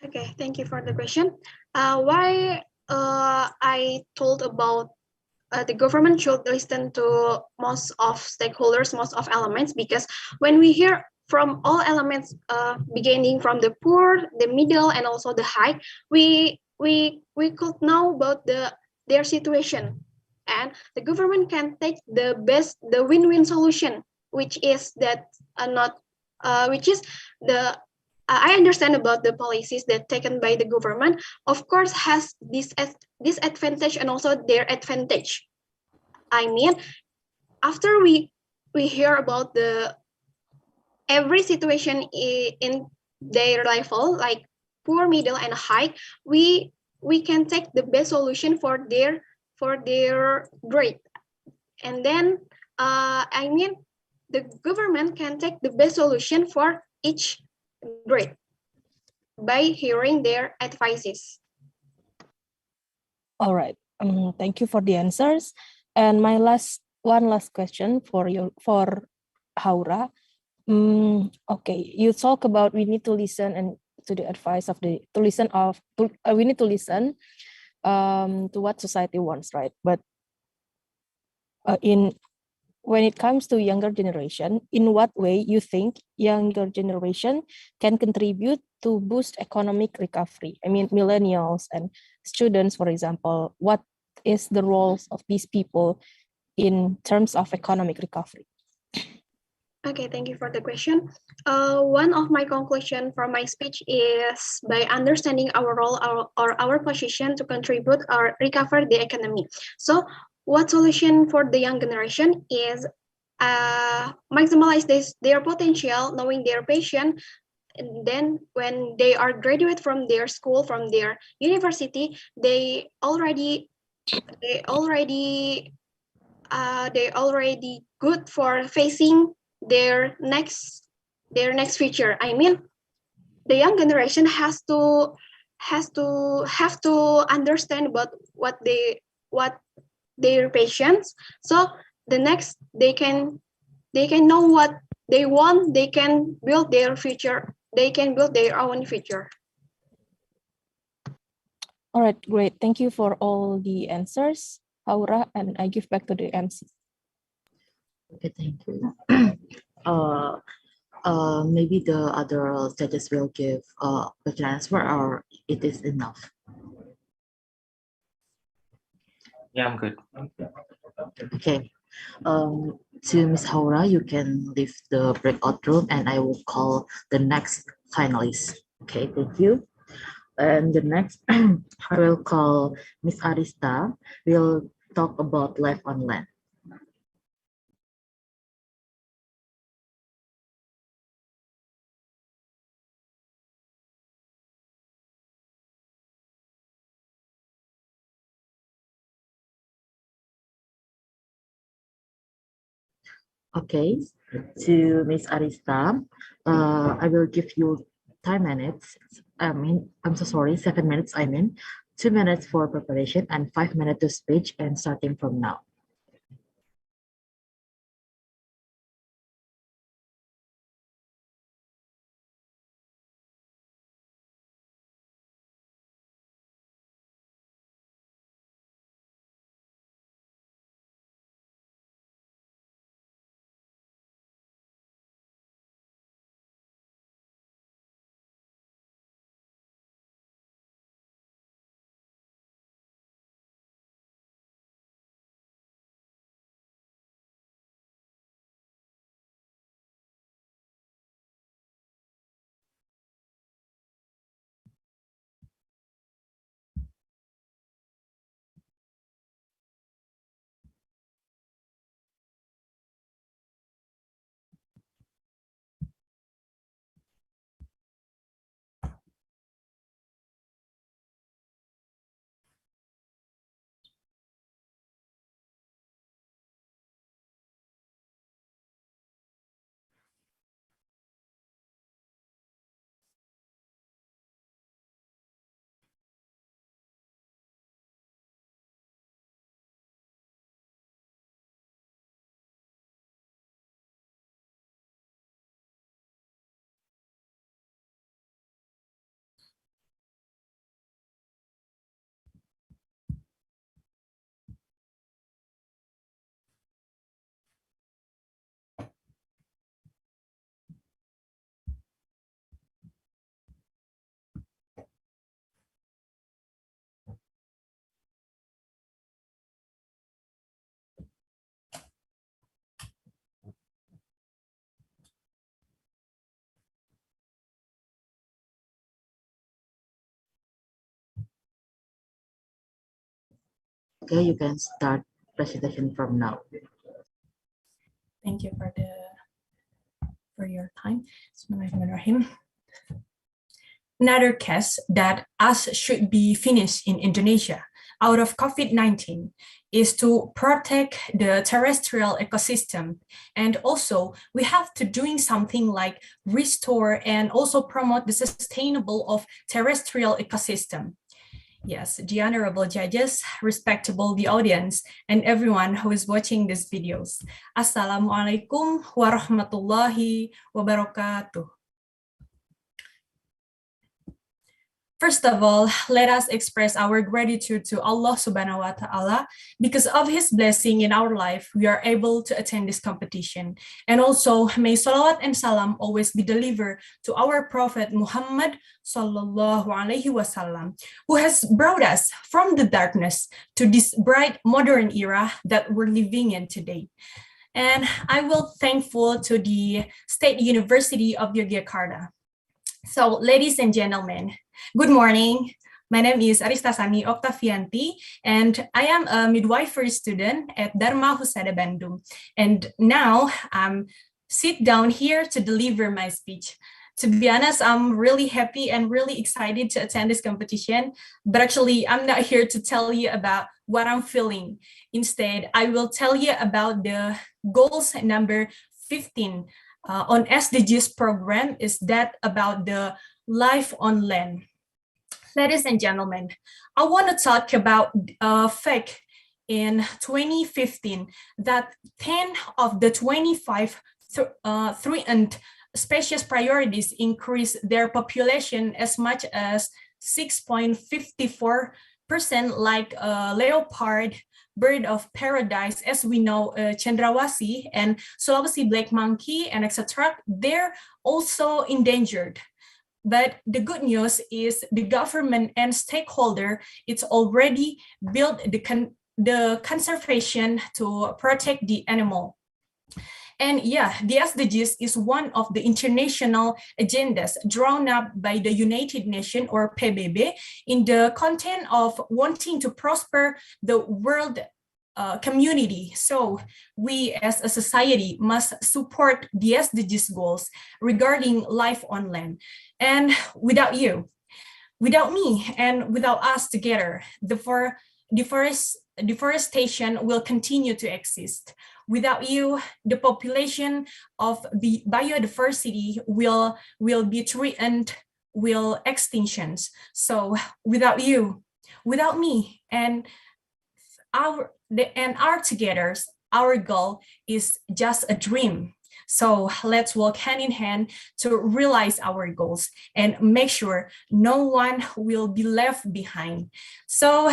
Okay, thank you for the question. Why I told about the government should listen to most of stakeholders, most of elements, because when we hear from all elements, beginning from the poor, the middle, and also the high, we could know about their situation, and the government can take the win-win solution, which is that I understand about the policies that taken by the government, of course, has this disadvantage and also their advantage. I mean, after we hear about every situation in their level, like poor, middle, and high, we can take the best solution for their grade, and then I mean, the government can take the best solution for each grade by hearing their advices. All right. Thank you for the answers. And my one last question for Haura. Okay, you talk about we need to listen and to the advice of we need to listen to what society wants, right? But when it comes to younger generation, in what way you think younger generation can contribute to boost economic recovery? I mean, millennials and students, for example, what is the roles of these people in terms of economic recovery? Okay, thank you for the question. One of my conclusion from my speech is by understanding our role or our position to contribute or recover the economy. So what solution for the young generation is maximize their potential, knowing their passion, and then when they are graduate from their school, from their university, they already good for facing their next future. I mean, the young generation have to understand about what their passions. So the next they can know what they want, they can build their future. They can build their own future. All right, great. Thank you for all the answers, Aura, and I give back to the MC. Okay, thank you. Maybe the other judges will give a question answer, or it is enough. Yeah, I'm good. Okay. To Ms. Haura, you can leave the breakout room and I will call the next finalist. Okay, thank you. And the next, I will call Ms. Arista. We'll talk about life on land. Okay, to Ms. Arista, I will give you 10 minutes. I'm so sorry, 7 minutes, 2 minutes for preparation and 5 minutes to speech and starting from now. Okay, you can start presentation from now. Thank you for your time. Bismillahirrahmanirrahim. Another case that us should be finished in Indonesia out of COVID-19 is to protect the terrestrial ecosystem. And also we have to doing something like restore and also promote the sustainable of terrestrial ecosystem. Yes, the honorable judges, respectable the audience, and everyone who is watching these videos. Assalamualaikum warahmatullahi wabarakatuh. First of all, let us express our gratitude to Allah Subhanahu wa Ta'ala. Because of His blessing in our life, we are able to attend this competition. And also, may salawat and salam always be delivered to our Prophet Muhammad Sallallahu Alaihi Wasallam, who has brought us from the darkness to this bright modern era that we're living in today. And I will thankful to the State University of Yogyakarta. So, ladies and gentlemen, good morning. My name is Arista Sani Octavianti, and I am a midwifery student at Dharma Husada Bandung. And now I'm sit down here to deliver my speech. To be honest, I'm really happy and really excited to attend this competition, but actually I'm not here to tell you about what I'm feeling. Instead, I will tell you about the goals number 15 on SDGs program, is that about the life on land. Ladies and gentlemen, I want to talk about a fact in 2015 that 10 of the 25 threatened species priorities increase their population as much as 6.54%, like leopard, bird of paradise, as we know, cendrawasih and Sulawesi black monkey, and etc. They're also endangered. But the good news is the government and stakeholder, it's already built the conservation to protect the animal. And yeah, the SDGs is one of the international agendas drawn up by the United Nations, or PBB, in the content of wanting to prosper the world community. So we as a society must support the SDGs goals regarding life on land. And without you, without me, and without us together, deforestation will continue to exist. Without you, the population of the biodiversity will be threatened, will extinctions. So without you, without me, and our together, our goal is just a dream. So let's work hand in hand to realize our goals and make sure no one will be left behind. So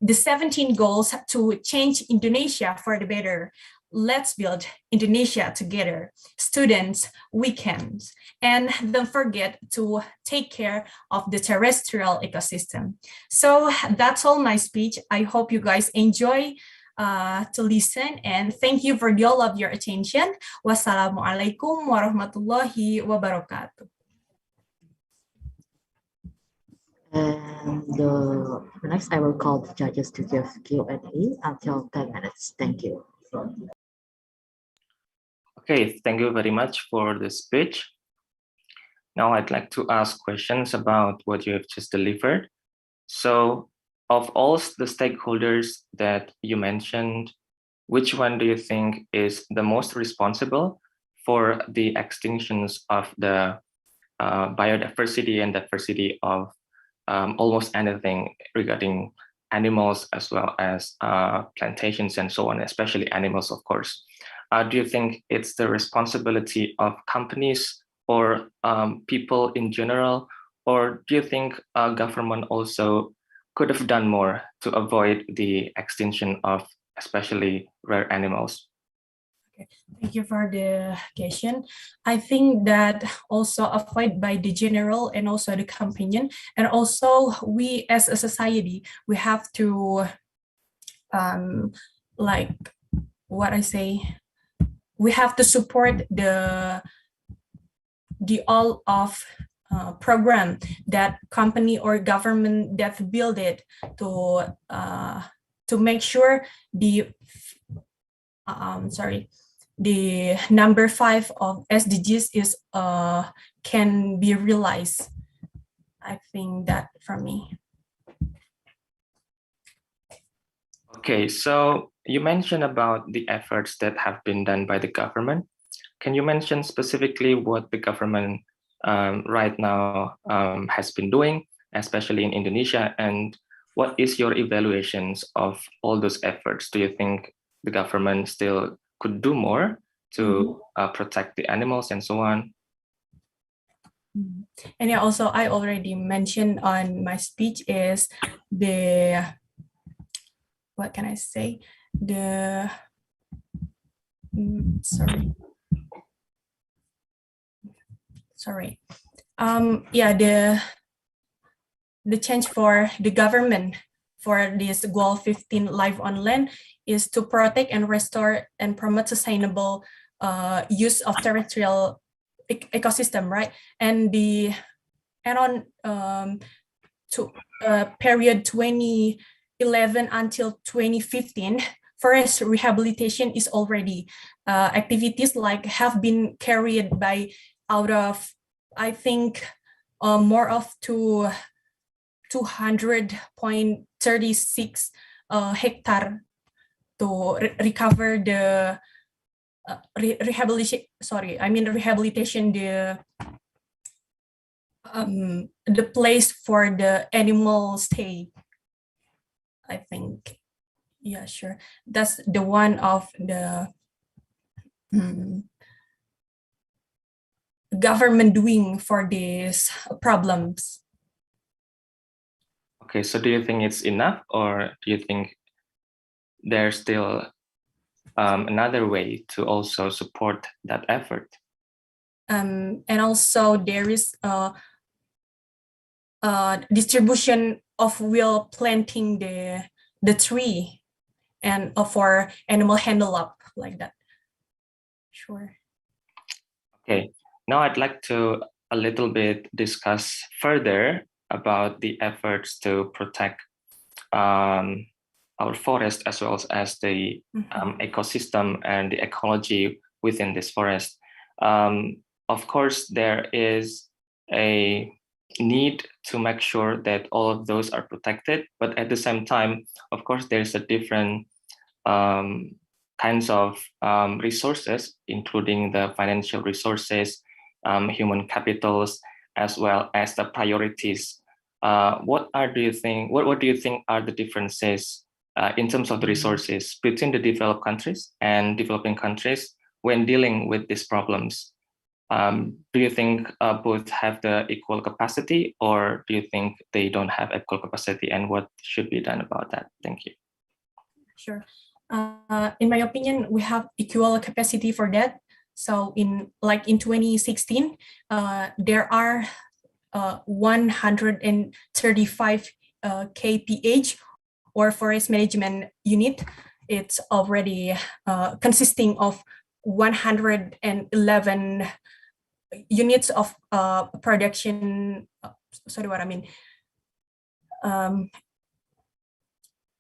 the 17 goals to change Indonesia for the better. Let's build Indonesia together. Students, weekends, and don't forget to take care of the terrestrial ecosystem. So that's all my speech. I hope you guys enjoy to listen, and thank you for all of your attention. Wassalamualaikum warahmatullahi wabarakatuh. And next, I will call the judges to give Q&A until 10 minutes. Thank you. Okay, thank you very much for the speech. Now I'd like to ask questions about what you have just delivered. So of all the stakeholders that you mentioned, which one do you think is the most responsible for the extinctions of the biodiversity and diversity of almost anything regarding animals as well as plantations and so on, especially animals, of course? Do you think it's the responsibility of companies or people in general, or do you think government also could have done more to avoid the extinction of especially rare animals? Okay. Thank you for the question. I think that also avoid by the general and also the companion, and also we as a society, we have to like what I say, we have to support the all of program that company or government that build it to make sure the the number 5 of SDGs is can be realized. I think that for me. Okay, so you mentioned about the efforts that have been done by the government. Can you mention specifically what the government right now has been doing, especially in Indonesia, and what is your evaluations of all those efforts? Do you think the government still could do more to protect the animals and so on? And yeah, also I already mentioned on my speech is the, what can I say? The, yeah, the change for the government for this goal 15 life on land is to protect and restore and promote sustainable use of terrestrial ecosystem, right? And on period 2011 until 2015, forest rehabilitation is already activities like have been carried by out of, I think, more of 200.36 hectare to recover the rehabilitation the place for the animal stay. I think, yeah, sure. That's the one of the government doing for these problems? Okay, so do you think it's enough, or do you think there's still another way to also support that effort? And also there is a distribution of will planting the tree and for animal handle up like that. Sure. Okay, now I'd like to a little bit discuss further about the efforts to protect our forest as well as the ecosystem and the ecology within this forest. Of course, there is a need to make sure that all of those are protected, but at the same time, of course, there's a different kinds of resources, including the financial resources, human capitals, as well as the priorities. What do you think are the differences in terms of the resources between the developed countries and developing countries when dealing with these problems? Do you think both have the equal capacity, or do you think they don't have equal capacity, and what should be done about that? Thank you. Sure. In my opinion, we have equal capacity for that. So in 2016, there are 135 kph or forest management unit. It's already consisting of 111 units of production. Sorry, what I mean.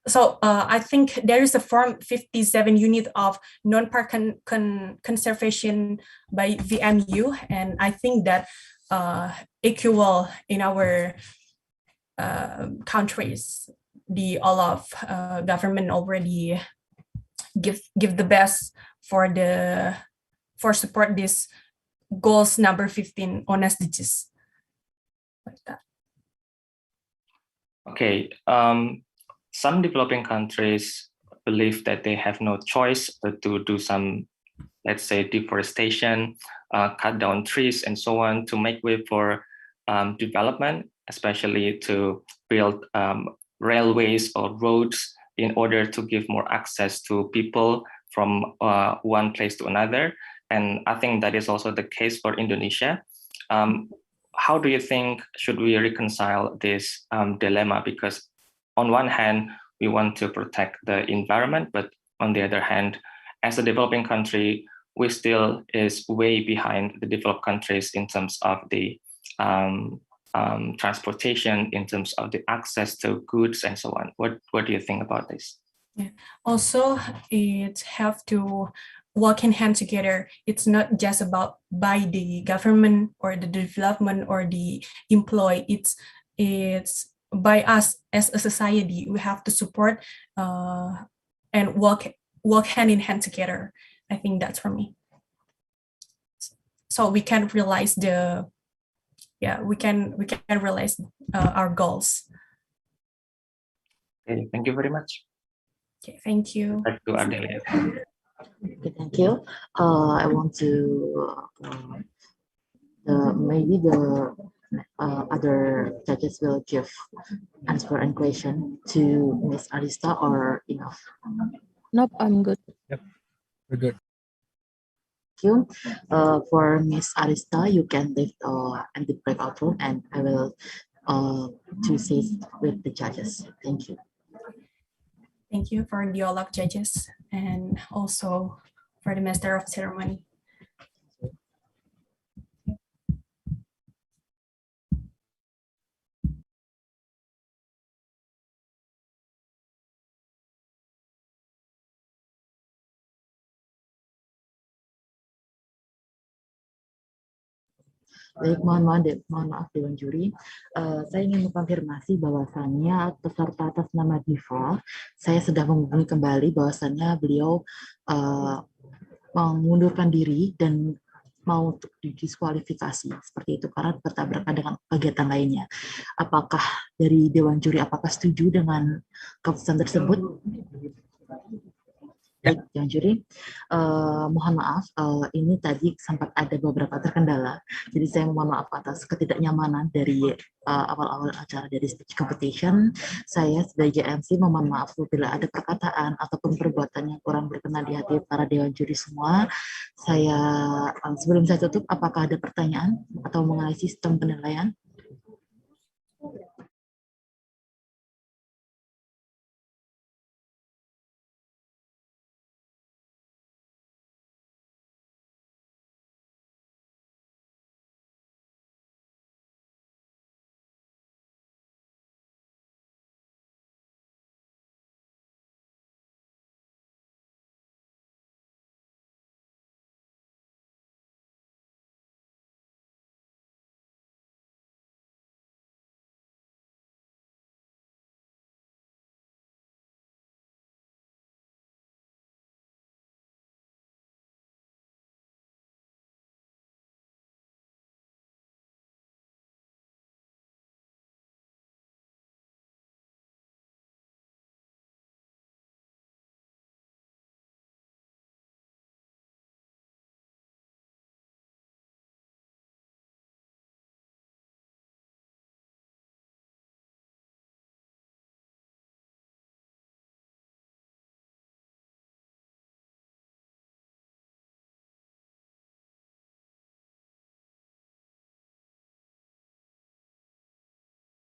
So I think there is a Form 57 unit of non-park conservation by VMU, and I think that equal in our countries. The all of government already give the best for support this goals number 15 on SDGs. Like that. Okay. Some developing countries believe that they have no choice but to do some, let's say, deforestation, cut down trees and so on to make way for development, especially to build railways or roads in order to give more access to people from one place to another. And I think that is also the case for Indonesia. How do you think should we reconcile this dilemma? Because on one hand, we want to protect the environment, but on the other hand, as a developing country, we still is way behind the developed countries in terms of the transportation, in terms of the access to goods and so on. What do you think about this? Yeah. Also, it have to work in hand together. It's not just about by the government or the development or the employee. It's by us as a society. We have to support and work hand in hand together. I think that's for me. So we can realize we can realize our goals. Okay, thank you very much. Okay, thank you. Back to Ardelia. Okay, thank you. I want to maybe the other judges will give answer and question to Ms. Arista or enough. Nope, I'm good. Yep, we're good. Thank you. For Ms. Arista, you can leave and the breakout room, and I will to sit with the judges. Thank you. Thank you for the all of judges and also for the Master of Ceremony. Baik, mohon maaf Dewan Juri. Saya ingin mengkonfirmasi bahwasannya peserta atas nama Diva, saya sudah menghubungi kembali bahwasannya beliau mengundurkan diri dan mau untuk didiskualifikasi seperti itu karena bertabrakan dengan kegiatan lainnya. Apakah dari Dewan Juri apakah setuju dengan keputusan tersebut? Baik, Dewan Juri, mohon maaf, ini tadi sempat ada beberapa terkendala, jadi saya mohon maaf atas ketidaknyamanan dari awal-awal acara dari speech competition. Saya sebagai MC mohon maaf bila ada perkataan ataupun perbuatan yang kurang berkenan di hati para Dewan Juri semua. Saya sebelum saya tutup, apakah ada pertanyaan atau mengenai sistem penilaian?